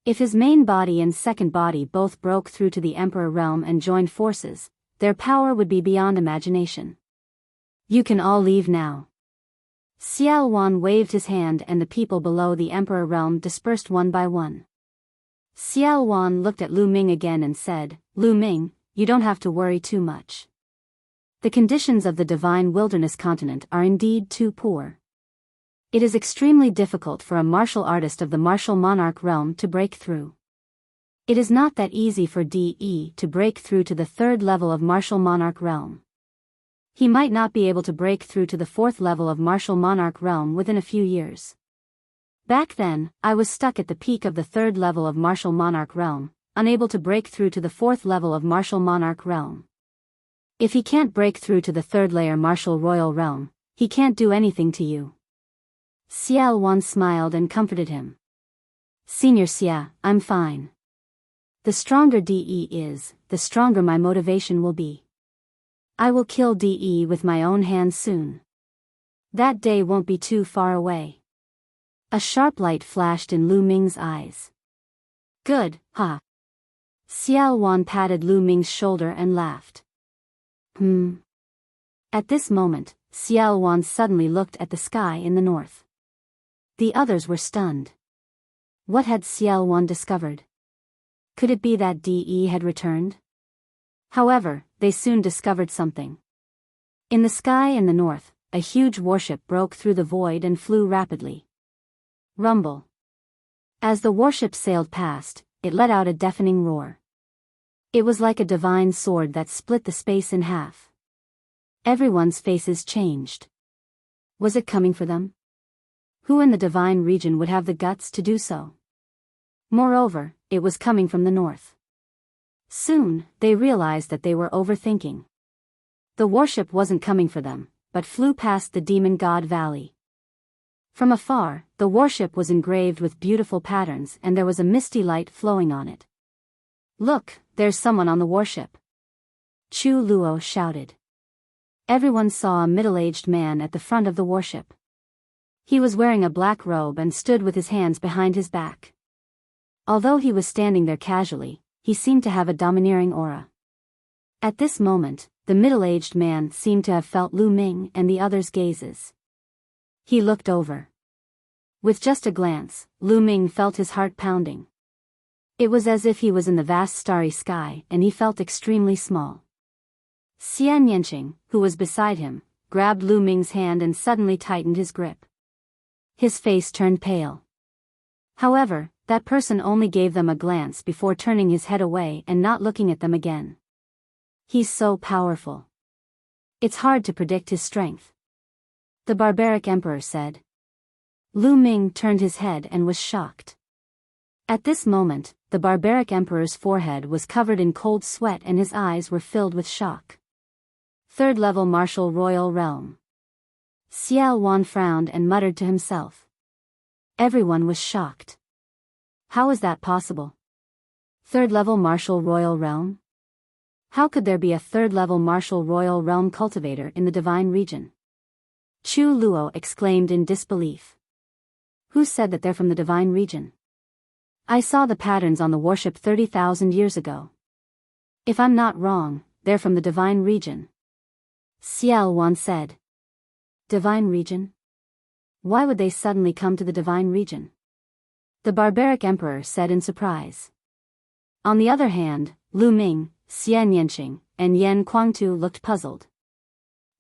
If his main body and second body both broke through to the Emperor realm and joined forces, their power would be beyond imagination. You can all leave now. Xiao Wan waved his hand and the people below the Emperor realm dispersed one by one. Xiao Wan looked at Lu Ming again and said, Lu Ming, you don't have to worry too much. The conditions of the divine wilderness continent are indeed too poor. It is extremely difficult for a martial artist of the martial monarch realm to break through. It is not that easy for DE to break through to the third level of martial monarch realm. He might not be able to break through to the fourth level of martial monarch realm within a few years. Back then, I was stuck at the peak of the third level of martial monarch realm, unable to break through to the fourth level of martial monarch realm. If he can't break through to the third layer martial royal realm, he can't do anything to you. Xiao Wan smiled and comforted him. Senior Xia, I'm fine. The stronger DE is, the stronger my motivation will be. I will kill DE with my own hands soon. That day won't be too far away. A sharp light flashed in Lu Ming's eyes. Good, ha. Xiao Wan patted Lu Ming's shoulder and laughed. At this moment, Xiao Wan suddenly looked at the sky in the north. The others were stunned. What had Xiao Wan discovered? Could it be that DE had returned? However, they soon discovered something. In the sky in the north, a huge warship broke through the void and flew rapidly. Rumble. As the warship sailed past, it let out a deafening roar. It was like a divine sword that split the space in half. Everyone's faces changed. Was it coming for them? Who in the divine region would have the guts to do so? Moreover, it was coming from the north. Soon, they realized that they were overthinking. The warship wasn't coming for them, but flew past the Demon God Valley. From afar, the warship was engraved with beautiful patterns and there was a misty light flowing on it. Look, there's someone on the warship. Chu Luo shouted. Everyone saw a middle-aged man at the front of the warship. He was wearing a black robe and stood with his hands behind his back. Although he was standing there casually, he seemed to have a domineering aura. At this moment, the middle-aged man seemed to have felt Lu Ming and the others' gazes. He looked over. With just a glance, Lu Ming felt his heart pounding. It was as if he was in the vast starry sky and he felt extremely small. Xian Yanqing, who was beside him, grabbed Lu Ming's hand and suddenly tightened his grip. His face turned pale. However, that person only gave them a glance before turning his head away and not looking at them again. He's so powerful. It's hard to predict his strength. The barbaric emperor said. Lu Ming turned his head and was shocked. At this moment, the barbaric emperor's forehead was covered in cold sweat and his eyes were filled with shock. Third level martial royal realm. Xiao Wan frowned and muttered to himself. Everyone was shocked. How is that possible? Third level martial royal realm? How could there be a third level martial royal realm cultivator in the divine region? Chu Luo exclaimed in disbelief. Who said that they're from the divine region? I saw the patterns on the warship 30,000 years ago. If I'm not wrong, they're from the divine region. Xiao Wan said. Divine region? Why would they suddenly come to the divine region? The barbaric emperor said in surprise. On the other hand, Lu Ming, Xian Yanqing, and Yan Kuangtu looked puzzled.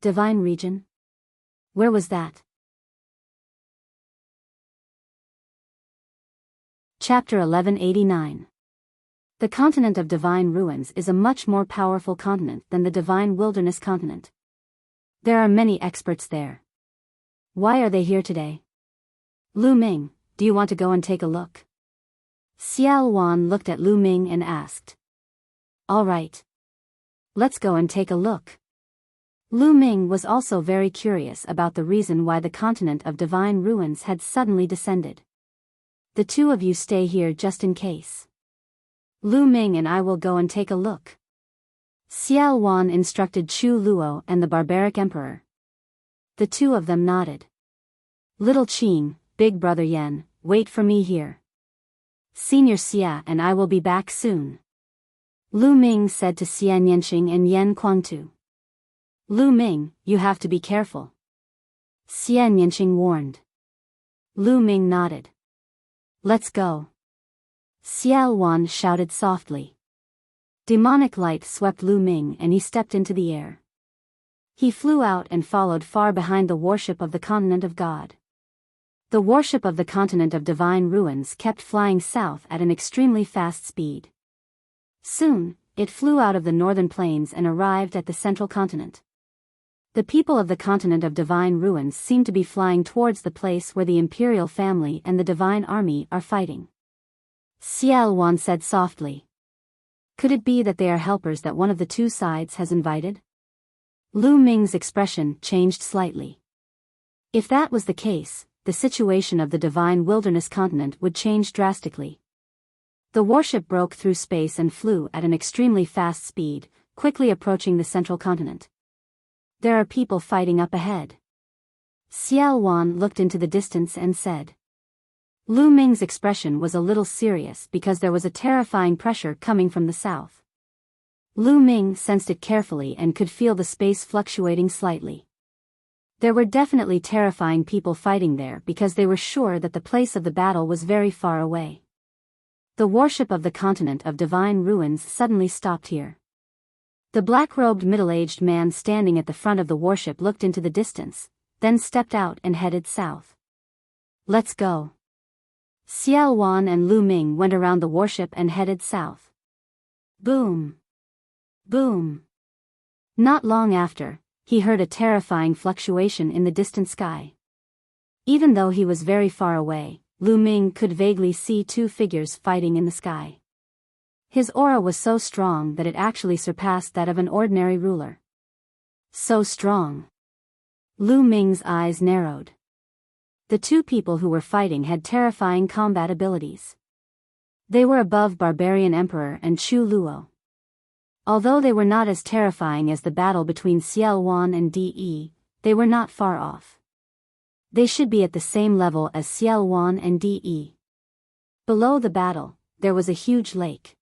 Divine region? Where was that? Chapter 1189. The continent of divine ruins is a much more powerful continent than the divine wilderness continent. There are many experts there. Why are they here today? Lu Ming, do you want to go and take a look? Xiao Wan looked at Lu Ming and asked. All right. Let's go and take a look. Lu Ming was also very curious about the reason why the continent of divine ruins had suddenly descended. The two of you stay here just in case. Lu Ming and I will go and take a look. Xiao Wan instructed Chu Luo and the barbaric emperor. The two of them nodded. Little Qing, big brother Yan, wait for me here. Senior Xia and I will be back soon. Lu Ming said to Xian Yanqing and Yan Kuangtu. Lu Ming, you have to be careful. Xian Yanqing warned. Lu Ming nodded. Let's go. Xiao Wan shouted softly. Demonic light swept Lu Ming and he stepped into the air. He flew out and followed far behind the warship of the continent of God. The warship of the continent of divine ruins kept flying south at an extremely fast speed. Soon, it flew out of the northern plains and arrived at the central continent. The people of the continent of divine ruins seem to be flying towards the place where the imperial family and the divine army are fighting. Xiao Wan said softly. Could it be that they are helpers that one of the two sides has invited? Lu Ming's expression changed slightly. If that was the case, the situation of the divine wilderness continent would change drastically. The warship broke through space and flew at an extremely fast speed, quickly approaching the central continent. There are people fighting up ahead. Xiao Wan looked into the distance and said. Lu Ming's expression was a little serious because there was a terrifying pressure coming from the south. Lu Ming sensed it carefully and could feel the space fluctuating slightly. There were definitely terrifying people fighting there because they were sure that the place of the battle was very far away. The warship of the continent of divine ruins suddenly stopped here. The black-robed middle-aged man standing at the front of the warship looked into the distance, then stepped out and headed south. Let's go. Xiao Wan and Lu Ming went around the warship and headed south. Boom. Boom. Not long after, he heard a terrifying fluctuation in the distant sky. Even though he was very far away, Lu Ming could vaguely see two figures fighting in the sky. His aura was so strong that it actually surpassed that of an ordinary ruler. So strong. Lu Ming's eyes narrowed. The two people who were fighting had terrifying combat abilities. They were above Barbarian Emperor and Chu Luo. Although they were not as terrifying as the battle between Xiao Wan and De, they were not far off. They should be at the same level as Xiao Wan and De. Below the battle, there was a huge lake.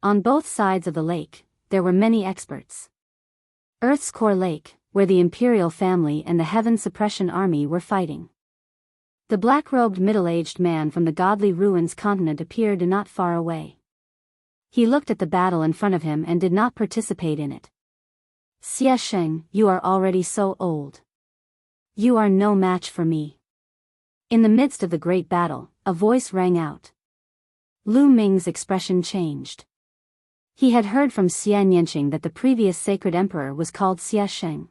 On both sides of the lake, there were many experts. Earth's core lake, where the imperial family and the heaven suppression army were fighting. The black-robed middle-aged man from the godly ruins continent appeared not far away. He looked at the battle in front of him and did not participate in it. Xia Sheng, you are already so old. You are no match for me. In the midst of the great battle, a voice rang out. Lu Ming's expression changed. He had heard from Xian Yanqing that the previous sacred emperor was called Xia Sheng.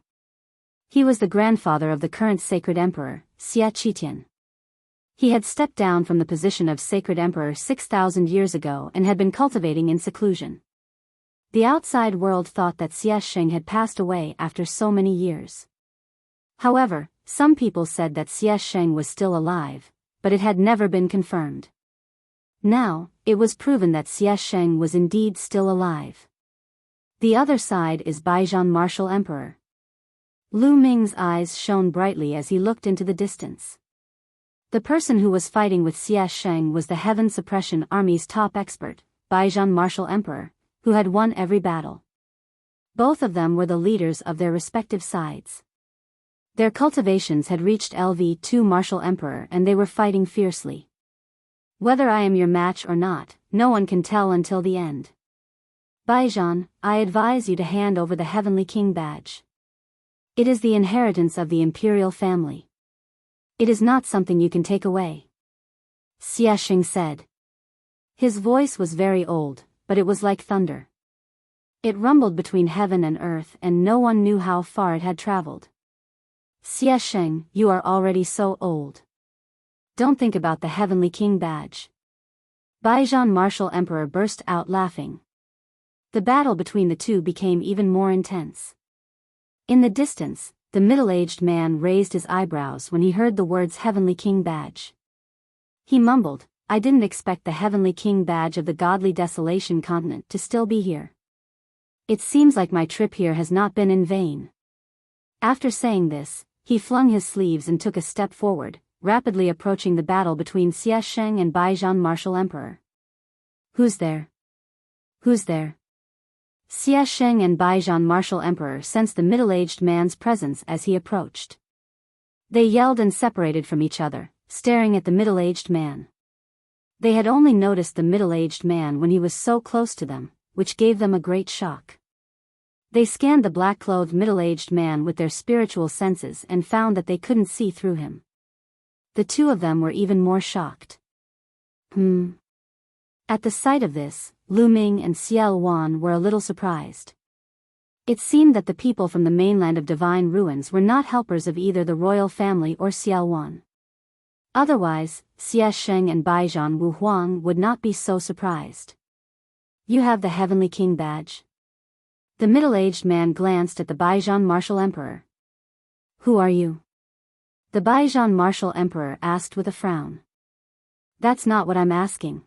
He was the grandfather of the current sacred emperor, Xia Qitian. He had stepped down from the position of sacred emperor 6,000 years ago and had been cultivating in seclusion. The outside world thought that Xia Sheng had passed away after so many years. However, some people said that Xia Sheng was still alive, but it had never been confirmed. Now, it was proven that Xia Sheng was indeed still alive. The other side is Baijian Martial Emperor. Lu Ming's eyes shone brightly as he looked into the distance. The person who was fighting with Xia Sheng was the Heaven Suppression Army's top expert, Baijian Martial Emperor, who had won every battle. Both of them were the leaders of their respective sides. Their cultivations had reached LV2 Martial Emperor and they were fighting fiercely. Whether I am your match or not, no one can tell until the end. Baijian, I advise you to hand over the Heavenly King badge. It is the inheritance of the imperial family. It is not something you can take away. Xia Sheng said. His voice was very old, but it was like thunder. It rumbled between heaven and earth and no one knew how far it had traveled. Xia Sheng, you are already so old. Don't think about the Heavenly King badge. Baijian Martial Emperor burst out laughing. The battle between the two became even more intense. In the distance, the middle-aged man raised his eyebrows when he heard the words Heavenly King badge. He mumbled, I didn't expect the Heavenly King badge of the Godly Desolation continent to still be here. It seems like my trip here has not been in vain." After saying this, he flung his sleeves and took a step forward, rapidly approaching the battle between Xia Sheng and Baijian Martial Emperor. "Who's there? Who's there?" Xia Sheng and Baijian Martial Emperor sensed the middle-aged man's presence as he approached. They yelled and separated from each other, staring at the middle-aged man. They had only noticed the middle-aged man when he was so close to them, which gave them a great shock. They scanned the black-clothed middle-aged man with their spiritual senses and found that they couldn't see through him. The two of them were even more shocked. At the sight of this, Lu Ming and Xiao Wan were a little surprised. It seemed that the people from the mainland of Divine Ruins were not helpers of either the royal family or Xiao Wan. Otherwise, Xia Sheng and Baijian Wu Huang would not be so surprised. "You have the Heavenly King badge?" The middle-aged man glanced at the Baijian Martial Emperor. "Who are you?" The Baijian Martial Emperor asked with a frown. "That's not what I'm asking.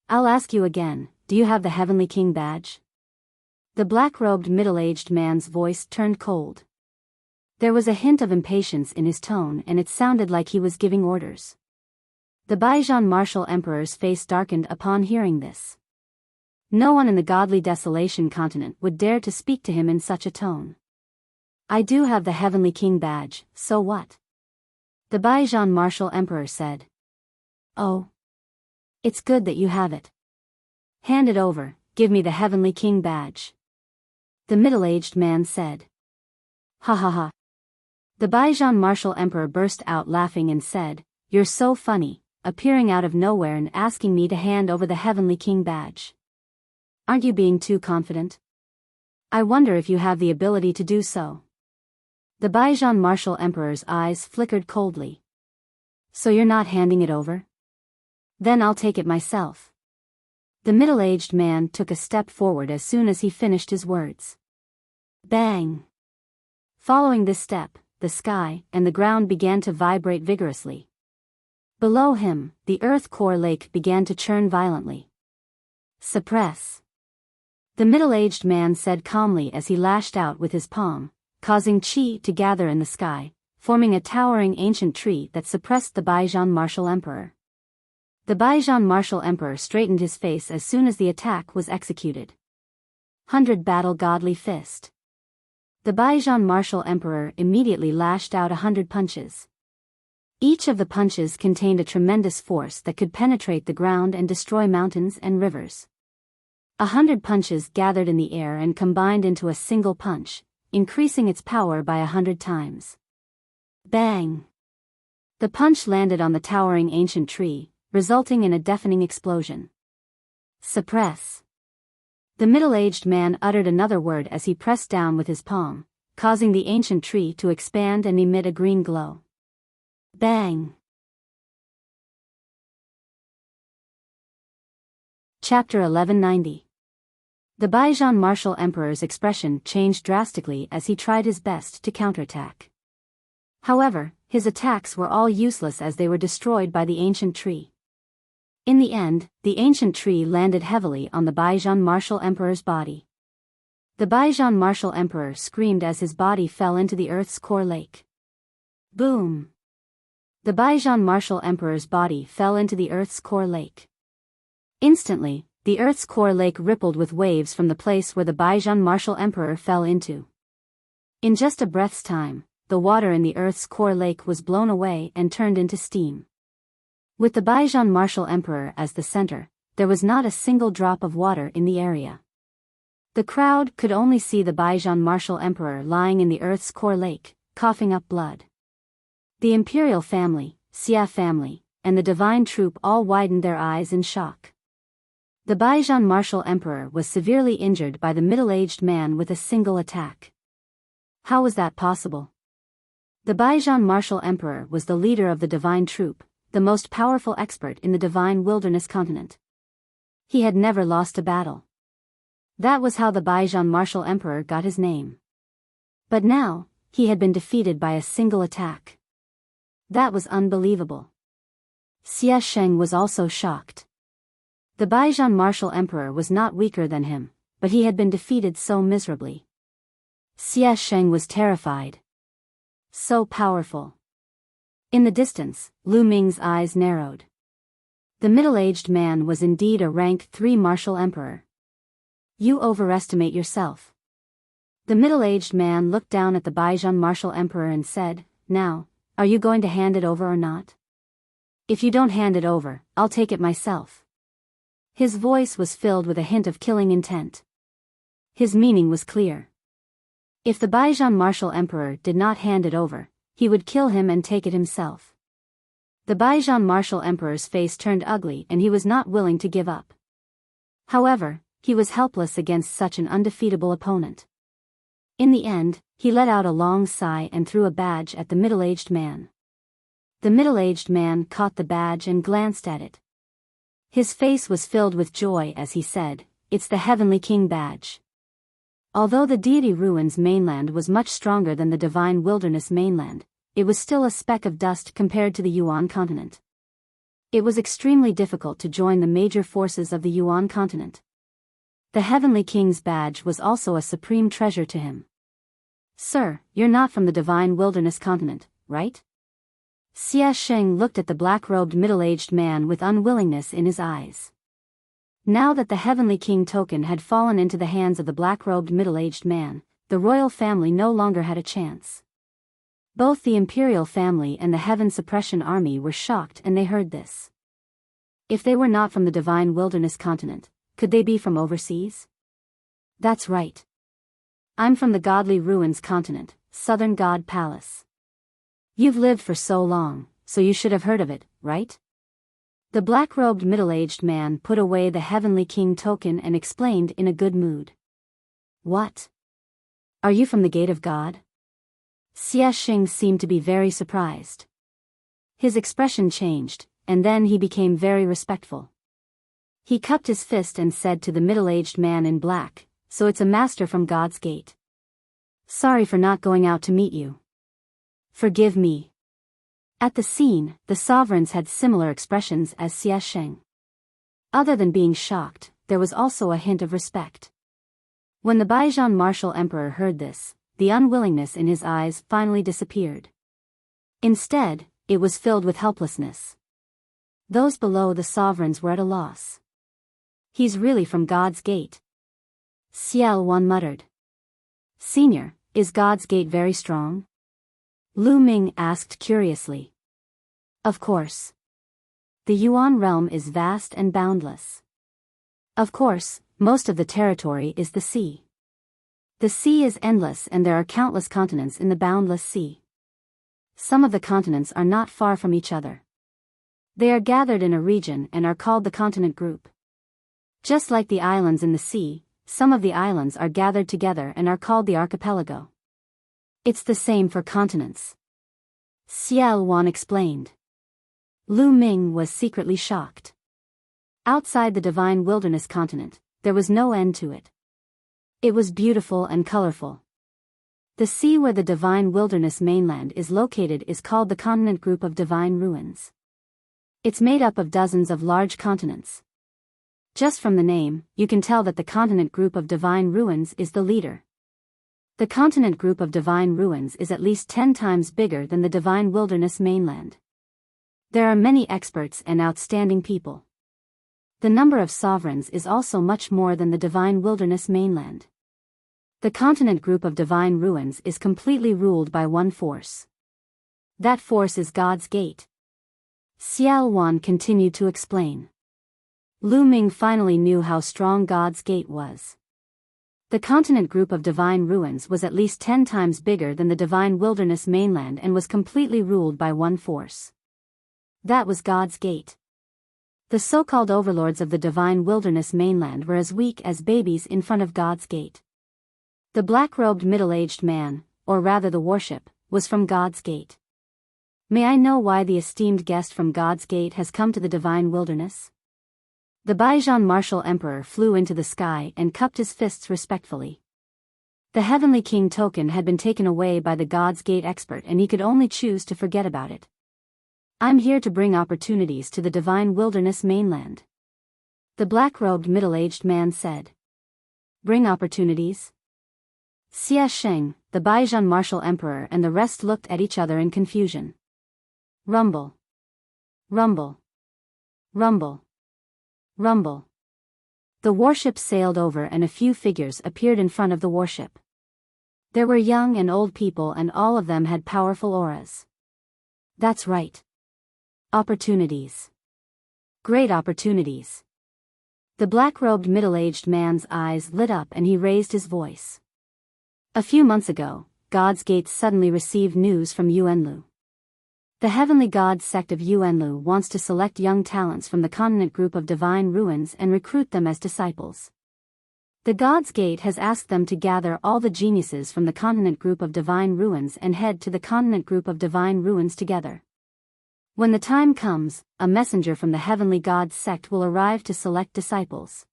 I'll ask you again, do you have the Heavenly King badge?" The black-robed middle-aged man's voice turned cold. There was a hint of impatience in his tone and it sounded like he was giving orders. The Baijian Martial Emperor's face darkened upon hearing this. No one in the Godly Desolation continent would dare to speak to him in such a tone. "I do have the Heavenly King badge, so what?" The Baijian Martial Emperor said. "Oh. It's good that you have it. Hand it over, give me the Heavenly King badge." The middle-aged man said. "Ha ha ha." The Baijian Martial Emperor burst out laughing and said, "You're so funny, appearing out of nowhere and asking me to hand over the Heavenly King badge. Aren't you being too confident? I wonder if you have the ability to do so." The Baijian Martial Emperor's eyes flickered coldly. "So you're not handing it over? Then I'll take it myself." The middle-aged man took a step forward as soon as he finished his words. Bang! Following this step, the sky and the ground began to vibrate vigorously. Below him, the earth core lake began to churn violently. "Suppress!" The middle-aged man said calmly as he lashed out with his palm, causing qi to gather in the sky, forming a towering ancient tree that suppressed the Baijian Martial Emperor. The Baijian Martial Emperor straightened his face as soon as the attack was executed. 100 Battle Godly Fist. The Baijian Martial Emperor immediately lashed out 100 punches. Each of the punches contained a tremendous force that could penetrate the ground and destroy mountains and rivers. 100 punches gathered in the air and combined into a single punch, increasing its power by 100 times. Bang! The punch landed on the towering ancient tree, resulting in a deafening explosion. Suppress! The middle-aged man uttered another word as he pressed down with his palm, causing the ancient tree to expand and emit a green glow. Bang! Chapter 1190. The Baijian Martial Emperor's expression changed drastically as he tried his best to counterattack. However, his attacks were all useless as they were destroyed by the ancient tree. In the end, the ancient tree landed heavily on the Baijian Martial Emperor's body. The Baijian Martial Emperor screamed as his body fell into the earth's core lake. Boom! The Baijian Martial Emperor's body fell into the earth's core lake. Instantly, the earth's core lake rippled with waves from the place where the Baijian Martial Emperor fell into. In just a breath's time, the water in the earth's core lake was blown away and turned into steam. With the Baijian Martial Emperor as the center, there was not a single drop of water in the area. The crowd could only see the Baijian Martial Emperor lying in the earth's core lake, coughing up blood. The imperial family, Xia family, and the divine troop all widened their eyes in shock. The Baijian Martial Emperor was severely injured by the middle-aged man with a single attack. How was that possible? The Baijian Martial Emperor was the leader of the divine troop, the most powerful expert in the divine wilderness continent. He had never lost a battle. That was how the Baijian Martial Emperor got his name. But now, he had been defeated by a single attack. That was unbelievable. Xie Sheng was also shocked. The Baijian martial emperor was not weaker than him, but he had been defeated so miserably. Xie Sheng was terrified. So powerful. In the distance, Lu Ming's eyes narrowed. The middle-aged man was indeed a rank 3 martial emperor. You overestimate yourself. The middle-aged man looked down at the Baijian martial emperor and said, "Now, are you going to hand it over or not? If you don't hand it over, I'll take it myself." His voice was filled with a hint of killing intent. His meaning was clear. If the Baijian martial emperor did not hand it over, he would kill him and take it himself. The Baijian martial emperor's face turned ugly and he was not willing to give up. However, he was helpless against such an undefeatable opponent. In the end, he let out a long sigh and threw a badge at the middle-aged man. The middle-aged man caught the badge and glanced at it. His face was filled with joy as he said, "It's the Heavenly King badge." Although the deity ruins mainland was much stronger than the divine wilderness mainland, it was still a speck of dust compared to the Yuan continent. It was extremely difficult to join the major forces of the Yuan continent. The Heavenly King's badge was also a supreme treasure to him. "Sir, you're not from the divine wilderness continent, right?" Xie Sheng looked at the black-robed middle-aged man with unwillingness in his eyes. Now that the Heavenly King token had fallen into the hands of the black-robed middle-aged man, the royal family no longer had a chance. Both the imperial family and the Heaven Suppression Army were shocked and they heard this. If they were not from the divine wilderness continent, could they be from overseas? That's right. I'm from the godly ruins continent, Southern God Palace. You've lived for so long, so you should have heard of it, right? The black-robed middle-aged man put away the Heavenly King token and explained in a good mood. "What? Are you from the Gate of God?" Xie Sheng seemed to be very surprised. His expression changed, and then he became very respectful. He cupped his fist and said to the middle-aged man in black, "So it's a master from God's Gate. Sorry for not going out to meet you. Forgive me." At the scene, the sovereigns had similar expressions as Xie Sheng. Other than being shocked, there was also a hint of respect. When the Baijian martial emperor heard this, the unwillingness in his eyes finally disappeared. Instead, it was filled with helplessness. Those below the sovereigns were at a loss. "He's really from God's Gate," Xiao Wan muttered. "Senior, is God's Gate very strong?" Lu Ming asked curiously. "Of course. The Yuan realm is vast and boundless. Of course, most of the territory is the sea. The sea is endless and there are countless continents in the boundless sea. Some of the continents are not far from each other. They are gathered in a region and are called the continent group. Just like the islands in the sea, some of the islands are gathered together and are called the archipelago. It's the same for continents," Xiao Wan explained. Lu Ming was secretly shocked. Outside the divine wilderness continent, there was no end to it. It was beautiful and colorful. The sea where the divine wilderness mainland is located is called the continent group of divine ruins. It's made up of dozens of large continents. Just from the name, you can tell that the continent group of divine ruins is the leader. The continent group of divine ruins is at least 10 times bigger than the divine wilderness mainland. There are many experts and outstanding people. The number of sovereigns is also much more than the divine wilderness mainland. The continent group of divine ruins is completely ruled by one force. That force is God's Gate. Xiao Wan continued to explain. Lu Ming finally knew how strong God's Gate was. The continent group of divine ruins was at least 10 times bigger than the divine wilderness mainland and was completely ruled by one force. That was God's Gate. The so-called overlords of the divine wilderness mainland were as weak as babies in front of God's Gate. The black-robed middle-aged man, or rather the warship, was from God's Gate. "May I know why the esteemed guest from God's Gate has come to the divine wilderness?" The Baijian martial emperor flew into the sky and cupped his fists respectfully. The Heavenly King token had been taken away by the God's Gate expert and he could only choose to forget about it. I'm here to bring opportunities to the divine wilderness mainland. The black-robed middle-aged man said. Bring opportunities? Xia Sheng, the Baizhan martial emperor, and the rest looked at each other in confusion. Rumble. Rumble. Rumble. Rumble. The warship sailed over and a few figures appeared in front of the warship. There were young and old people and all of them had powerful auras. That's right. Opportunities. Great opportunities. The black-robed middle-aged man's eyes lit up and he raised his voice. A few months ago, God's Gate suddenly received news from Yuanlu. The heavenly god sect of Yuanlu wants to select young talents from the continent group of divine ruins and recruit them as disciples. The God's Gate has asked them to gather all the geniuses from the continent group of divine ruins and head to the continent group of divine ruins together. When the time comes, a messenger from the heavenly god sect will arrive to select disciples.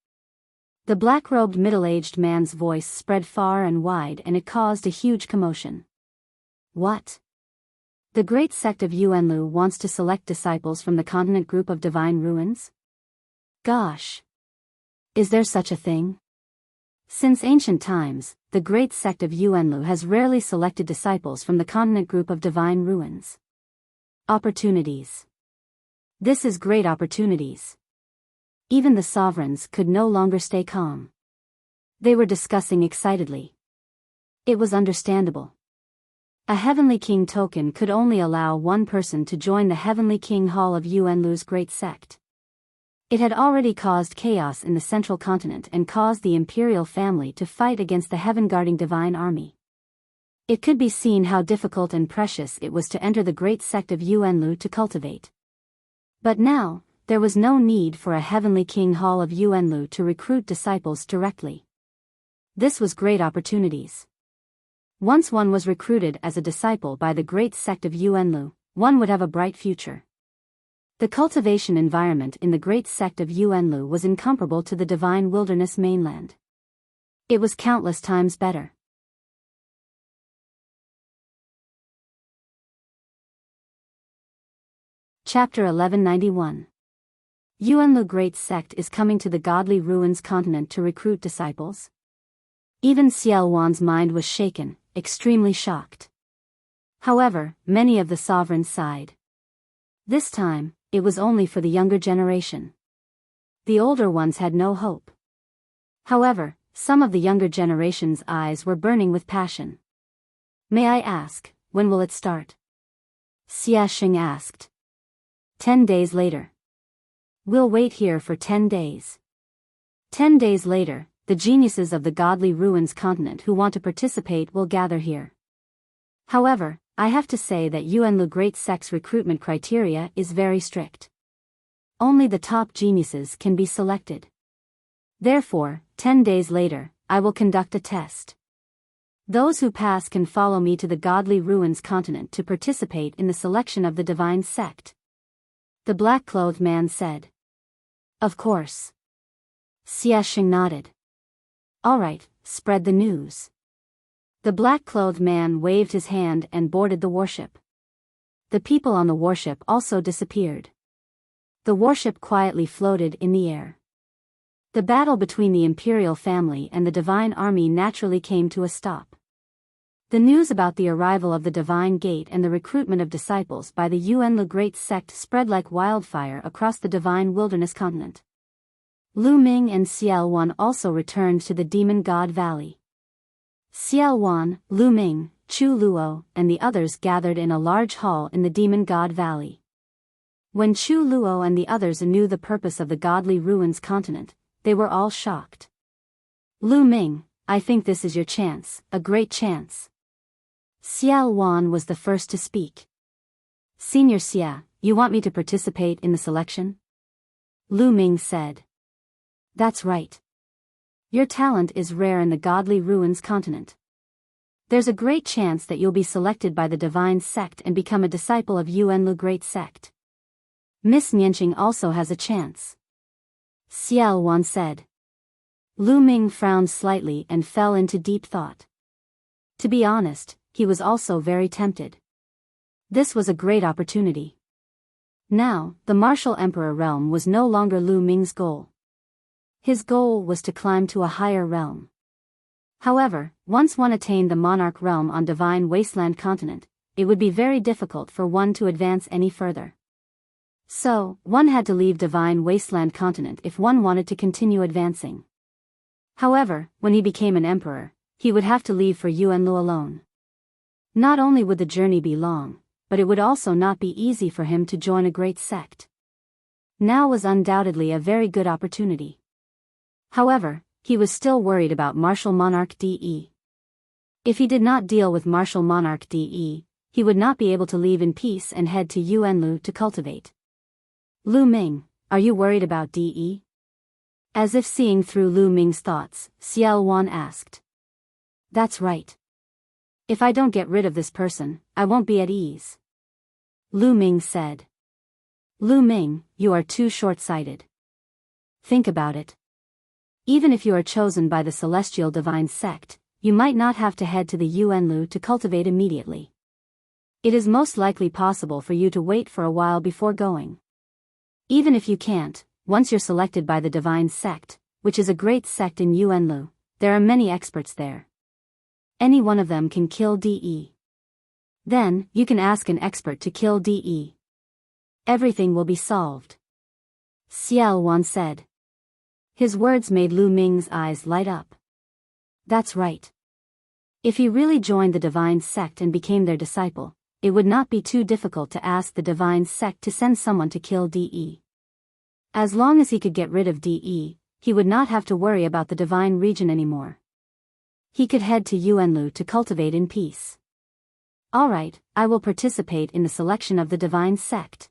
The black-robed middle-aged man's voice spread far and wide and it caused a huge commotion. What? The great sect of Yuanlu wants to select disciples from the continent group of divine ruins? Gosh! Is there such a thing? Since ancient times, the great sect of Yuanlu has rarely selected disciples from the continent group of divine ruins. Opportunities. This is great opportunities. Even the sovereigns could no longer stay calm. They were discussing excitedly. It was understandable. A Heavenly King token could only allow one person to join the Heavenly King Hall of Yuanlu's great sect. It had already caused chaos in the central continent and caused the imperial family to fight against the heaven-guarding divine army. It could be seen how difficult and precious it was to enter the great sect of Yuanlu to cultivate. But now, there was no need for a Heavenly King Hall of Yuanlu to recruit disciples directly. This was great opportunities. Once one was recruited as a disciple by the great sect of Yuanlu, one would have a bright future. The cultivation environment in the great sect of Yuanlu was incomparable to the divine wilderness mainland. It was countless times better. Chapter 1191. Yuanlu Great Sect is coming to the Godly Ruins continent to recruit disciples? Even Xiao Wan's mind was shaken, extremely shocked. However, many of the sovereigns sighed. This time, it was only for the younger generation. The older ones had no hope. However, some of the younger generation's eyes were burning with passion. May I ask, when will it start? Xia Sheng asked. 10 days later. We'll wait here for 10 days. 10 days later, the geniuses of the Godly Ruins continent who want to participate will gather here. However, I have to say that Yuanlu Great Sect's recruitment criteria is very strict. Only the top geniuses can be selected. Therefore, 10 days later, I will conduct a test. Those who pass can follow me to the Godly Ruins continent to participate in the selection of the divine sect. The black-clothed man said. Of course. Xia Sheng nodded. All right, spread the news. The black-clothed man waved his hand and boarded the warship. The people on the warship also disappeared. The warship quietly floated in the air. The battle between the imperial family and the divine army naturally came to a stop. The news about the arrival of the Divine Gate and the recruitment of disciples by the Yuanlu Great Sect spread like wildfire across the divine wilderness continent. Lu Ming and Xiao Wan also returned to the Demon God Valley. Xiao Wan, Lu Ming, Chu Luo, and the others gathered in a large hall in the Demon God Valley. When Chu Luo and the others knew the purpose of the Godly Ruins continent, they were all shocked. Lu Ming, I think this is your chance, a great chance. Xiao Wan was the first to speak. Senior Xia, you want me to participate in the selection? Lu Ming said. That's right. Your talent is rare in the Godly Ruins continent. There's a great chance that you'll be selected by the divine sect and become a disciple of Yuanlu Great Sect. Miss Nianqing also has a chance. Xiao Wan said. Lu Ming frowned slightly and fell into deep thought. To be honest, he was also very tempted. This was a great opportunity. Now, the martial emperor realm was no longer Lu Ming's goal. His goal was to climb to a higher realm. However, once one attained the monarch realm on Divine Wasteland continent, it would be very difficult for one to advance any further. So, one had to leave Divine Wasteland continent if one wanted to continue advancing. However, when he became an emperor, he would have to leave for Yuanlu alone. Not only would the journey be long, but it would also not be easy for him to join a great sect. Now was undoubtedly a very good opportunity. However, he was still worried about Martial Monarch DE. If he did not deal with Martial Monarch DE, he would not be able to leave in peace and head to Yuanlu to cultivate. Lu Ming, are you worried about DE? As if seeing through Lu Ming's thoughts, Xiao Wan asked. That's right. If I don't get rid of this person, I won't be at ease. Lu Ming said. Lu Ming, you are too short-sighted. Think about it. Even if you are chosen by the Celestial Divine Sect, you might not have to head to the Yuanlu to cultivate immediately. It is most likely possible for you to wait for a while before going. Even if you can't, once you're selected by the Divine Sect, which is a great sect in Yuanlu, there are many experts there. Any one of them can kill DE. Then, you can ask an expert to kill DE. Everything will be solved. Xiao Wan said. His words made Lu Ming's eyes light up. That's right. If he really joined the Divine Sect and became their disciple, it would not be too difficult to ask the Divine Sect to send someone to kill DE. As long as he could get rid of DE, he would not have to worry about the Divine Region anymore. He could head to Yuanlu to cultivate in peace. Alright, I will participate in the selection of the Divine Sect.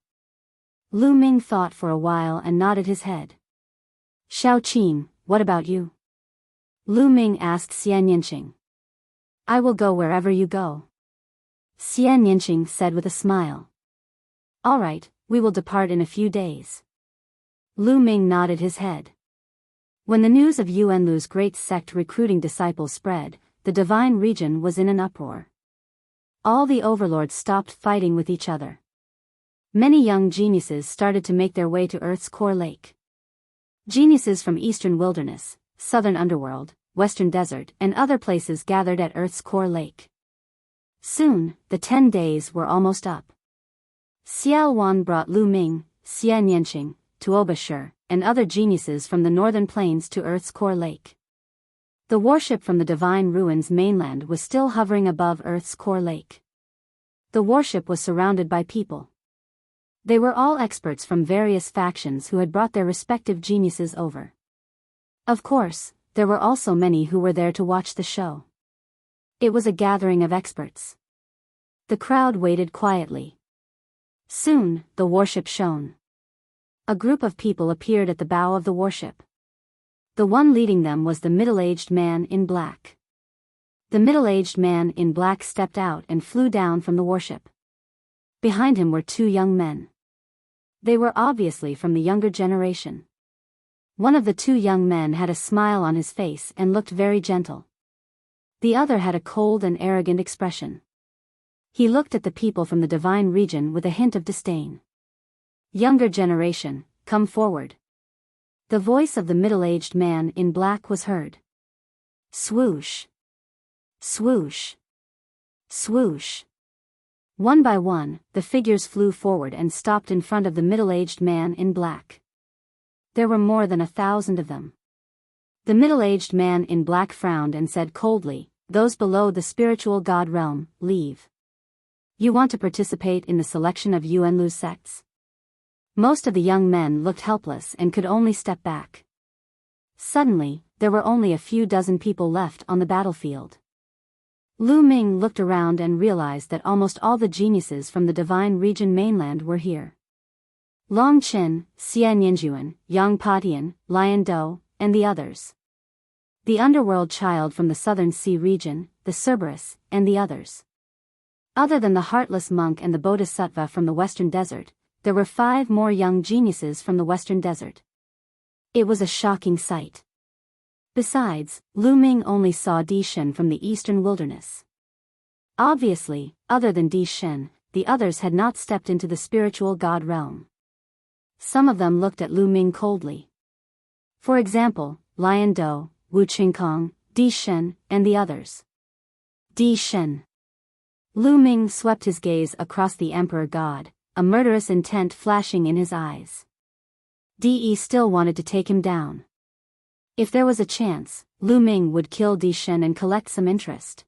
Lu Ming thought for a while and nodded his head. Xiao Qin, what about you? Lu Ming asked Xian Yanqing. I will go wherever you go. Xian Yanqing said with a smile. Alright, we will depart in a few days. Lu Ming nodded his head. When the news of Yuanlu's great sect recruiting disciples spread, the Divine Region was in an uproar. All the overlords stopped fighting with each other. Many young geniuses started to make their way to Earth's core lake. Geniuses from Eastern Wilderness, Southern Underworld, Western Desert and other places gathered at Earth's core lake. Soon, the 10 days were almost up. Xiao Wan brought Lu Ming, Xian Yanqing, Tuoba Shi, and other geniuses from the northern plains to Earth's core lake. The warship from the Divine Ruins mainland was still hovering above Earth's core lake. The warship was surrounded by people. They were all experts from various factions who had brought their respective geniuses over. Of course, there were also many who were there to watch the show. It was a gathering of experts. The crowd waited quietly. Soon, the warship shone. A group of people appeared at the bow of the warship. The one leading them was the middle-aged man in black. The middle-aged man in black stepped out and flew down from the warship. Behind him were two young men. They were obviously from the younger generation. One of the two young men had a smile on his face and looked very gentle. The other had a cold and arrogant expression. He looked at the people from the Divine Region with a hint of disdain. Younger generation, come forward. The voice of the middle-aged man in black was heard. Swoosh. Swoosh. Swoosh. One by one, the figures flew forward and stopped in front of the middle-aged man in black. There were more than 1,000 of them. The middle-aged man in black frowned and said coldly, "Those below the spiritual god realm, leave. You want to participate in the selection of Yuanlu sects?" Most of the young men looked helpless and could only step back. Suddenly, there were only a few dozen people left on the battlefield. Lu Ming looked around and realized that almost all the geniuses from the Divine Region mainland were here. Long Qin, Xian Yinjuan, Yang Patian, Lion Do, and the others. The underworld child from the Southern Sea region, the Cerberus, and the others. Other than the heartless monk and the Bodhisattva from the Western Desert, there were 5 more young geniuses from the Western Desert. It was a shocking sight. Besides, Lu Ming only saw Di Shen from the Eastern Wilderness. Obviously, other than Di Shen, the others had not stepped into the spiritual god realm. Some of them looked at Lu Ming coldly. For example, Lion Do, Wu Qingkong, Di Shen, and the others. Di Shen. Lu Ming swept his gaze across the emperor god, a murderous intent flashing in his eyes. Di still wanted to take him down. If there was a chance, Lu Ming would kill Di Shen and collect some interest.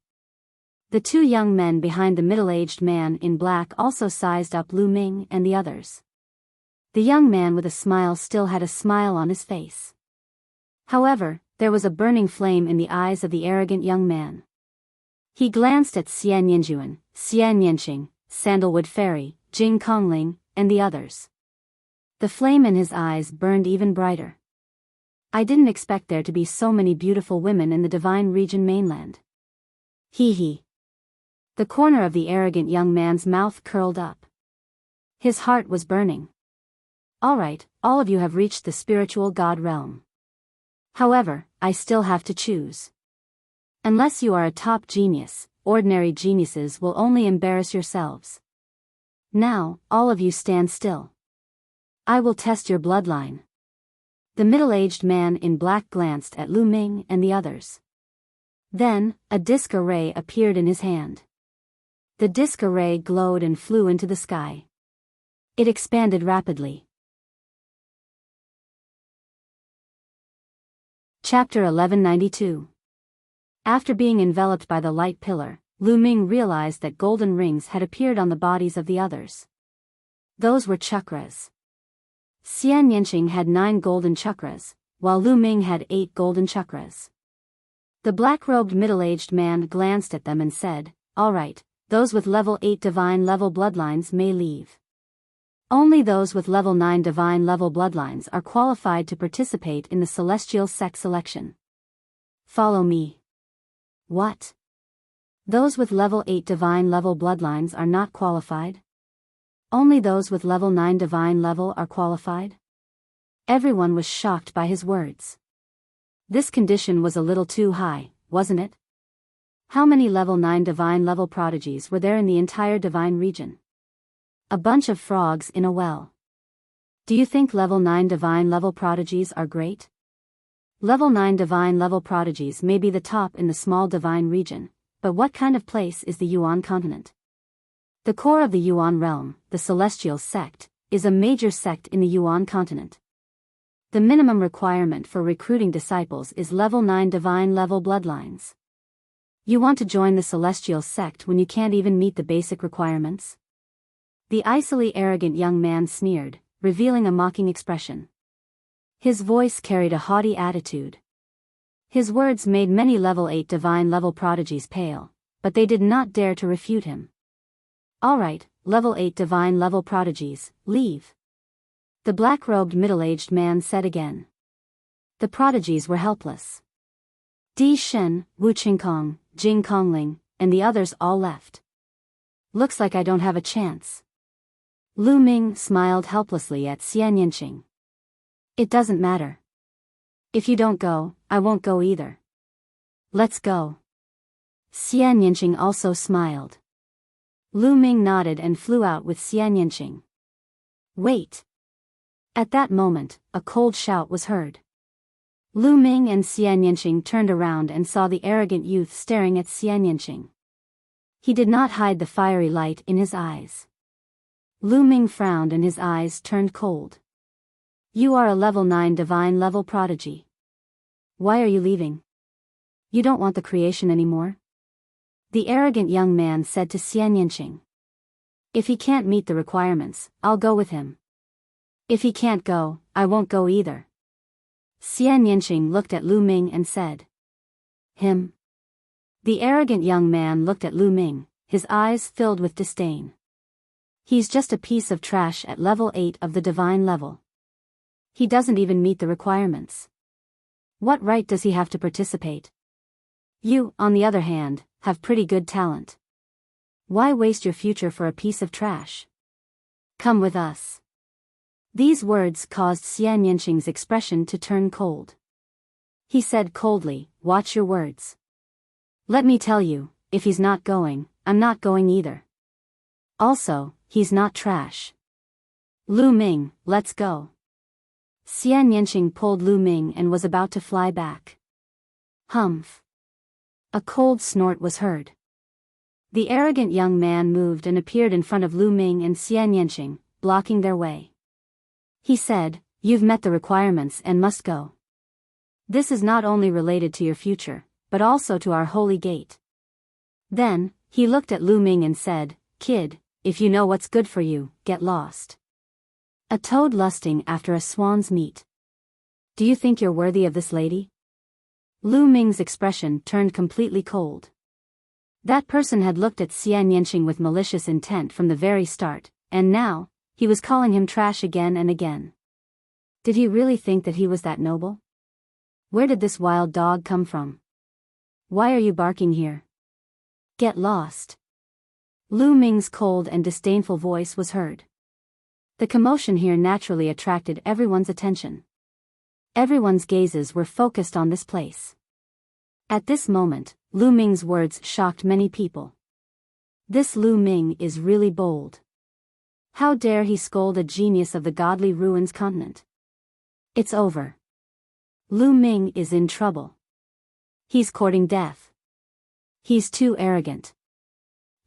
The two young men behind the middle-aged man in black also sized up Lu Ming and the others. The young man with a smile still had a smile on his face. However, there was a burning flame in the eyes of the arrogant young man. He glanced at Xian Yinjuan, Xian Yanqing, Sandalwood Fairy, Jing Kongling, and the others. The flame in his eyes burned even brighter. I didn't expect there to be so many beautiful women in the Divine Region mainland. Hee hee. The corner of the arrogant young man's mouth curled up. His heart was burning. Alright, all of you have reached the spiritual god realm. However, I still have to choose. Unless you are a top genius, ordinary geniuses will only embarrass yourselves. Now, all of you stand still. I will test your bloodline. The middle-aged man in black glanced at Lu Ming and the others. Then, a disc array appeared in his hand. The disc array glowed and flew into the sky. It expanded rapidly. Chapter 1192. After being enveloped by the light pillar, Lu Ming realized that golden rings had appeared on the bodies of the others. Those were chakras. Xian Yanqing had 9 golden chakras, while Lu Ming had 8 golden chakras. The black-robed middle-aged man glanced at them and said, "Alright, those with level 8 divine level bloodlines may leave. Only those with level 9 divine level bloodlines are qualified to participate in the celestial sect selection. Follow me." What? Those with level 8 divine level bloodlines are not qualified? Only those with level 9 divine level are qualified? Everyone was shocked by his words. This condition was a little too high, wasn't it? How many level 9 divine level prodigies were there in the entire divine region? A bunch of frogs in a well. Do you think level 9 divine level prodigies are great? Level 9 divine level prodigies may be the top in the small divine region, but what kind of place is the Yuan continent? The core of the Yuan realm, the celestial sect, is a major sect in the Yuan continent. The minimum requirement for recruiting disciples is level 9 divine level bloodlines. You want to join the celestial sect when you can't even meet the basic requirements? The icily arrogant young man sneered, revealing a mocking expression. His voice carried a haughty attitude. His words made many level 8 divine level prodigies pale, but they did not dare to refute him. Alright, level 8 divine level prodigies, leave. The black-robed middle-aged man said again. The prodigies were helpless. Di Shen, Wu Qingkong, Jing Kongling, and the others all left. Looks like I don't have a chance. Lu Ming smiled helplessly at Xian Yanqing. It doesn't matter. If you don't go, I won't go either. Let's go. Xian Yanqing also smiled. Lu Ming nodded and flew out with Xian Yanqing. Wait. At that moment, a cold shout was heard. Lu Ming and Xian Yanqing turned around and saw the arrogant youth staring at Xian Yanqing. He did not hide the fiery light in his eyes. Lu Ming frowned and his eyes turned cold. You are a level 9 divine level prodigy. Why are you leaving? You don't want the creation anymore? The arrogant young man said to Xian Yanqing. If he can't meet the requirements, I'll go with him. If he can't go, I won't go either. Xian Yanqing looked at Lu Ming and said. Him? The arrogant young man looked at Lu Ming, his eyes filled with disdain. He's just a piece of trash at level 8 of the divine level. He doesn't even meet the requirements. What right does he have to participate? You, on the other hand, have pretty good talent. Why waste your future for a piece of trash? Come with us. These words caused Xian Yanqing's expression to turn cold. He said coldly, watch your words. Let me tell you, if he's not going, I'm not going either. Also, he's not trash. Lu Ming, let's go. Xian Yanqing pulled Lu Ming and was about to fly back. Humph. A cold snort was heard. The arrogant young man moved and appeared in front of Lu Ming and Xian Yanqing, blocking their way. He said, "You've met the requirements and must go. This is not only related to your future, but also to our holy gate." Then, he looked at Lu Ming and said, "Kid, if you know what's good for you, get lost. A toad lusting after a swan's meat. Do you think you're worthy of this lady?" Lu Ming's expression turned completely cold. That person had looked at Xian Yanqing with malicious intent from the very start, and now, he was calling him trash again and again. Did he really think that he was that noble? Where did this wild dog come from? Why are you barking here? Get lost. Lu Ming's cold and disdainful voice was heard. The commotion here naturally attracted everyone's attention. Everyone's gazes were focused on this place. At this moment, Lu Ming's words shocked many people. This Lu Ming is really bold. How dare he scold a genius of the godly ruins continent? It's over. Lu Ming is in trouble. He's courting death. He's too arrogant.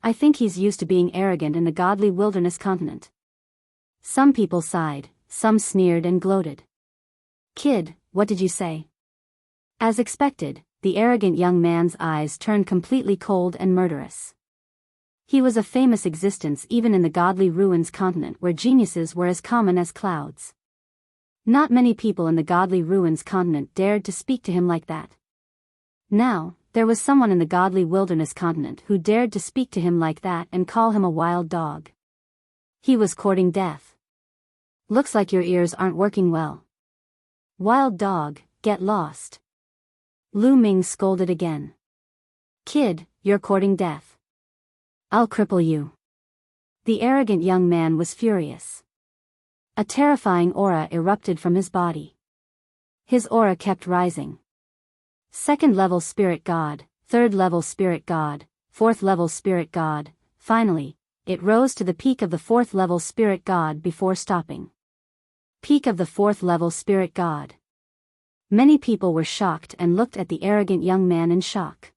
I think he's used to being arrogant in the godly wilderness continent. Some people sighed, some sneered and gloated. Kid, what did you say? As expected, the arrogant young man's eyes turned completely cold and murderous. He was a famous existence even in the godly ruins continent where geniuses were as common as clouds. Not many people in the godly ruins continent dared to speak to him like that. Now, there was someone in the godly wilderness continent who dared to speak to him like that and call him a wild dog. He was courting death. Looks like your ears aren't working well. Wild dog, get lost. Lu Ming scolded again. Kid, you're courting death. I'll cripple you. The arrogant young man was furious. A terrifying aura erupted from his body. His aura kept rising. Second level spirit god, third level spirit god, fourth level spirit god, finally, it rose to the peak of the fourth level spirit god before stopping. Peak of the fourth level spirit god. Many people were shocked and looked at the arrogant young man in shock.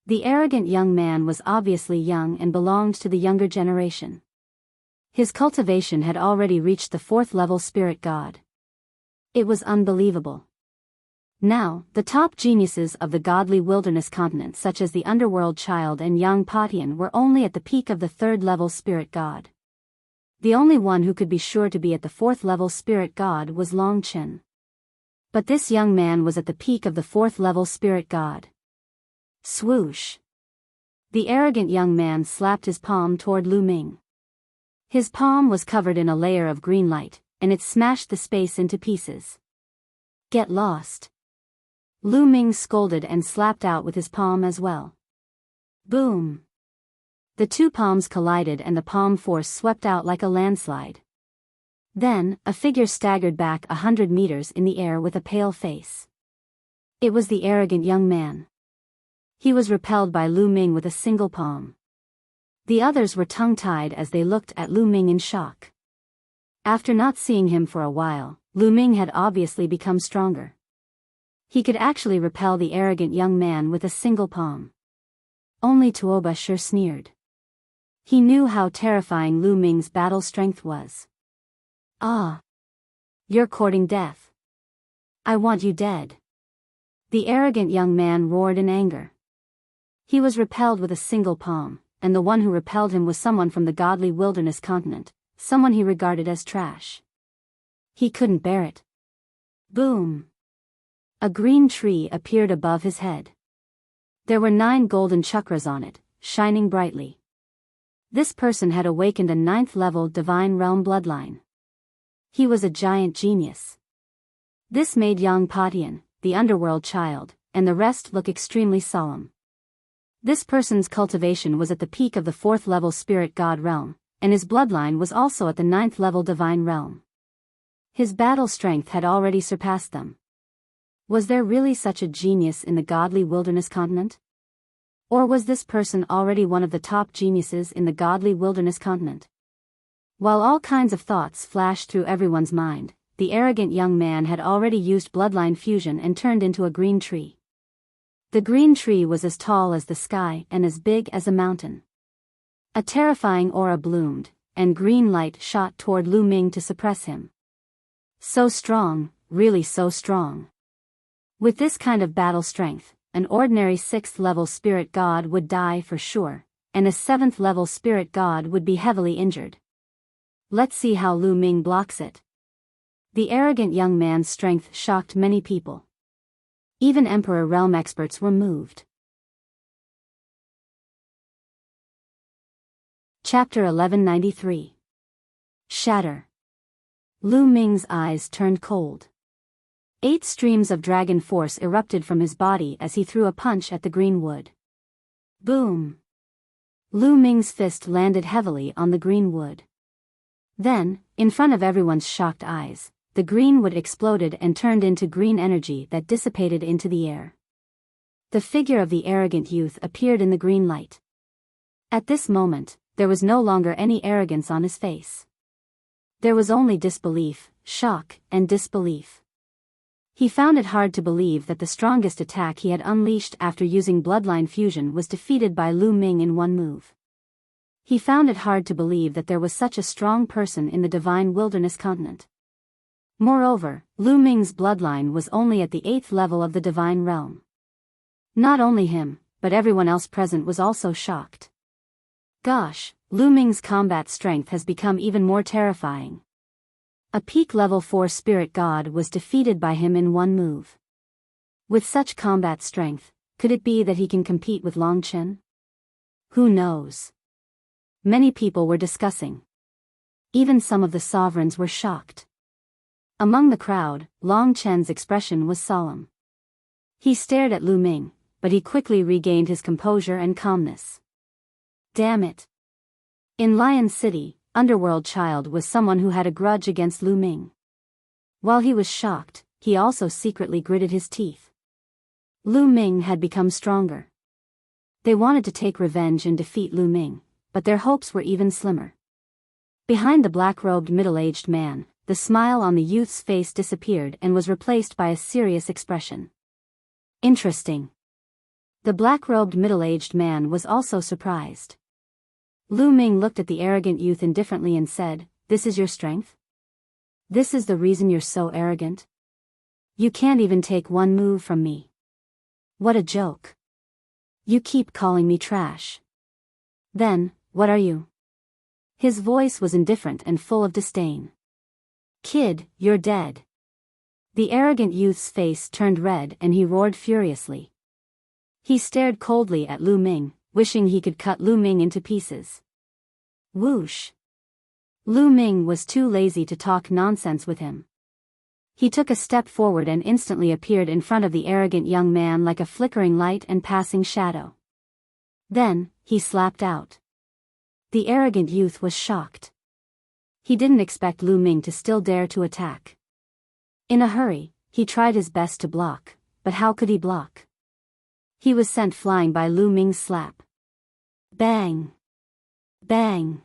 The arrogant young man was obviously young and belonged to the younger generation. His cultivation had already reached the fourth level spirit god. It was unbelievable. Now, the top geniuses of the godly wilderness continent such as the underworld child and Yang Patian were only at the peak of the third level spirit god. The only one who could be sure to be at the fourth level spirit god was Long Chen. But this young man was at the peak of the fourth level spirit god. Swoosh. The arrogant young man slapped his palm toward Lu Ming. His palm was covered in a layer of green light, and it smashed the space into pieces. Get lost. Lu Ming scolded and slapped out with his palm as well. Boom. The two palms collided and the palm force swept out like a landslide. Then, a figure staggered back 100 meters in the air with a pale face. It was the arrogant young man. He was repelled by Lu Ming with a single palm. The others were tongue-tied as they looked at Lu Ming in shock. After not seeing him for a while, Lu Ming had obviously become stronger. He could actually repel the arrogant young man with a single palm. Only Tuoba sure sneered. He knew how terrifying Lu Ming's battle strength was. Ah! You're courting death. I want you dead. The arrogant young man roared in anger. He was repelled with a single palm, and the one who repelled him was someone from the godly wilderness continent, someone he regarded as trash. He couldn't bear it. Boom! A green tree appeared above his head. There were 9 golden chakras on it, shining brightly. This person had awakened a 9th-level divine realm bloodline. He was a giant genius. This made Yang Patian, the underworld child, and the rest look extremely solemn. This person's cultivation was at the peak of the 4th-level spirit god realm, and his bloodline was also at the 9th-level divine realm. His battle strength had already surpassed them. Was there really such a genius in the godly wilderness continent? Or was this person already one of the top geniuses in the godly wilderness continent? While all kinds of thoughts flashed through everyone's mind, the arrogant young man had already used bloodline fusion and turned into a green tree. The green tree was as tall as the sky and as big as a mountain. A terrifying aura bloomed, and green light shot toward Lu Ming to suppress him. So strong, really so strong. With this kind of battle strength, an ordinary 6th level spirit god would die for sure, and a 7th level spirit god would be heavily injured. Let's see how Lu Ming blocks it. The arrogant young man's strength shocked many people. Even Emperor Realm experts were moved. Chapter 1193. Shatter. Lu Ming's eyes turned cold. 8 streams of dragon force erupted from his body as he threw a punch at the green wood. Boom! Lu Ming's fist landed heavily on the green wood. Then, in front of everyone's shocked eyes, the green wood exploded and turned into green energy that dissipated into the air. The figure of the arrogant youth appeared in the green light. At this moment, there was no longer any arrogance on his face. There was only disbelief, shock, and disbelief. He found it hard to believe that the strongest attack he had unleashed after using bloodline fusion was defeated by Lu Ming in one move. He found it hard to believe that there was such a strong person in the divine wilderness continent. Moreover, Lu Ming's bloodline was only at the 8th level of the divine realm. Not only him, but everyone else present was also shocked. Gosh, Lu Ming's combat strength has become even more terrifying. A peak level 4 spirit god was defeated by him in one move. With such combat strength, could it be that he can compete with Long Chen? Who knows? Many people were discussing. Even some of the sovereigns were shocked. Among the crowd, Long Chen's expression was solemn. He stared at Lu Ming, but he quickly regained his composure and calmness. Damn it! In Lion City, Underworld Child was someone who had a grudge against Lu Ming. While he was shocked, he also secretly gritted his teeth. Lu Ming had become stronger. They wanted to take revenge and defeat Lu Ming, but their hopes were even slimmer. Behind the black-robed middle-aged man, the smile on the youth's face disappeared and was replaced by a serious expression. Interesting. The black-robed middle-aged man was also surprised. Lu Ming looked at the arrogant youth indifferently and said, "This is your strength? This is the reason you're so arrogant? You can't even take one move from me. What a joke. You keep calling me trash. Then, what are you?" His voice was indifferent and full of disdain. "Kid, you're dead." The arrogant youth's face turned red and he roared furiously. He stared coldly at Lu Ming, wishing he could cut Lu Ming into pieces. Whoosh! Lu Ming was too lazy to talk nonsense with him. He took a step forward and instantly appeared in front of the arrogant young man like a flickering light and passing shadow. Then, he slapped out. The arrogant youth was shocked. He didn't expect Lu Ming to still dare to attack. In a hurry, he tried his best to block, but how could he block? He was sent flying by Lu Ming's slap. Bang! Bang!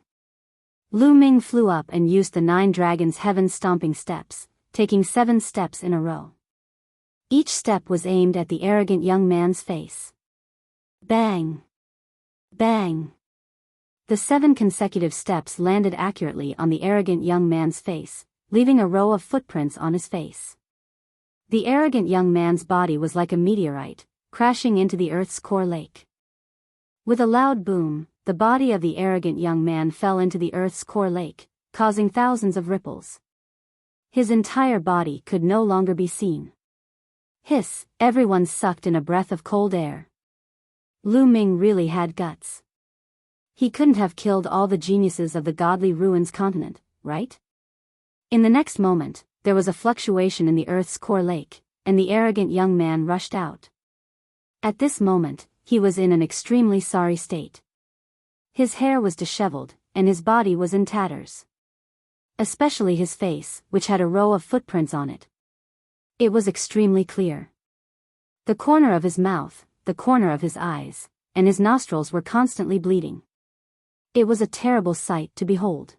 Lu Ming flew up and used the 9 dragons' heaven-stomping steps, taking 7 steps in a row. Each step was aimed at the arrogant young man's face. Bang! Bang! The 7 consecutive steps landed accurately on the arrogant young man's face, leaving a row of footprints on his face. The arrogant young man's body was like a meteorite, crashing into the Earth's core lake. With a loud boom, the body of the arrogant young man fell into the Earth's core lake, causing thousands of ripples. His entire body could no longer be seen. Hiss! Everyone sucked in a breath of cold air. Lu Ming really had guts. He couldn't have killed all the geniuses of the godly ruins continent, right? In the next moment, there was a fluctuation in the Earth's core lake, and the arrogant young man rushed out. At this moment, he was in an extremely sorry state. His hair was disheveled, and his body was in tatters. Especially his face, which had a row of footprints on it. It was extremely clear. The corner of his mouth, the corner of his eyes, and his nostrils were constantly bleeding. It was a terrible sight to behold.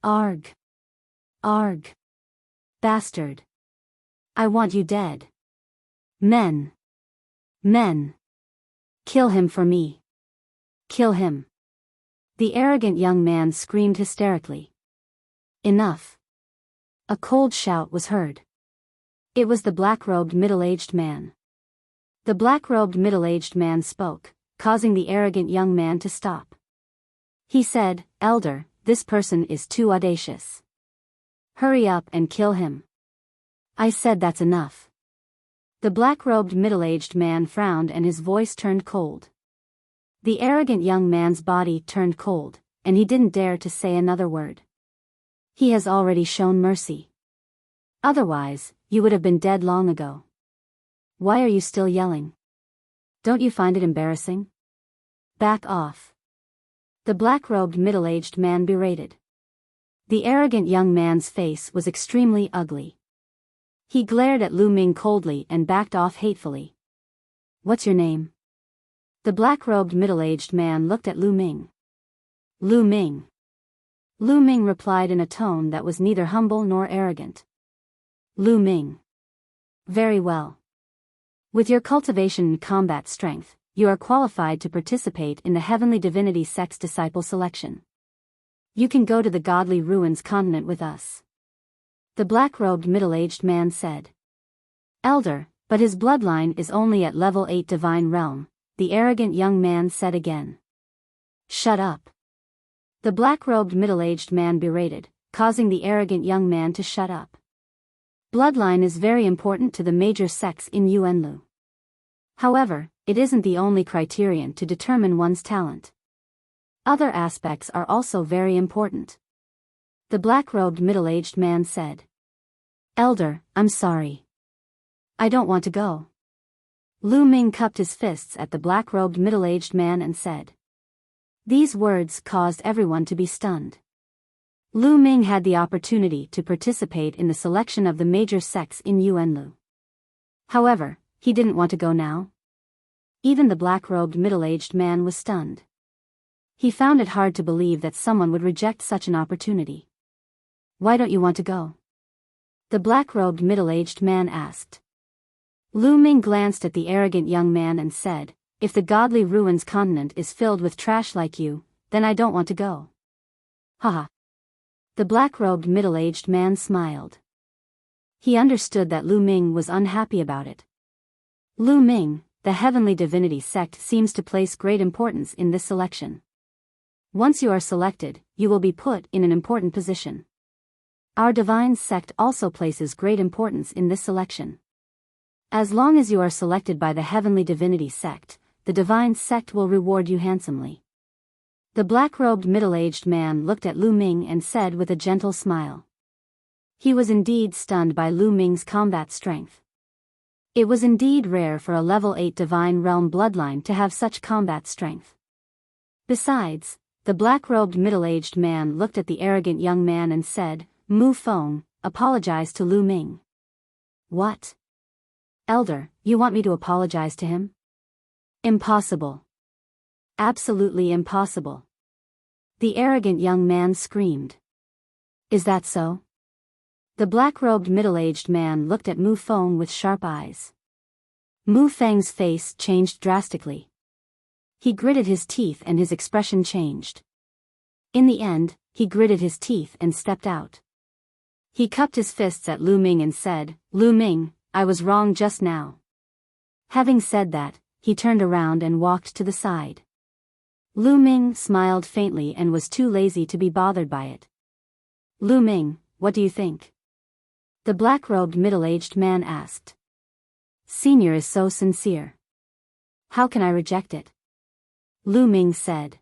Arg! Arg! Bastard! I want you dead. Men! Men! Kill him for me. Kill him. The arrogant young man screamed hysterically. Enough. A cold shout was heard. It was the black-robed middle-aged man. The black-robed middle-aged man spoke, causing the arrogant young man to stop. He said, "Elder, this person is too audacious. Hurry up and kill him." I said that's enough. The black-robed middle-aged man frowned and his voice turned cold. The arrogant young man's body turned cold, and he didn't dare to say another word. He has already shown mercy. Otherwise, you would have been dead long ago. Why are you still yelling? Don't you find it embarrassing? Back off. The black-robed middle-aged man berated. The arrogant young man's face was extremely ugly. He glared at Lu Ming coldly and backed off hatefully. What's your name? The black-robed middle-aged man looked at Lu Ming. Lu Ming. Lu Ming replied in a tone that was neither humble nor arrogant. Lu Ming. Very well. With your cultivation and combat strength, you are qualified to participate in the Heavenly Divinity Sect's disciple selection. You can go to the Godly Ruins continent with us. The black-robed middle-aged man said. Elder, but his bloodline is only at level 8 divine realm, the arrogant young man said again. Shut up. The black-robed middle-aged man berated, causing the arrogant young man to shut up. Bloodline is very important to the major sects in Yuanlu. However, it isn't the only criterion to determine one's talent. Other aspects are also very important. The black-robed middle-aged man said. Elder, I'm sorry. I don't want to go. Lu Ming cupped his fists at the black-robed middle-aged man and said. These words caused everyone to be stunned. Lu Ming had the opportunity to participate in the selection of the major sects in Yuanlu. However, he didn't want to go now. Even the black-robed middle-aged man was stunned. He found it hard to believe that someone would reject such an opportunity. Why don't you want to go? The black-robed middle-aged man asked. Lu Ming glanced at the arrogant young man and said, If the Godly Ruins continent is filled with trash like you, then I don't want to go. Haha. The black-robed middle-aged man smiled. He understood that Lu Ming was unhappy about it. Lu Ming, the Heavenly Divinity Sect seems to place great importance in this selection. Once you are selected, you will be put in an important position. Our Divine Sect also places great importance in this selection. As long as you are selected by the Heavenly Divinity Sect, the Divine Sect will reward you handsomely. The black-robed middle-aged man looked at Lu Ming and said with a gentle smile. He was indeed stunned by Lu Ming's combat strength. It was indeed rare for a level 8 Divine Realm bloodline to have such combat strength. Besides, the black-robed middle-aged man looked at the arrogant young man and said, Mu Feng, apologize to Lu Ming. What? Elder, you want me to apologize to him? Impossible. Absolutely impossible. The arrogant young man screamed. Is that so? The black-robed middle-aged man looked at Mu Feng with sharp eyes. Mu Feng's face changed drastically. He gritted his teeth and his expression changed. In the end, he gritted his teeth and stepped out. He cupped his fists at Lu Ming and said, Lu Ming, I was wrong just now. Having said that, he turned around and walked to the side. Lu Ming smiled faintly and was too lazy to be bothered by it. Lu Ming, what do you think? The black-robed middle-aged man asked. Senior is so sincere. How can I reject it? Lu Ming said.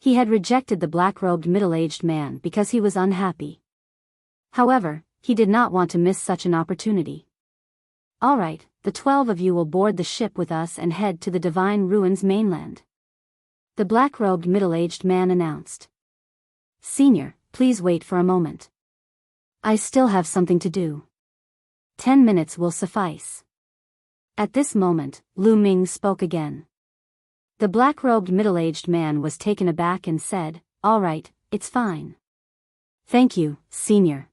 He had rejected the black-robed middle-aged man because he was unhappy. However, he did not want to miss such an opportunity. All right, the 12 of you will board the ship with us and head to the Divine Ruins mainland. The black-robed middle-aged man announced. Senior, please wait for a moment. I still have something to do. 10 minutes will suffice. At this moment, Lu Ming spoke again. The black-robed middle-aged man was taken aback and said, "All right, it's fine. Thank you, senior."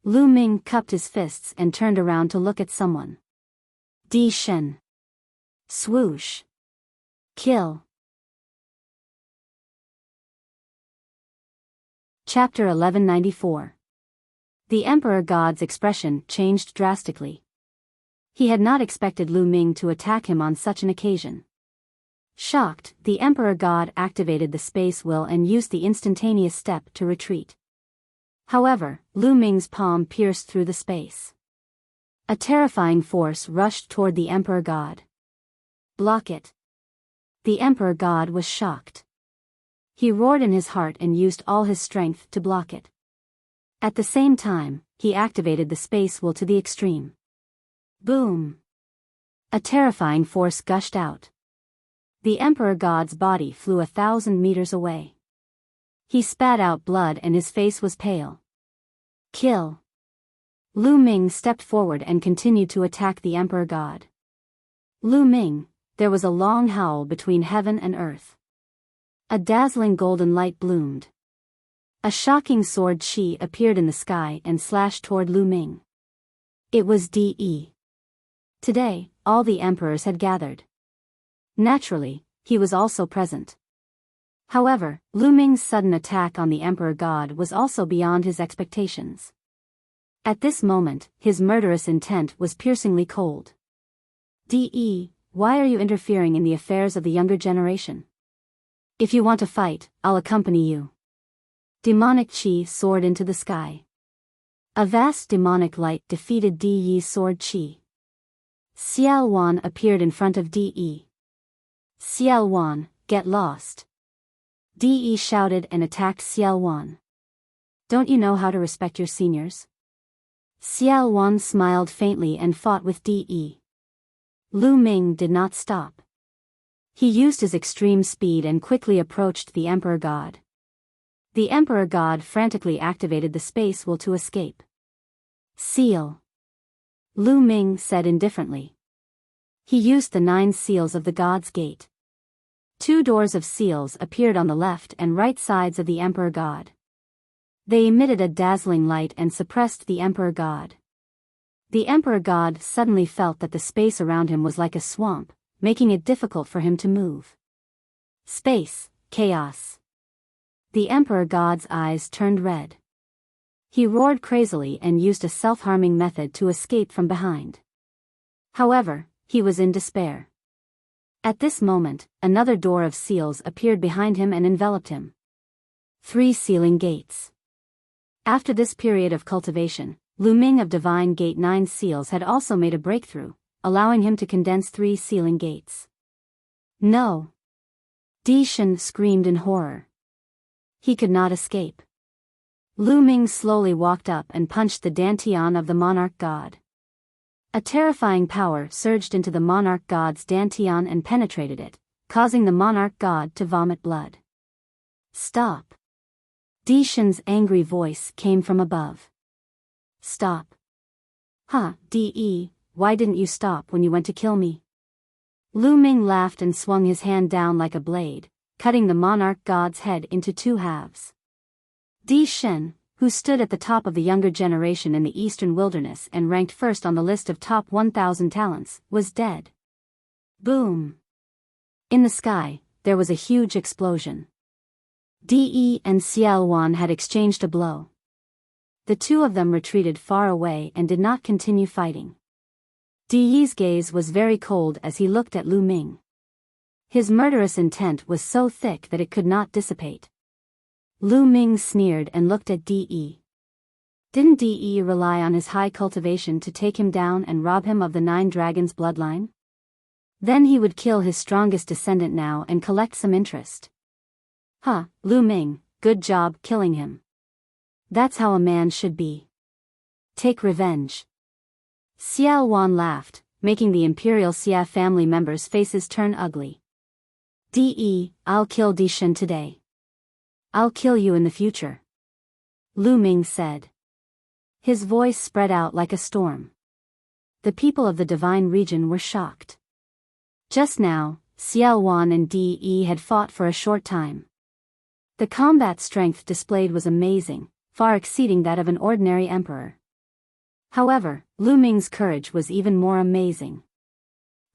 Lu Ming cupped his fists and turned around to look at someone. Di Shen. Swoosh. Kill. Chapter 1194. The Emperor God's expression changed drastically. He had not expected Lu Ming to attack him on such an occasion. Shocked, the Emperor God activated the space will and used the instantaneous step to retreat. However, Lu Ming's palm pierced through the space. A terrifying force rushed toward the Emperor God. Block it. The Emperor God was shocked. He roared in his heart and used all his strength to block it. At the same time, he activated the space will to the extreme. Boom! A terrifying force gushed out. The Emperor God's body flew 1,000 meters away. He spat out blood and his face was pale. Kill! Lu Ming stepped forward and continued to attack the Emperor God. Lu Ming, there was a long howl between heaven and earth. A dazzling golden light bloomed. A shocking sword chi appeared in the sky and slashed toward Lu Ming. It was De. Today, all the emperors had gathered. Naturally, he was also present. However, Lu Ming's sudden attack on the Emperor God was also beyond his expectations. At this moment, his murderous intent was piercingly cold. De, why are you interfering in the affairs of the younger generation? If you want to fight, I'll accompany you. Demonic chi soared into the sky. A vast demonic light defeated De's sword chi. Xiao Wan appeared in front of De. Xiao Wan, get lost. De shouted and attacked Xiao Wan. Don't you know how to respect your seniors? Xiao Wan smiled faintly and fought with De. Lu Ming did not stop. He used his extreme speed and quickly approached the Emperor God. The Emperor God frantically activated the space will to escape. Seal. Lu Ming said indifferently. He used the 9 seals of the God's Gate. 2 doors of seals appeared on the left and right sides of the Emperor God. They emitted a dazzling light and suppressed the Emperor God. The Emperor God suddenly felt that the space around him was like a swamp, making it difficult for him to move. Space, chaos. The Emperor God's eyes turned red. He roared crazily and used a self-harming method to escape from behind. However, he was in despair. At this moment, another door of seals appeared behind him and enveloped him. 3 sealing gates. After this period of cultivation, Lu Ming of Divine Gate 9 seals had also made a breakthrough, allowing him to condense 3 sealing gates. No! Di Shen screamed in horror. He could not escape. Lu Ming slowly walked up and punched the dantian of the Monarch God. A terrifying power surged into the Monarch God's dantian and penetrated it, causing the Monarch God to vomit blood. Stop! Di Shen's angry voice came from above. Stop. De, why didn't you stop when you went to kill me? Lu Ming laughed and swung his hand down like a blade, cutting the Monarch God's head into 2 halves. Di Shen, who stood at the top of the younger generation in the eastern wilderness and ranked first on the list of top 1,000 talents, was dead. Boom! In the sky, there was a huge explosion. De and Xiao Wan had exchanged a blow. The 2 of them retreated far away and did not continue fighting. De's gaze was very cold as he looked at Lu Ming. His murderous intent was so thick that it could not dissipate. Lu Ming sneered and looked at De. Didn't De rely on his high cultivation to take him down and rob him of the 9 dragons' bloodline? Then he would kill his strongest descendant now and collect some interest. Lu Ming, good job killing him. That's how a man should be. Take revenge. Xiao Wan laughed, making the Imperial Xia family members' faces turn ugly. De, I'll kill Di Shen today. I'll kill you in the future. Lu Ming said. His voice spread out like a storm. The people of the divine region were shocked. Just now, Xiao Wan and De had fought for a short time. The combat strength displayed was amazing, far exceeding that of an ordinary emperor. However, Lu Ming's courage was even more amazing.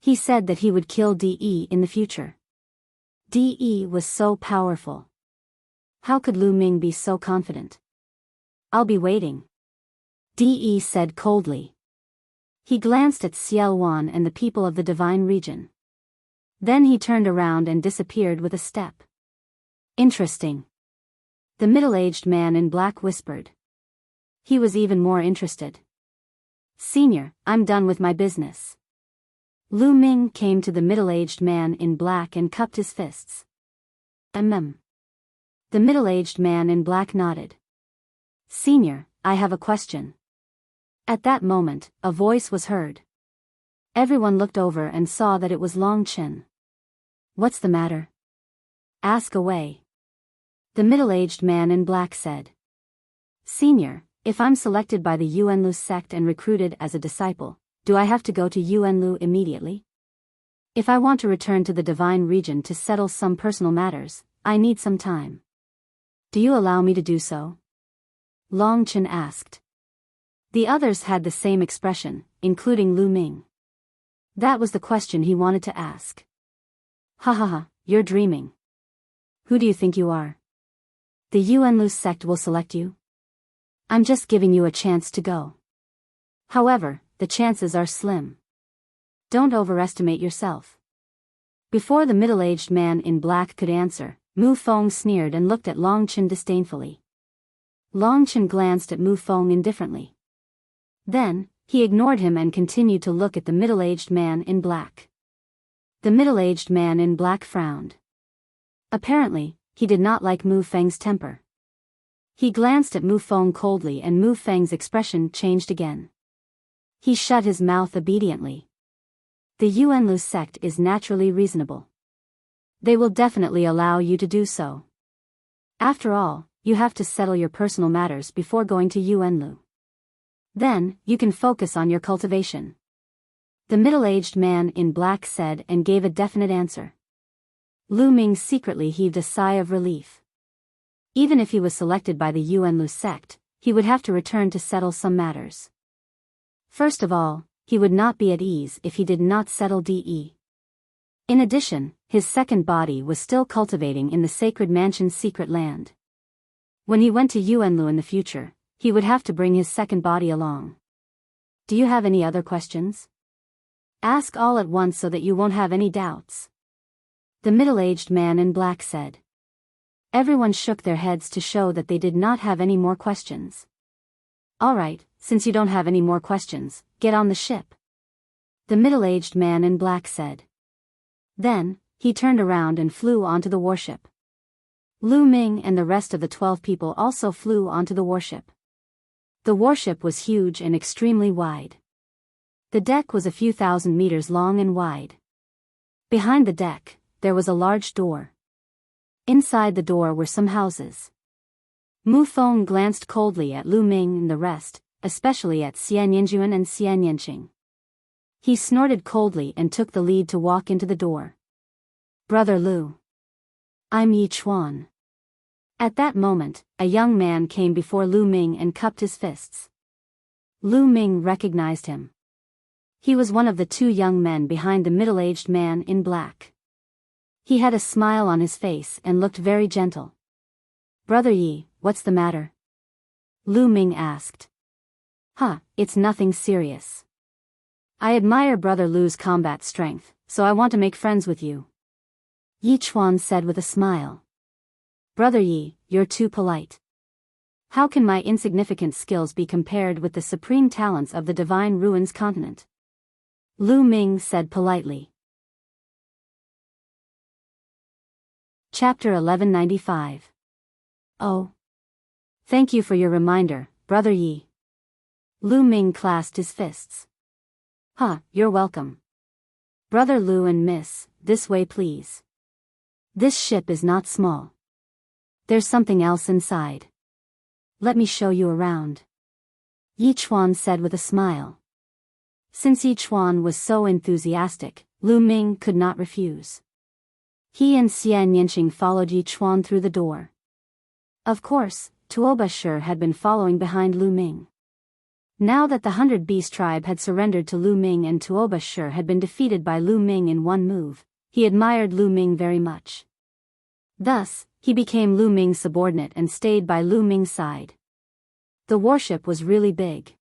He said that he would kill De in the future. De was so powerful. How could Lu Ming be so confident? I'll be waiting, De said coldly. He glanced at Xiao Wan and the people of the divine region. Then he turned around and disappeared with a step. Interesting, the middle-aged man in black whispered. He was even more interested. Senior, I'm done with my business. Lu Ming came to the middle-aged man in black and cupped his fists. The middle-aged man in black nodded. Senior, I have a question. At that moment, a voice was heard. Everyone looked over and saw that it was Long Chen. What's the matter? Ask away. The middle-aged man in black said. Senior, if I'm selected by the Yuanlu sect and recruited as a disciple, do I have to go to Yuanlu immediately? If I want to return to the divine region to settle some personal matters, I need some time. Do you allow me to do so? Long Chen asked. The others had the same expression, including Lu Ming. That was the question he wanted to ask. Ha ha ha, you're dreaming. Who do you think you are? The Yuanlu sect will select you? I'm just giving you a chance to go. However, the chances are slim. Don't overestimate yourself. Before the middle-aged man in black could answer, Mu Feng sneered and looked at Long Chen disdainfully. Long Chen glanced at Mu Feng indifferently. Then, he ignored him and continued to look at the middle-aged man in black. The middle-aged man in black frowned. Apparently, he did not like Mu Feng's temper. He glanced at Mu Feng coldly and Mu Feng's expression changed again. He shut his mouth obediently. The Yuanlu sect is naturally reasonable. They will definitely allow you to do so. After all, you have to settle your personal matters before going to Yuanlu. Then, you can focus on your cultivation. The middle-aged man in black said and gave a definite answer. Lu Ming secretly heaved a sigh of relief. Even if he was selected by the Yuanlu sect, he would have to return to settle some matters. First of all, he would not be at ease if he did not settle De. In addition, his second body was still cultivating in the sacred mansion's secret land. When he went to Yuanlu in the future, he would have to bring his second body along. Do you have any other questions? Ask all at once so that you won't have any doubts. The middle-aged man in black said. Everyone shook their heads to show that they did not have any more questions. All right, since you don't have any more questions, get on the ship. The middle-aged man in black said. Then, he turned around and flew onto the warship. Lu Ming and the rest of the 12 people also flew onto the warship. The warship was huge and extremely wide. The deck was a few thousand meters long and wide. Behind the deck, there was a large door. Inside the door were some houses. Mu Feng glanced coldly at Lu Ming and the rest, especially at Xian Yinjuan and Xian Yanqing. He snorted coldly and took the lead to walk into the door. Brother Lu. I'm Yi Chuan. At that moment, a young man came before Lu Ming and cupped his fists. Lu Ming recognized him. He was one of the two young men behind the middle-aged man in black. He had a smile on his face and looked very gentle. Brother Yi, what's the matter? Lu Ming asked. It's nothing serious. I admire Brother Lu's combat strength, so I want to make friends with you. Yi Chuan said with a smile. Brother Yi, you're too polite. How can my insignificant skills be compared with the supreme talents of the Divine Ruins continent? Lu Ming said politely. Chapter 1195. Oh. Thank you for your reminder, Brother Yi. Lu Ming clasped his fists. You're welcome. Brother Lu and Miss, this way please. This ship is not small. There's something else inside. Let me show you around. Yi Chuan said with a smile. Since Yi Chuan was so enthusiastic, Lu Ming could not refuse. He and Xian Yinqing followed Yi Chuan through the door. Of course, Tuoba Shi had been following behind Lu Ming. Now that the 100 Beast tribe had surrendered to Lu Ming and Tuoba Shi had been defeated by Lu Ming in one move, he admired Lu Ming very much. Thus, he became Lu Ming's subordinate and stayed by Lu Ming's side. The warship was really big.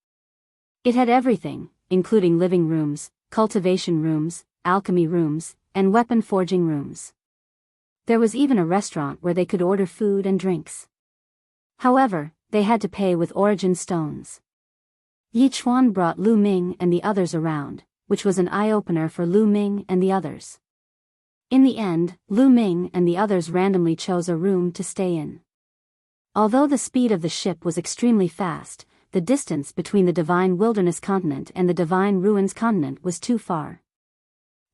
It had everything, including living rooms, cultivation rooms, alchemy rooms, and weapon forging rooms. There was even a restaurant where they could order food and drinks. However, they had to pay with origin stones. Yi Chuan brought Lu Ming and the others around, which was an eye-opener for Lu Ming and the others. In the end, Lu Ming and the others randomly chose a room to stay in. Although the speed of the ship was extremely fast, the distance between the Divine Wilderness continent and the Divine Ruins continent was too far.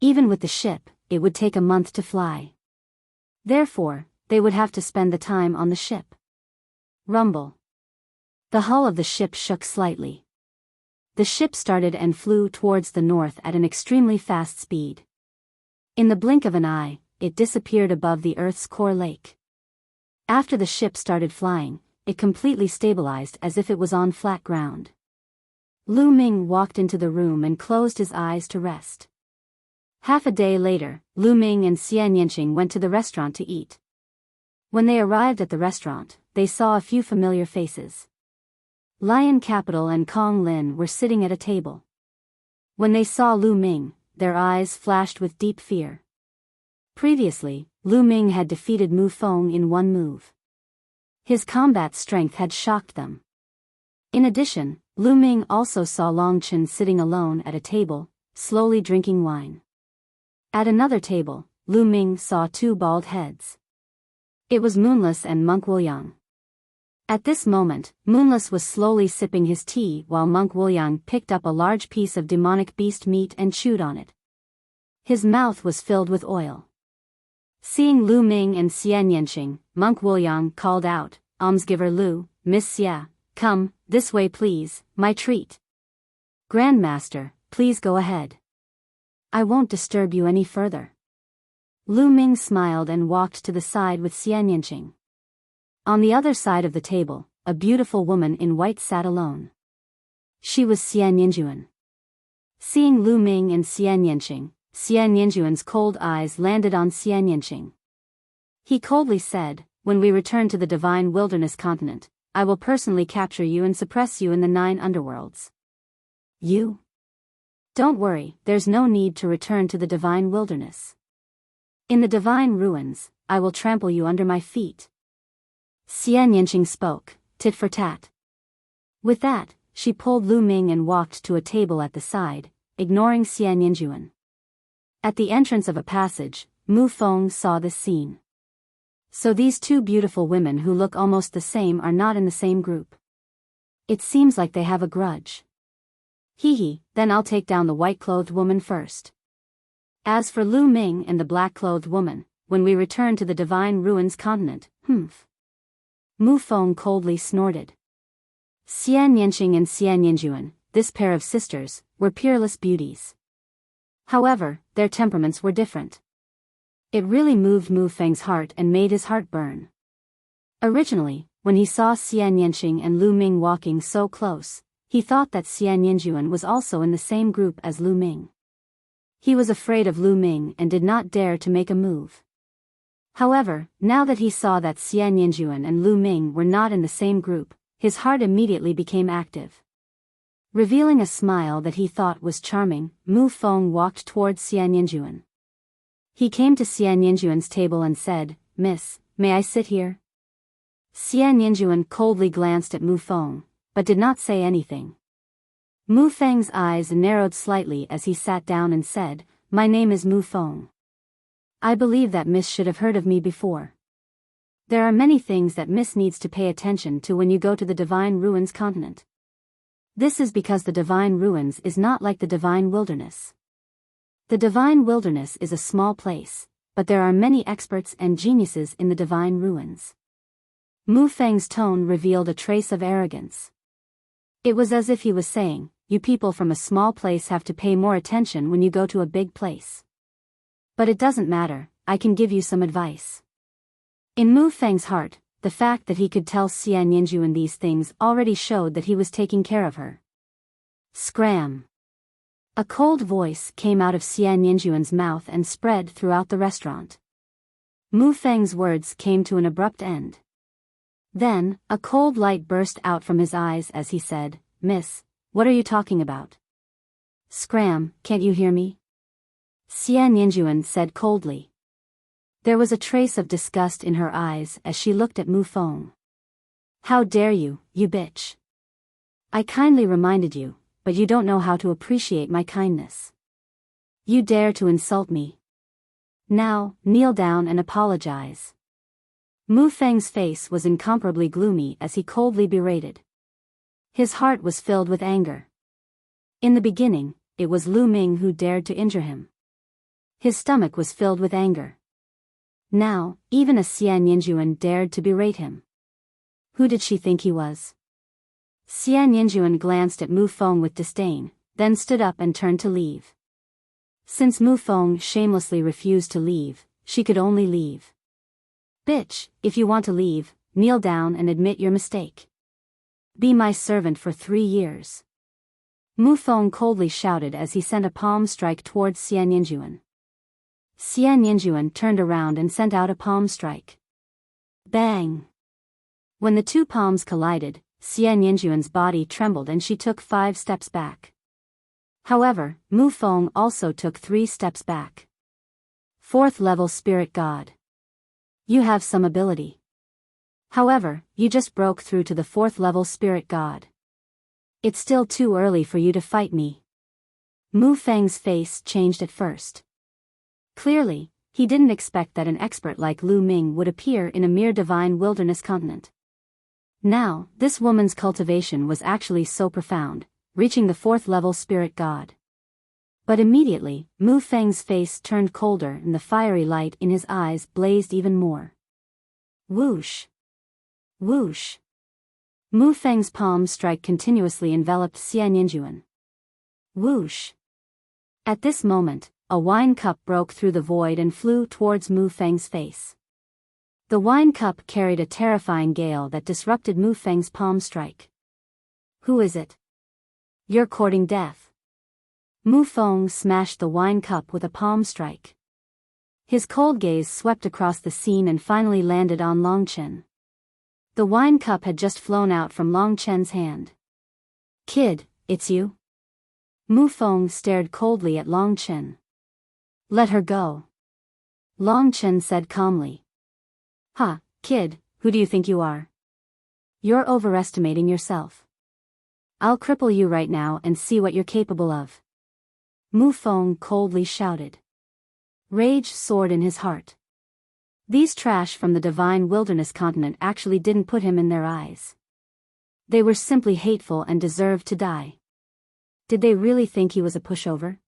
Even with the ship, it would take a month to fly. Therefore, they would have to spend the time on the ship. Rumble. The hull of the ship shook slightly. The ship started and flew towards the north at an extremely fast speed. In the blink of an eye, it disappeared above the Earth's core lake. After the ship started flying, it completely stabilized as if it was on flat ground. Lu Ming walked into the room and closed his eyes to rest. Half a day later, Lu Ming and Xian Yinqing went to the restaurant to eat. When they arrived at the restaurant, they saw a few familiar faces. Lion Capital and Kong Lin were sitting at a table. When they saw Lu Ming, their eyes flashed with deep fear. Previously, Lu Ming had defeated Mu Feng in one move. His combat strength had shocked them. In addition, Lu Ming also saw Long Chen sitting alone at a table, slowly drinking wine. At another table, Lu Ming saw two bald heads. It was Moonless and Monk Wuliang. At this moment, Moonless was slowly sipping his tea while Monk Wuliang picked up a large piece of demonic beast meat and chewed on it. His mouth was filled with oil. Seeing Lu Ming and Xian Yinqing, Monk Wuliang called out, "Almsgiver Lu, Miss Xia, come, this way please, my treat." "Grandmaster, please go ahead. I won't disturb you any further." Lu Ming smiled and walked to the side with Xian Yinqing. On the other side of the table, a beautiful woman in white sat alone. She was Xian Yinjuan. Seeing Lu Ming and Xian Yinqing, Xian Yinjuan's cold eyes landed on Xian Yinqing. He coldly said, "When we return to the Divine Wilderness continent, I will personally capture you and suppress you in the 9 underworlds." "You? Don't worry, there's no need to return to the Divine Wilderness. In the Divine Ruins, I will trample you under my feet." Xian Yinqing spoke, tit for tat. With that, she pulled Lu Ming and walked to a table at the side, ignoring Xian Yinjuan. At the entrance of a passage, Mu Feng saw this scene. So these two beautiful women who look almost the same are not in the same group. It seems like they have a grudge. Hee, then I'll take down the white-clothed woman first. As for Lu Ming and the black-clothed woman, when we return to the Divine Ruins continent, Mu Feng coldly snorted. Xian Yinqing and Xian Yinjuan, this pair of sisters, were peerless beauties. However, their temperaments were different. It really moved Mu Feng's heart and made his heart burn. Originally, when he saw Xian Yinqing and Lu Ming walking so close, he thought that Xian Yinjuan was also in the same group as Lu Ming. He was afraid of Lu Ming and did not dare to make a move. However, now that he saw that Xian Yinjuan and Lu Ming were not in the same group, his heart immediately became active. Revealing a smile that he thought was charming, Mu Feng walked towards Xian Yinjuan. He came to Xian Yinjuan's table and said, "Miss, may I sit here?" Xian Yinjuan coldly glanced at Mu Feng, but did not say anything. Mu Feng's eyes narrowed slightly as he sat down and said, "My name is Mu Feng. I believe that Miss should have heard of me before. There are many things that Miss needs to pay attention to when you go to the Divine Ruins continent. This is because the Divine Ruins is not like the Divine Wilderness. The Divine Wilderness is a small place, but there are many experts and geniuses in the Divine Ruins." Mu Feng's tone revealed a trace of arrogance. It was as if he was saying, "You people from a small place have to pay more attention when you go to a big place. But it doesn't matter, I can give you some advice. In Mu Feng's heart, the fact that he could tell Xian Yinjuan these things already showed that he was taking care of her. Scram! A cold voice came out of Xian Yinjuan's mouth and spread throughout the restaurant. Mu Feng's words came to an abrupt end. Then, a cold light burst out from his eyes as he said, "Miss, what are you talking about?" "Scram, can't you hear me?" Xian Yinjuan said coldly. There was a trace of disgust in her eyes as she looked at Mu Feng. "How dare you, you bitch! I kindly reminded you, but you don't know how to appreciate my kindness. You dare to insult me. Now, kneel down and apologize." Mu Feng's face was incomparably gloomy as he coldly berated. His heart was filled with anger. In the beginning, it was Lu Ming who dared to injure him. His stomach was filled with anger. Now, even a Xian Yinjuan dared to berate him. Who did she think he was? Xian Yinjuan glanced at Mu Feng with disdain, then stood up and turned to leave. Since Mu Feng shamelessly refused to leave, she could only leave. "Bitch, if you want to leave, kneel down and admit your mistake. Be my servant for 3 years." Mu Feng coldly shouted as he sent a palm strike towards Xian Yinjuan. Xian Yinjuan turned around and sent out a palm strike. Bang! When the two palms collided, Xian Yinjuan's body trembled and she took 5 steps back. However, Mu Feng also took 3 steps back. 4th level spirit god. You have some ability. However, you just broke through to the 4th level spirit god. It's still too early for you to fight me. Mu Feng's face changed at first. Clearly, he didn't expect that an expert like Lu Ming would appear in a mere divine wilderness continent. Now, this woman's cultivation was actually so profound, reaching the 4th level spirit god. But immediately, Mu Feng's face turned colder and the fiery light in his eyes blazed even more. Whoosh! Whoosh! Mu Feng's palm strike continuously enveloped Xian Yinjuan. Whoosh! At this moment, a wine cup broke through the void and flew towards Mu Feng's face. The wine cup carried a terrifying gale that disrupted Mu Feng's palm strike. Who is it? You're courting death. Mu Feng smashed the wine cup with a palm strike. His cold gaze swept across the scene and finally landed on Long Chen. The wine cup had just flown out from Long Chen's hand. "Kid, it's you?" Mu Feng stared coldly at Long Chen. "Let her go." Long Chen said calmly. "Ha, kid, who do you think you are? You're overestimating yourself. I'll cripple you right now and see what you're capable of." Mu Feng coldly shouted. Rage soared in his heart. These trash from the divine wilderness continent actually didn't put him in their eyes. They were simply hateful and deserved to die. Did they really think he was a pushover?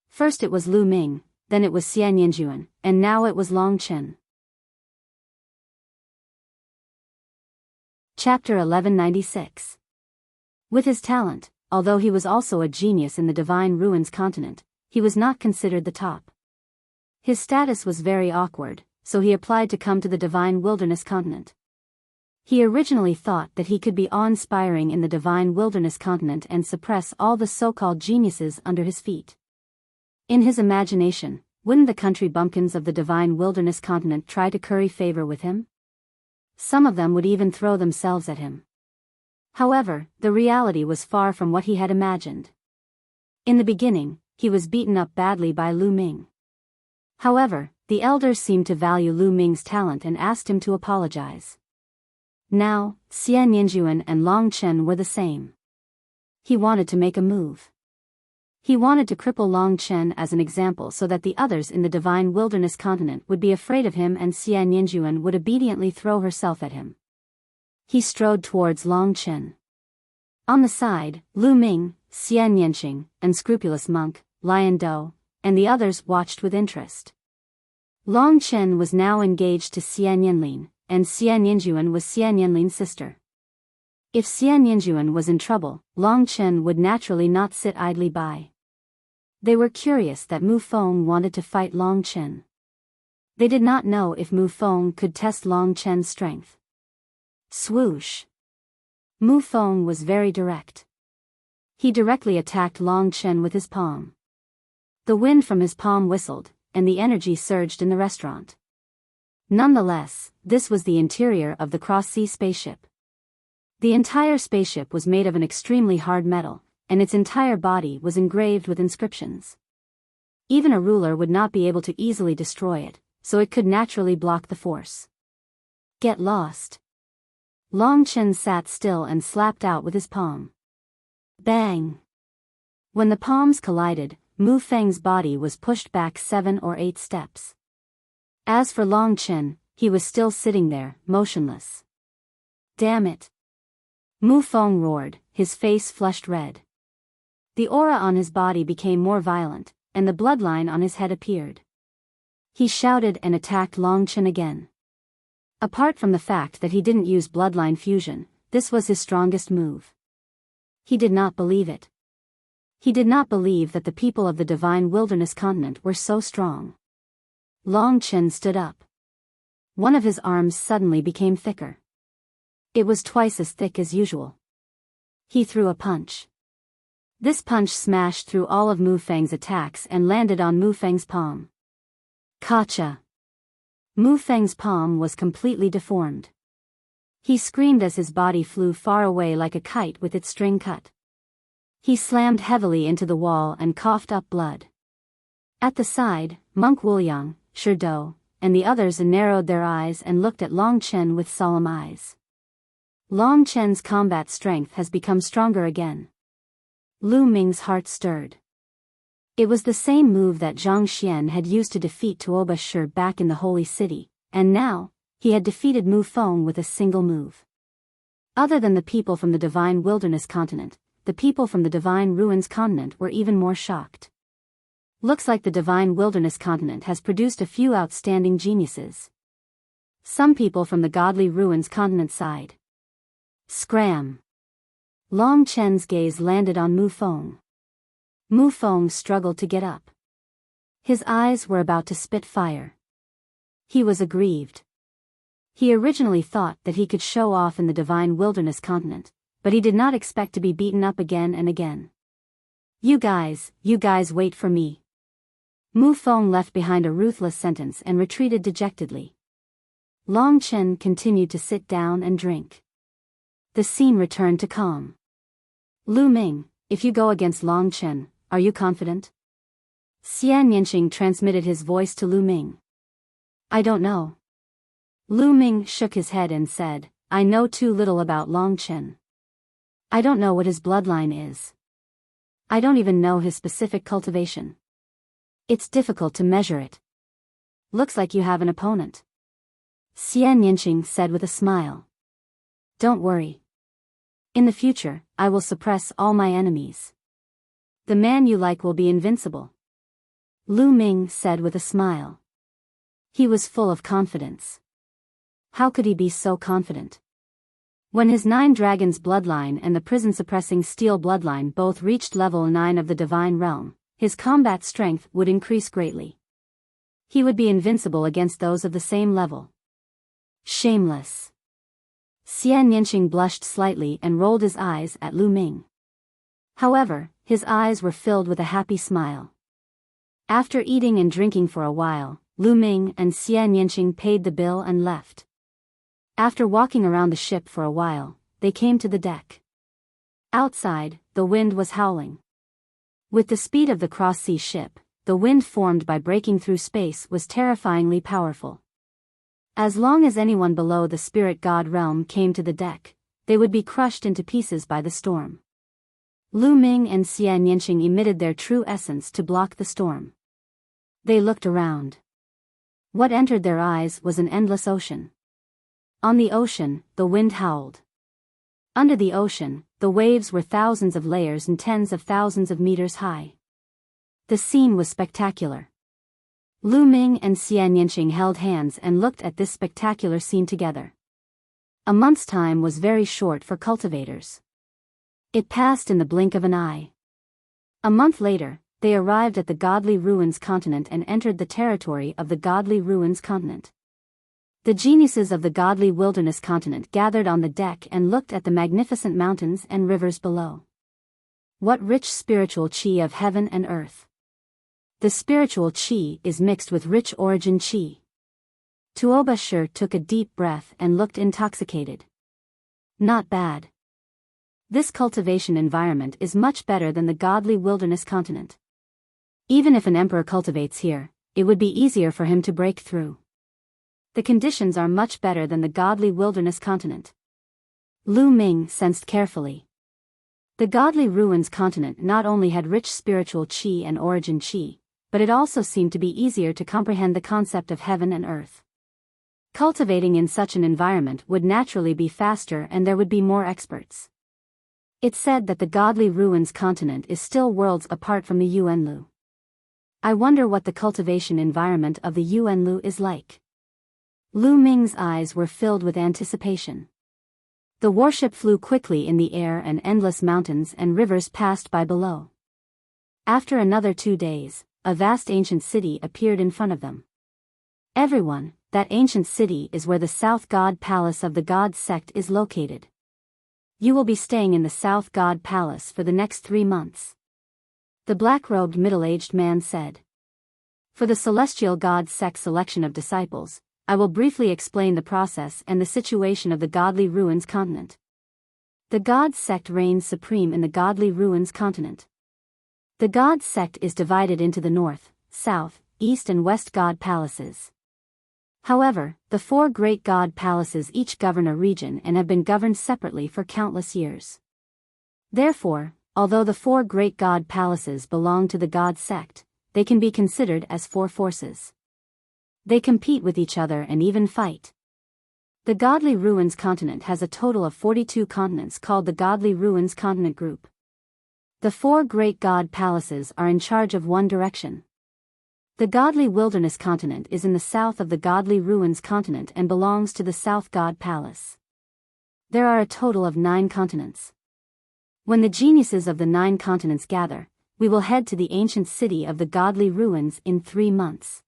First it was Lu Ming, then it was Xian Yinjuan, and now it was Long Chen. Chapter 1196. With his talent, although he was also a genius in the Divine Ruins continent, he was not considered the top. His status was very awkward, so he applied to come to the Divine Wilderness continent. He originally thought that he could be awe-inspiring in the Divine Wilderness continent and suppress all the so-called geniuses under his feet. In his imagination, wouldn't the country bumpkins of the Divine Wilderness continent try to curry favor with him? Some of them would even throw themselves at him. However, the reality was far from what he had imagined. In the beginning, he was beaten up badly by Lu Ming. However, the elders seemed to value Lu Ming's talent and asked him to apologize. Now, Xian Yinjuan and Long Chen were the same. He wanted to make a move. He wanted to cripple Long Chen as an example so that the others in the Divine Wilderness continent would be afraid of him and Xian Yinjuan would obediently throw herself at him. He strode towards Long Chen. On the side, Lu Ming, Xian Yanqing, Unscrupulous Monk, Lion Do, and the others watched with interest. Long Chen was now engaged to Xian Yinlin, and Xian Yinjuan was Xian Yinlin's sister. If Xian Yinjuan was in trouble, Long Chen would naturally not sit idly by. They were curious that Mu Feng wanted to fight Long Chen. They did not know if Mu Feng could test Long Chen's strength. Swoosh! Mu Feng was very direct. He directly attacked Long Chen with his palm. The wind from his palm whistled, and the energy surged in the restaurant. Nonetheless, this was the interior of the cross-sea spaceship. The entire spaceship was made of an extremely hard metal, and its entire body was engraved with inscriptions. Even a ruler would not be able to easily destroy it, so it could naturally block the force. Get lost. Long Chen sat still and slapped out with his palm. Bang! When the palms collided, Mu Feng's body was pushed back 7 or 8 steps. As for Long Chen, he was still sitting there, motionless. Damn it! Mu Feng roared, his face flushed red. The aura on his body became more violent, and the bloodline on his head appeared. He shouted and attacked Long Chen again. Apart from the fact that he didn't use bloodline fusion, this was his strongest move. He did not believe it. He did not believe that the people of the Divine Wilderness continent were so strong. Long Chen stood up. One of his arms suddenly became thicker. It was twice as thick as usual. He threw a punch. This punch smashed through all of Mu Feng's attacks and landed on Mu Feng's palm. Kacha! Mu Feng's palm was completely deformed. He screamed as his body flew far away like a kite with its string cut. He slammed heavily into the wall and coughed up blood. At the side, Monk Wuliang, Sherdou, and the others narrowed their eyes and looked at Long Chen with solemn eyes. Long Chen's combat strength has become stronger again. Lu Ming's heart stirred. It was the same move that Zhang Xian had used to defeat Tuoba Shi back in the Holy City, and now, he had defeated Mu Feng with a single move. Other than the people from the Divine Wilderness continent, the people from the Divine Ruins continent were even more shocked. Looks like the Divine Wilderness continent has produced a few outstanding geniuses. Some people from the Godly Ruins continent sighed. Scram! Long Chen's gaze landed on Mu Feng. Mu Feng struggled to get up. His eyes were about to spit fire. He was aggrieved. He originally thought that he could show off in the Divine Wilderness continent, but he did not expect to be beaten up again and again. You guys wait for me. Mu Feng left behind a ruthless sentence and retreated dejectedly. Long Chen continued to sit down and drink. The scene returned to calm. Lu Ming, if you go against Long Chen, are you confident? Xian Yanqing transmitted his voice to Lu Ming. I don't know. Lu Ming shook his head and said, I know too little about Long Chen. I don't know what his bloodline is. I don't even know his specific cultivation. It's difficult to measure it. Looks like you have an opponent. Xian Yanqing said with a smile. Don't worry. In the future, I will suppress all my enemies. The man you like will be invincible. Lu Ming said with a smile. He was full of confidence. How could he be so confident? When his 9 Dragons bloodline and the prison-suppressing Steel bloodline both reached level 9 of the Divine Realm, his combat strength would increase greatly. He would be invincible against those of the same level. Shameless. Xian Yanqing blushed slightly and rolled his eyes at Lu Ming. However, his eyes were filled with a happy smile. After eating and drinking for a while, Lu Ming and Xian Yanqing paid the bill and left. After walking around the ship for a while, they came to the deck. Outside, the wind was howling. With the speed of the cross-sea ship, the wind formed by breaking through space was terrifyingly powerful. As long as anyone below the spirit god realm came to the deck, they would be crushed into pieces by the storm. Lu Ming and Xian Yanqing emitted their true essence to block the storm. They looked around. What entered their eyes was an endless ocean. On the ocean, the wind howled. Under the ocean, the waves were thousands of layers and tens of thousands of meters high. The scene was spectacular. Lu Ming and Xian Yanqing held hands and looked at this spectacular scene together. A month's time was very short for cultivators. It passed in the blink of an eye. A month later, they arrived at the Godly Ruins continent and entered the territory of the Godly Ruins continent. The geniuses of the Godly Wilderness continent gathered on the deck and looked at the magnificent mountains and rivers below. What rich spiritual chi of heaven and earth! The spiritual chi is mixed with rich origin chi. Tuoba Shur took a deep breath and looked intoxicated. Not bad. This cultivation environment is much better than the Godly Wilderness continent. Even if an emperor cultivates here, it would be easier for him to break through. The conditions are much better than the Godly Wilderness continent. Lu Ming sensed carefully. The Godly Ruins continent not only had rich spiritual chi and origin chi, but it also seemed to be easier to comprehend the concept of heaven and earth. Cultivating in such an environment would naturally be faster and there would be more experts. It's said that the Godly Ruins continent is still worlds apart from the Yuanlu. I wonder what the cultivation environment of the Yuanlu is like. Lu Ming's eyes were filled with anticipation. The warship flew quickly in the air and endless mountains and rivers passed by below. After another 2 days, a vast ancient city appeared in front of them. Everyone, that ancient city is where the South God Palace of the God sect is located. You will be staying in the South God Palace for the next 3 months. The black-robed middle-aged man said. For the Celestial God sect selection of disciples, I will briefly explain the process and the situation of the Godly Ruins continent. The God sect reigns supreme in the Godly Ruins continent. The God sect is divided into the North, South, East and West God palaces. However, the 4 great God palaces each govern a region and have been governed separately for countless years. Therefore, although the 4 great God palaces belong to the God sect, they can be considered as 4 forces. They compete with each other and even fight. The Godly Ruins continent has a total of 42 continents called the Godly Ruins continent group. The 4 great God palaces are in charge of one direction. The Godly Wilderness continent is in the south of the Godly Ruins continent and belongs to the South God Palace. There are a total of 9 continents. When the geniuses of the 9 continents gather, we will head to the ancient city of the Godly Ruins in 3 months.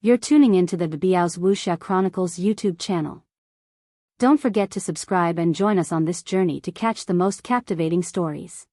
You're tuning into the Biyao's Wuxia Chronicles YouTube channel. Don't forget to subscribe and join us on this journey to catch the most captivating stories.